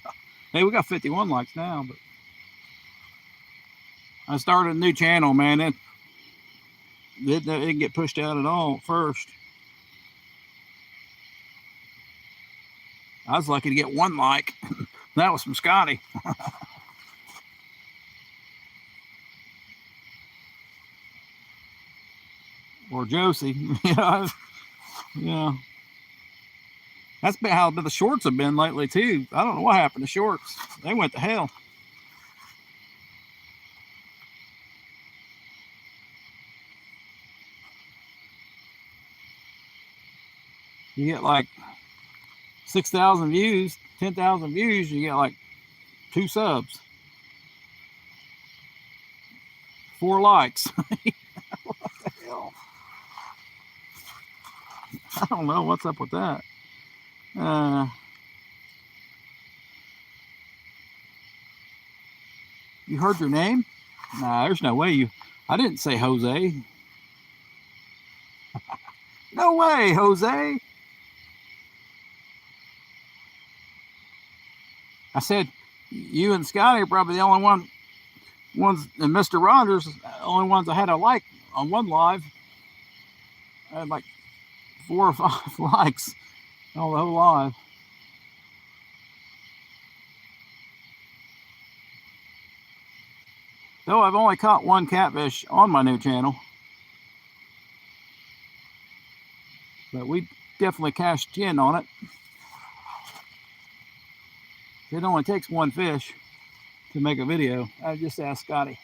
Hey, we got 51 likes now, but I started a new channel, man. It didn't get pushed out at all at first. I was lucky to get 1 like. That was from Scotty. Or Josie. Yeah. That's been how the shorts have been lately too. I don't know what happened to shorts. They went to hell. You get like 6,000 views, 10,000 views, you get like 2 subs, 4 likes. What the hell? I don't know what's up with that. You heard your name? Nah, there's no way I didn't say Jose. No way, Jose. I said you and Scotty are probably the only ones, and Mr. Rogers, the only ones I had a like on one live. I had like 4 or 5 likes on the whole live. Though I've only caught 1 catfish on my new channel. But we definitely cashed in on it. It only takes 1 fish to make a video. I just asked Scotty.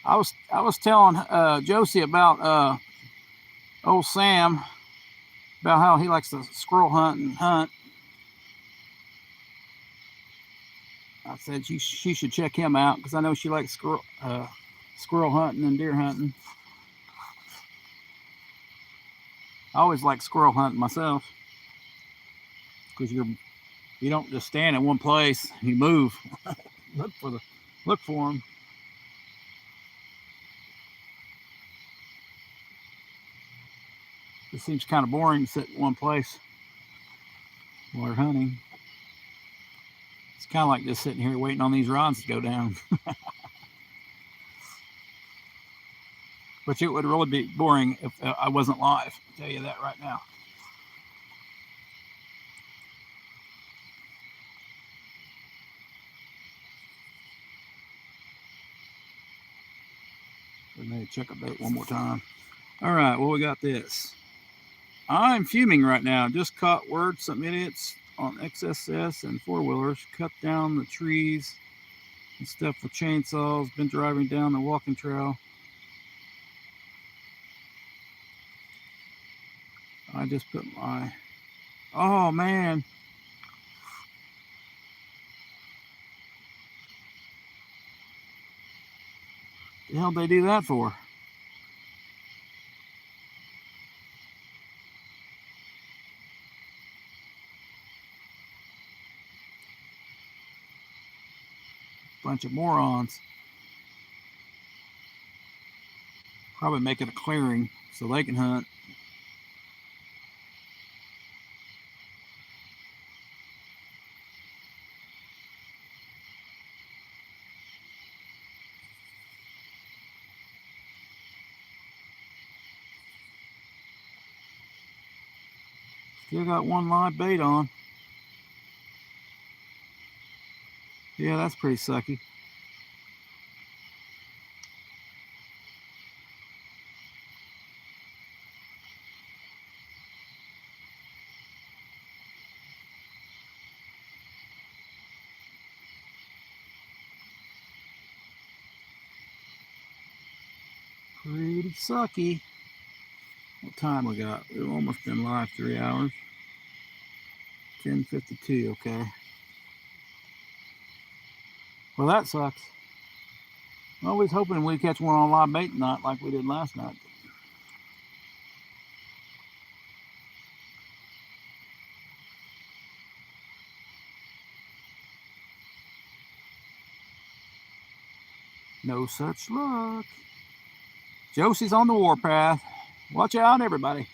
I was telling Josie about old Sam, about how he likes to squirrel hunt and hunt. I said she should check him out because I know she likes squirrel hunting and deer hunting. I always like squirrel hunting myself because you don't just stand in one place. You move. look for them. It seems kind of boring to sit in one place while you're hunting. It's kind of like just sitting here waiting on these rods to go down. Which it would really be boring if I wasn't live. I'll tell you that right now. We may check a bait one more time. All right, well, we got this. I'm fuming right now. Just caught word some idiots on XSS and 4-wheelers cut down the trees and stuff with chainsaws. Been driving down the walking trail. I just put my... Oh, man. The hell did they do that for? Bunch of morons. Probably make it a clearing so they can hunt. Still got one live bait on. Yeah, that's pretty sucky. Pretty sucky. What time we got? We've almost been live 3 hours. 10:52, okay. Well, that sucks. I'm always hoping we catch one on live bait tonight like we did last night. No such luck. Josie's on the warpath. Watch out, everybody.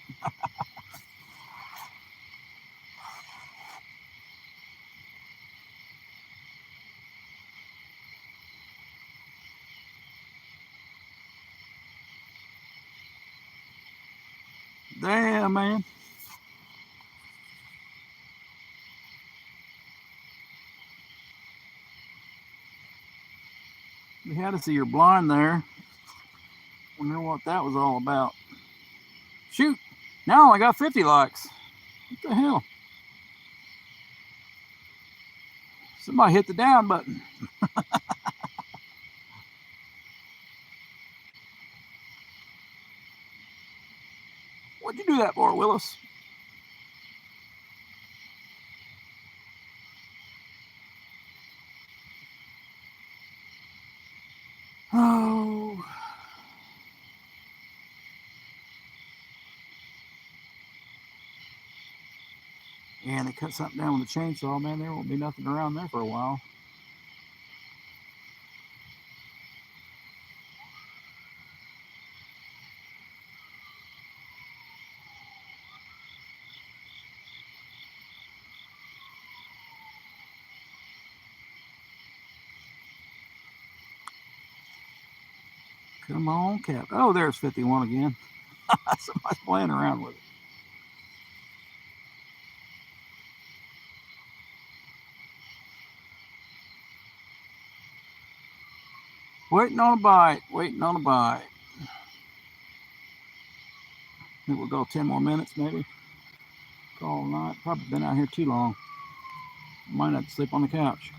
Damn, man. You had to see your blind there. Wonder what that was all about. Shoot. Now I got 50 likes. What the hell? Somebody hit the down button. What'd you do that for, Willis? Oh. Yeah, and they cut something down with a chainsaw, man. There won't be nothing around there for a while. Come on, Cap. Oh, there's 51 again. Somebody's playing around with it. Waiting on a bite. Waiting on a bite. I think we'll go 10 more minutes, maybe. Call night. Probably been out here too long. Might have to sleep on the couch.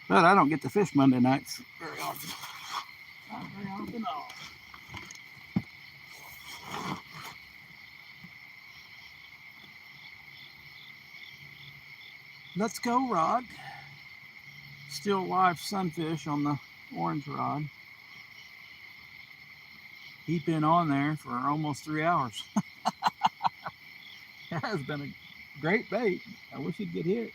But I don't get to fish Monday nights very often. Not very often at all. Let's go, rod. Still live sunfish on the orange rod. He's been on there for almost 3 hours. That has been a great bait. I wish he'd get hit.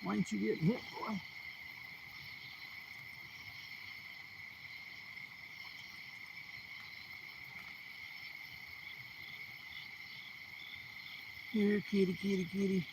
Why ain't you getting hit, boy? Here, kitty, kitty, kitty.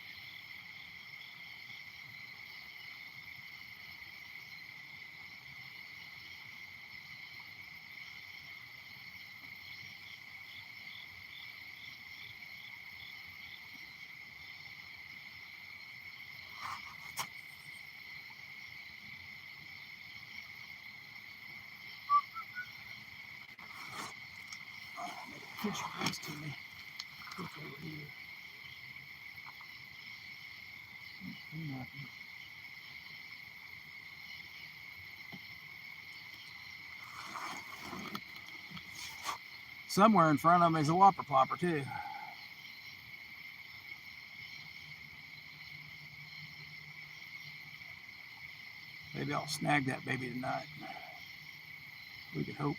Catch your eyes to me. Look over here. Nothing. Somewhere in front of me is a whopper plopper too. Maybe I'll snag that baby tonight. We can hope.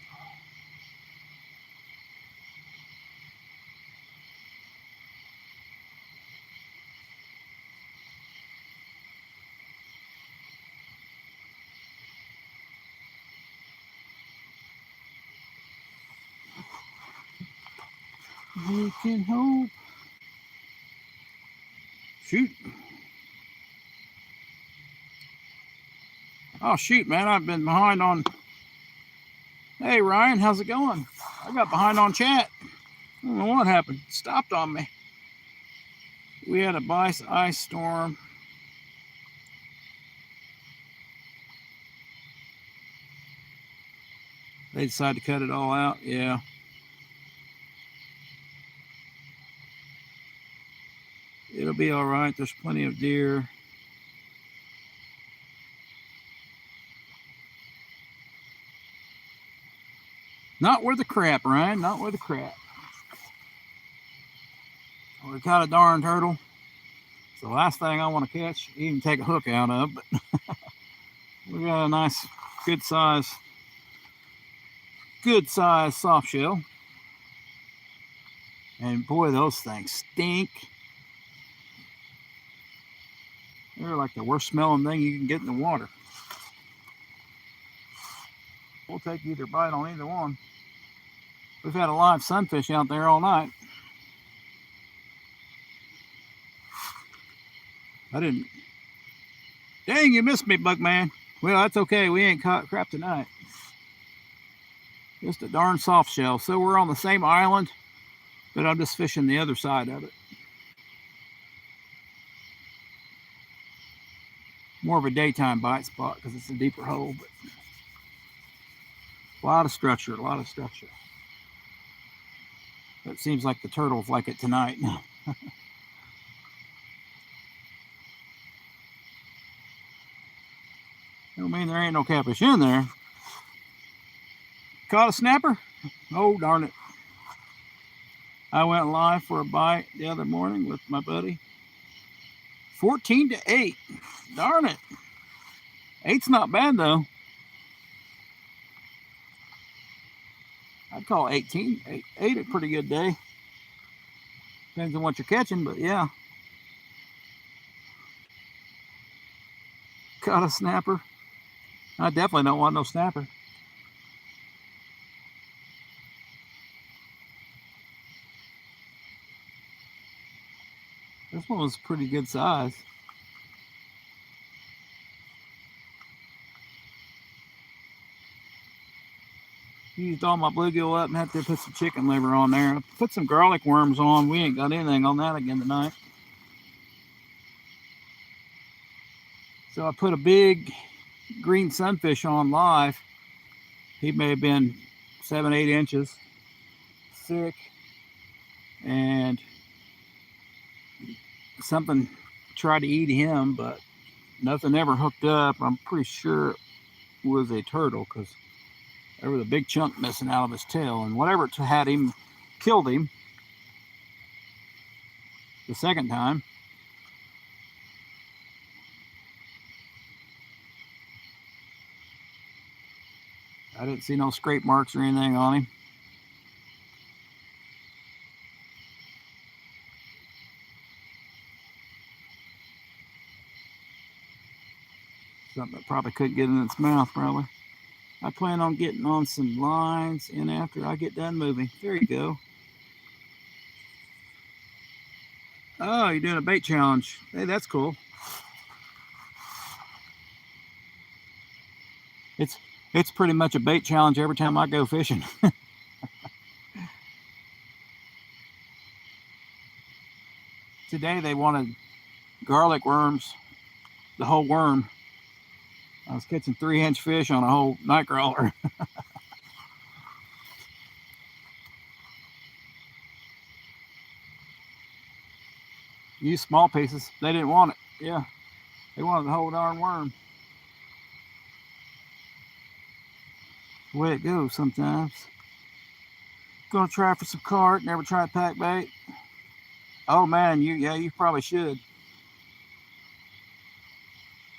We can hope. Shoot. Oh, shoot, man. I've been behind on... Hey, Ryan, how's it going? I got behind on chat. I don't know what happened. It stopped on me. We had a ice storm. They decided to cut it all out. Yeah. It'll be all right. There's plenty of deer. Not worth the crap, Ryan. Not worth the crap. We caught a darn turtle. It's the last thing I want to catch. Even take a hook out of, but we got a nice, good size soft shell. And boy, those things stink. They're like the worst smelling thing you can get in the water. We'll take either bite on either one. We've had a live sunfish out there all night. I didn't. Dang, you missed me, Buckman. Well, that's okay. We ain't caught crap tonight. Just a darn soft shell. So we're on the same island, but I'm just fishing the other side of it. More of a daytime bite spot because it's a deeper hole, but a lot of structure, a lot of structure. It seems like the turtles like it tonight. Don't mean there ain't no catfish in there. Caught a snapper? Oh, darn it. I went live for a bite the other morning with my buddy. 14-8. Darn it. 8's not bad, though. I'd call 18. 8 a pretty good day. Depends on what you're catching, but yeah. Caught a snapper. I definitely don't want no snapper. This one was pretty good size. Used all my bluegill up and had to put some chicken liver on there. I put some garlic worms on. We ain't got anything on that again tonight. So I put a big green sunfish on live. He may have been 7-8 inches thick, and something tried to eat him, but nothing ever hooked up. I'm pretty sure it was a turtle because there was a big chunk missing out of his tail, and whatever had him killed him the second time. I didn't see no scrape marks or anything on him. Something that probably couldn't get in its mouth, probably. I plan on getting on some lines in after I get done moving. There you go. Oh, you're doing a bait challenge. Hey, that's cool. It's pretty much a bait challenge every time I go fishing. Today they wanted garlic worms, the whole worm. I was catching 3-inch fish on a whole night crawler. Use small pieces. They didn't want it. Yeah, they wanted the whole darn worm. The way it goes sometimes. Gonna try for some carp. Never tried pack bait. Oh man, you probably should.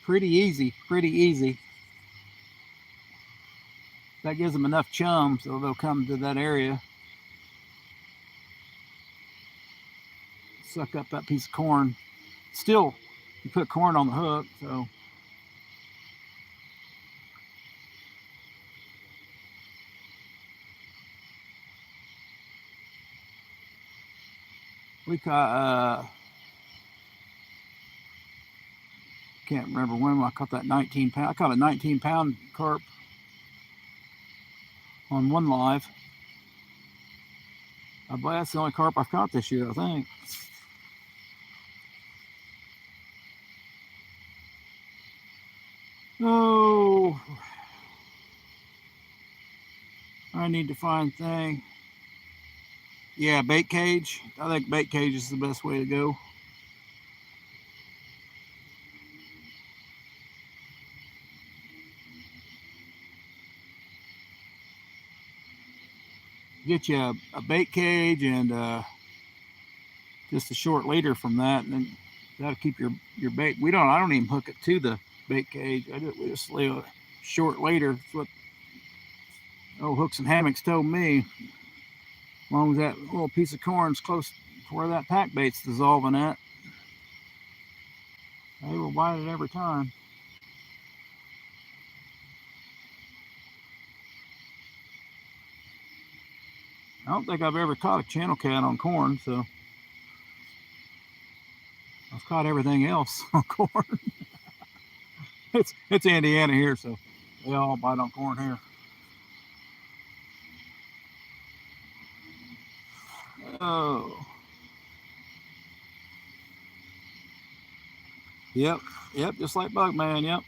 Pretty easy, pretty easy. That gives them enough chum so they'll come to that area. Suck up that piece of corn. Still, you put corn on the hook, so. We caught, can't remember when I caught that 19 pound. I caught a 19 pound carp on one live. I believe that's the only carp I've caught this year, I think. Oh, I need to find thing. Yeah, bait cage. I think bait cage is the best way to go. Get you a bait cage and just a short leader from that, and then that'll keep your bait. I don't even hook it to the bait cage. We just lay a short leader. That's what old Hooks and Hammocks told me. As long as that little piece of corn's close to where that pack bait's dissolving at, they will bite it every time. I don't think I've ever caught a channel cat on corn, so I've caught everything else on corn. It's Indiana here, so they all bite on corn here. Oh. Yep, just like Bugman, yep.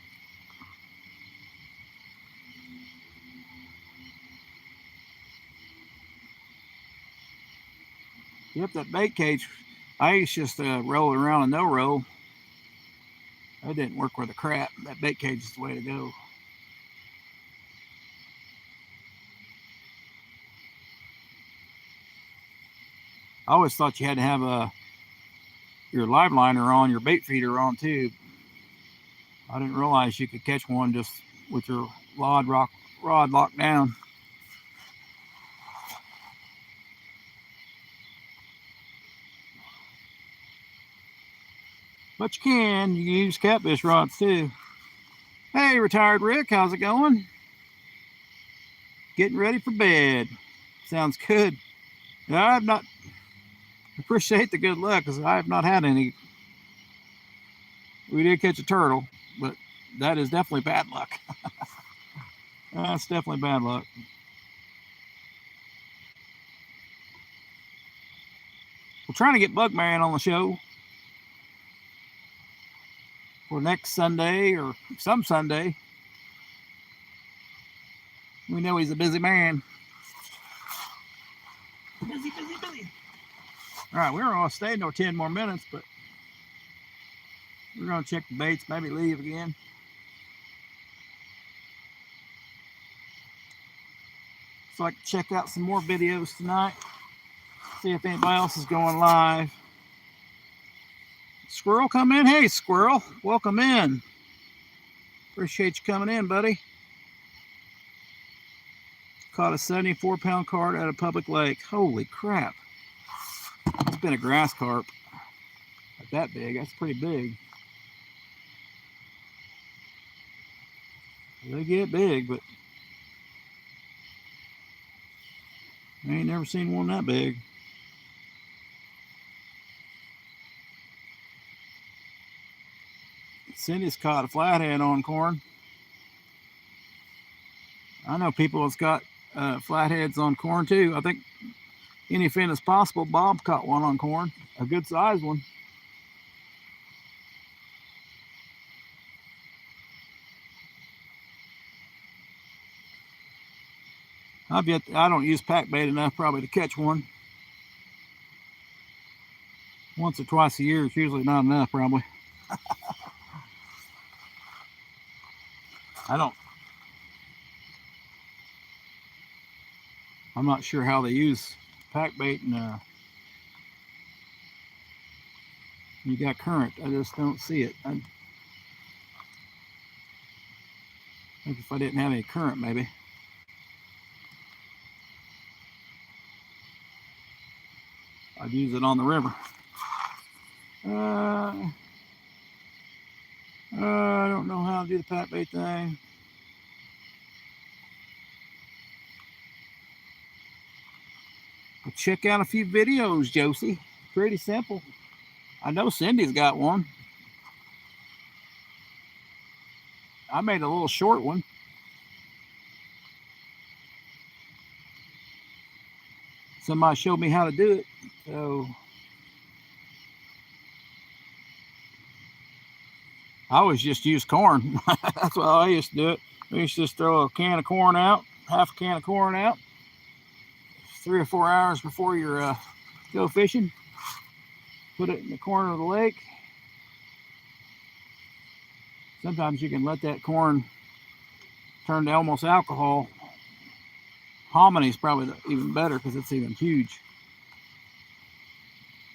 Yep, that bait cage, I used to just roll it around a no roll. That didn't work worth a crap. That bait cage is the way to go. I always thought you had to have your live liner on, your bait feeder on too. I didn't realize you could catch one just with your rod locked down. But you can use catfish rods too. Hey, Retired Rick, how's it going? Getting ready for bed. Sounds good. I've not appreciate the good luck because I have not had any. We did catch a turtle, but that is definitely bad luck. That's definitely bad luck. We're trying to get Bugman on the show for next Sunday or some Sunday. We know he's a busy man. Busy. All right, we're going to stay no 10 more minutes, but we're going to check the baits, maybe leave again. So I can check out some more videos tonight. See if anybody else is going live. Squirrel come in. Hey, Squirrel, welcome in. Appreciate you coming in, buddy. Caught a 74-pound carp at a public lake. Holy crap. It's been a grass carp. Not that big. That's pretty big. They get big, but I ain't never seen one that big. Cindy's caught a flathead on corn. I know people that's got flatheads on corn too. I think anything is possible. Bob caught one on corn, a good sized one. I don't use pack bait enough probably to catch one. once or twice a year is usually not enough, probably. I'm not sure how they use pack bait and you got current. I just don't see it. I think if I didn't have any current, maybe. I'd use it on the river. I don't know how to do the pack bait thing. I'll check out a few videos, Josie. Pretty simple. I know Cindy's got one. I made a little short one. Somebody showed me how to do it. So I always just use corn. That's what I used to do it. We used to just throw a can of corn out, half a can of corn out, 3 or 4 hours before you go fishing. Put it in the corner of the lake. Sometimes you can let that corn turn to almost alcohol. Hominy is probably even better because it's even huge.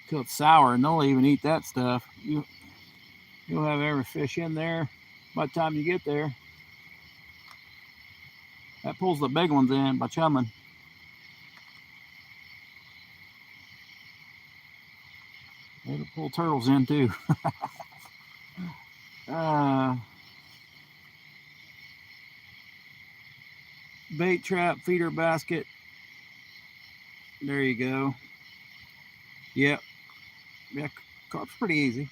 Till it's sour, and they'll even eat that stuff. You'll have every fish in there by the time you get there. That pulls the big ones in by chumming. It'll pull turtles in too. Bait trap, feeder basket. There you go. Yep. Yeah, carp's pretty easy.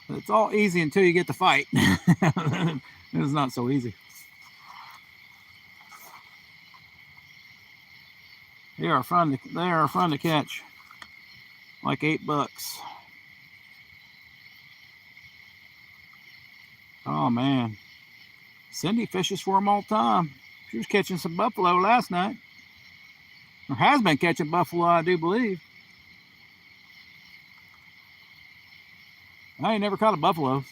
It's all easy until you get to fight. It's not so easy. They are fun to catch. Like $8. Oh man. Cindy fishes for them all the time. She was catching some buffalo last night. Or has been catching buffalo, I do believe. I ain't never caught a buffalo.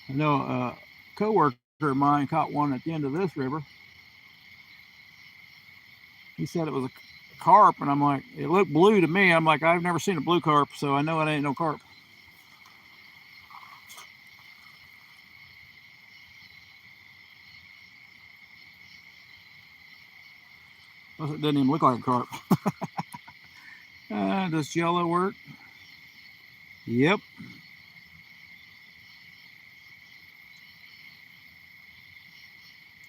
I know a co-worker of mine caught one at the end of this river. He said it was a carp, and I'm like, it looked blue to me. I'm like, I've never seen a blue carp, so I know it ain't no carp. Plus, it didn't even look like a carp. Does jello work? Yep.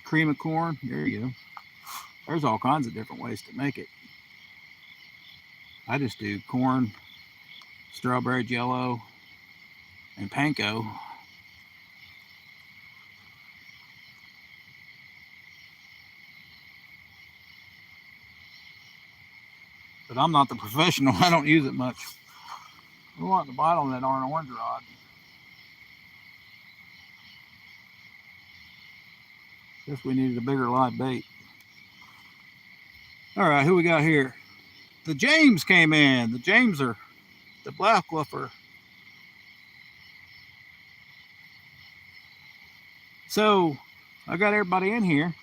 Cream of corn. There you go. There's all kinds of different ways to make it. I just do corn, strawberry jello, and panko. But I'm not the professional. I don't use it much. We want the bite on that orange rod. Guess we needed a bigger live bait. All right, who we got here? The James came in. The Jameser, the black fluffer. So I got everybody in here.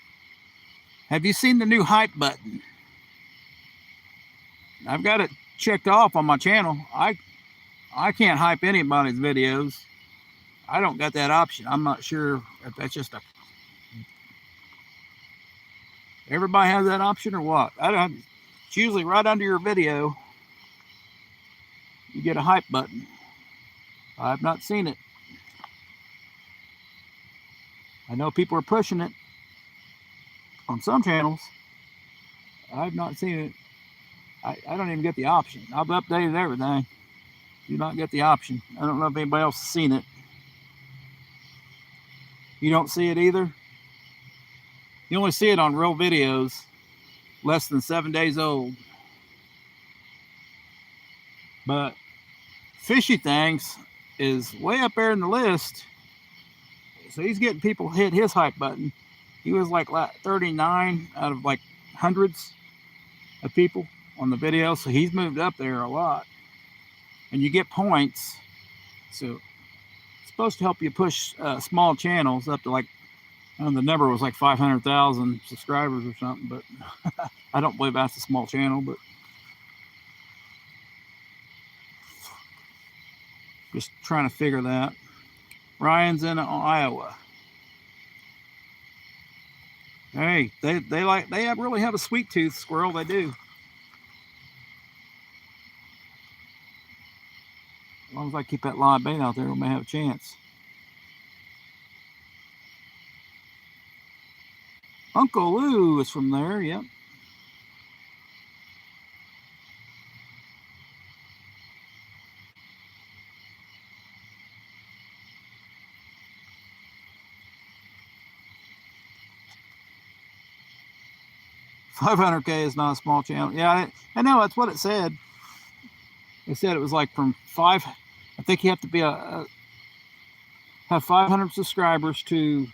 Have you seen the new hype button? I've got it checked off on my channel. I can't hype anybody's videos. I don't got that option. I'm not sure if that's just a... Everybody has that option or what? I don't. It's usually right under your video. You get a hype button. I've not seen it. I know people are pushing it on some channels. I've not seen it. I don't even get the option. I've updated everything. Do not get the option. I don't know if anybody else has seen it. You don't see it either? You only see it on real videos less than 7 days old. But Fishy Things is way up there in the list. So he's getting people hit his hype button. He was like 39 out of like hundreds of people on the video. So he's moved up there a lot. And you get points. So it's supposed to help you push small channels up to like, I don't know, the number was like 500,000 subscribers or something, but I don't believe that's a small channel, but just trying to figure that. Ryan's in Iowa. Hey, they really have a sweet tooth, squirrel. They do. As long as I keep that live bait out there, we may have a chance. Uncle Lou is from there. Yep. $500K is not a small channel. Yeah, I know that's what it said. It said it was like from five. I think you have to be have 500 subscribers to.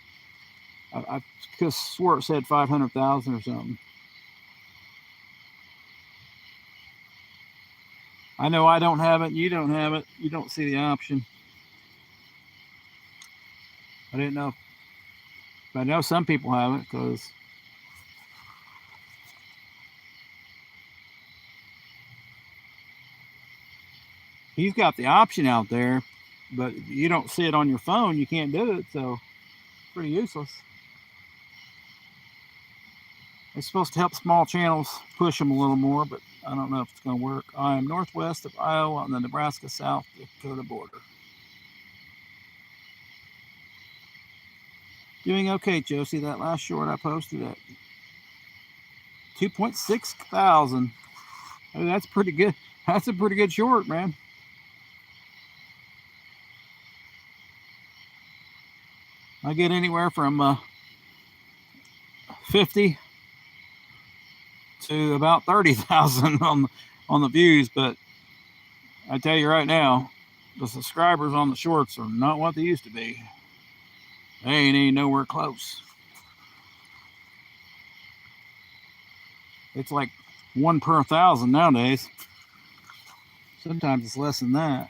I swore it said 500,000 or something. I know I don't have it. You don't have it. You don't see the option. I didn't know. But I know some people have it because he's got the option out there, but you don't see it on your phone. You can't do it, so it's pretty useless. It's supposed to help small channels push them a little more, but I don't know if it's going to work. I am northwest of Iowa on the Nebraska-South Dakota border. Doing okay, Josie. That last short I posted at 2.6 thousand. Oh, that's pretty good. That's a pretty good short, man. I get anywhere from 50 to about 30,000 on the views, but I tell you right now, the subscribers on the shorts are not what they used to be. They ain't even nowhere close. It's like 1 per 1,000 nowadays. Sometimes it's less than that.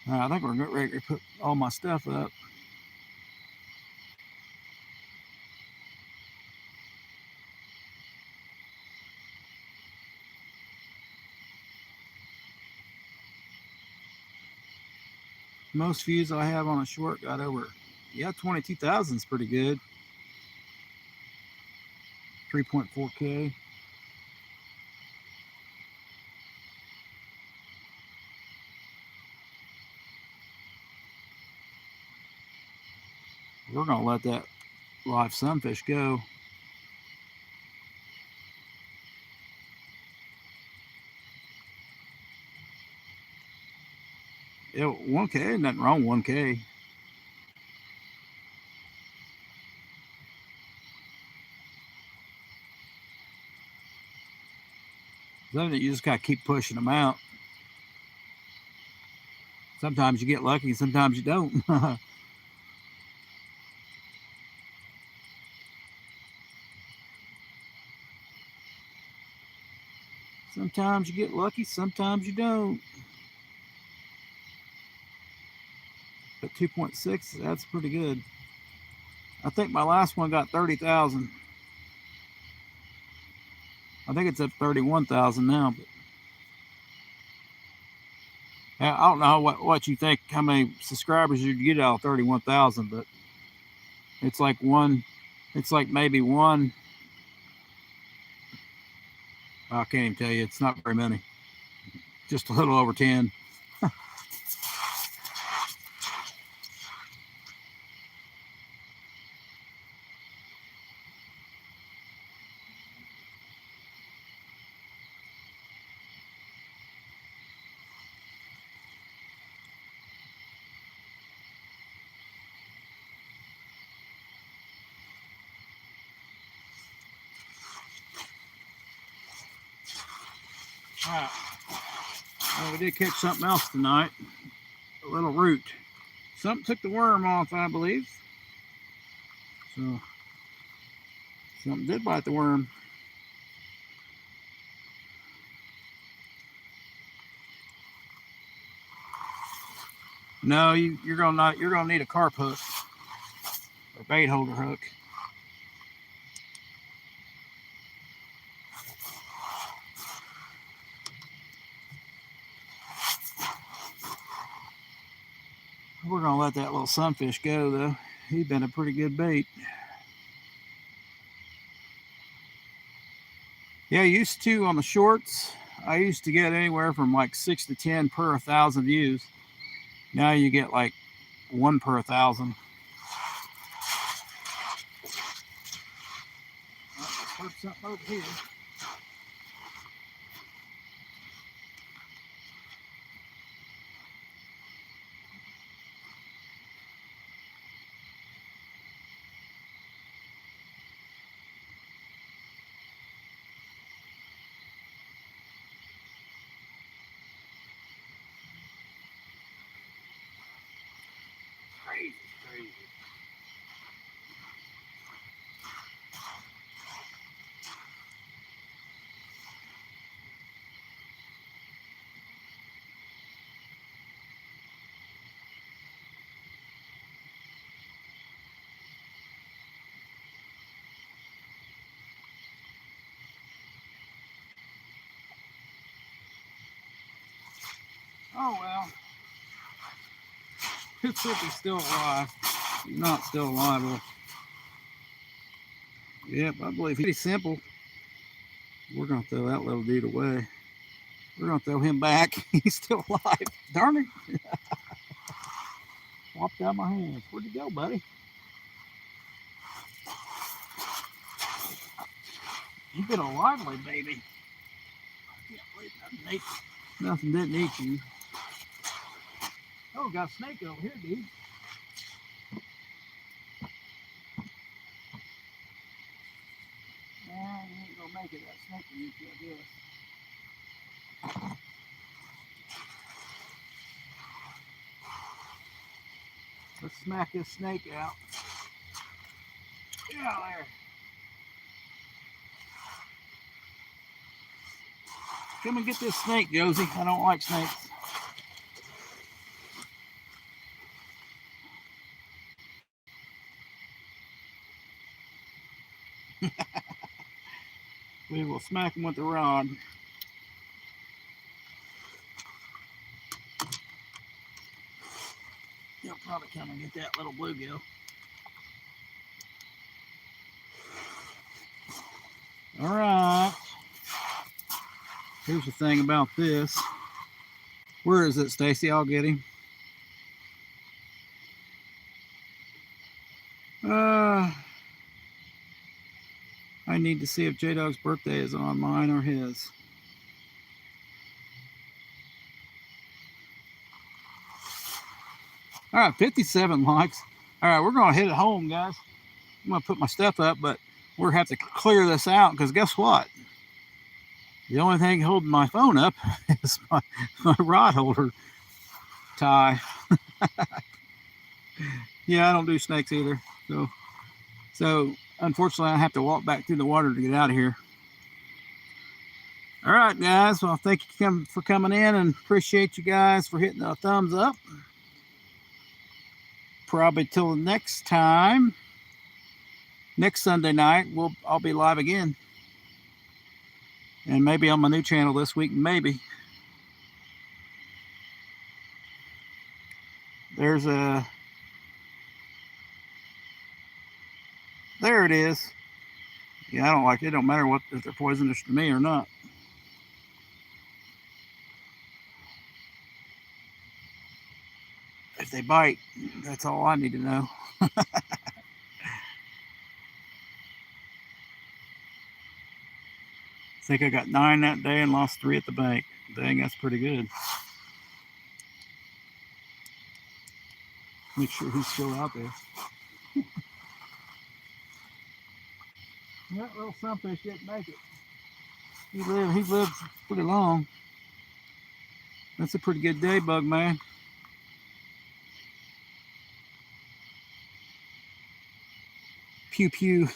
I think we're ready to put all my stuff up. Most views I have on a short got over, 22,000 is pretty good. 3.4K. We're going to let that live sunfish go. Yeah, 1K, nothing wrong with 1K. Something you just got to keep pushing them out. Sometimes you get lucky, sometimes you don't. Sometimes you get lucky, sometimes you don't. But 2.6, that's pretty good. I think my last one got 30,000. I think it's up 31,000 now. But I don't know what you think, how many subscribers you'd get out of 31,000, but it's like maybe one. I can't even tell you. It's not very many. Just a little over 10. Alright. Well, we did catch something else tonight. A little root. Something took the worm off, I believe. So, something did bite the worm. No, you're gonna need a carp hook or bait holder hook. We're gonna let that little sunfish go though. He's been a pretty good bait. Yeah, used to on the shorts, I used to get anywhere from like 6 to 10 per 1,000 views. Now you get like 1 per 1,000. Let's put something over here. Crazy. Oh well. It's if he's still alive. He's not still alive. Well, yep, I believe he's simple. We're gonna throw that little dude away. We're gonna throw him back. He's still alive. Darn it. Flopped out of my hands. Where'd you go, buddy? You've been a lively baby. I can't believe nothing didn't eat you. Oh, got a snake over here, dude. Nah, you ain't gonna make it. That snake will eat you, I guess. Let's smack this snake out. Get out of there. Come and get this snake, Josie. I don't like snakes. We will smack him with the rod. He'll probably come and get that little bluegill. All right. Here's the thing about this. Where is it, Stacy? I'll get him. I need to see if J-Dog's birthday is on mine or his. All right, 57 likes. All right, we're going to hit it home, guys. I'm going to put my stuff up, but we're going to have to clear this out because guess what? The only thing holding my phone up is my rod holder tie. Yeah, I don't do snakes either. So unfortunately, I have to walk back through the water to get out of here. All right, guys. Well, thank you for coming in, and appreciate you guys for hitting a thumbs up. Probably till the next time. Next Sunday night, I'll be live again. And maybe on my new channel this week, maybe. There it is. Yeah, I don't like it. It don't matter if they're poisonous to me or not. If they bite, that's all I need to know. I think I got 9 that day and lost 3 at the bank. Dang, that's pretty good. Make sure he's still out there. That little sunfish didn't make it. He's lived pretty long. That's a pretty good day, bug man. Pew pew.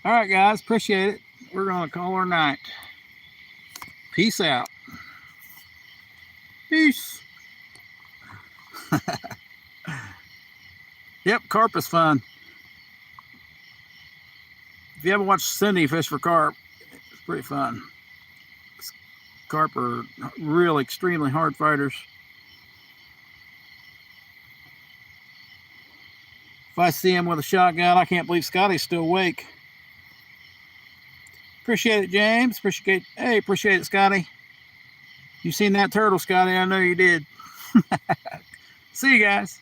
All right, guys, appreciate it. We're gonna call her night. Peace out. Peace. Yep, carp is fun. If you haven't watched Cindy fish for carp, it's pretty fun. Carp are really extremely hard fighters. If I see him with a shotgun, I can't believe Scotty's still awake. Appreciate it, James. Appreciate it, Scotty. You seen that turtle, Scotty? I know you did. See you guys.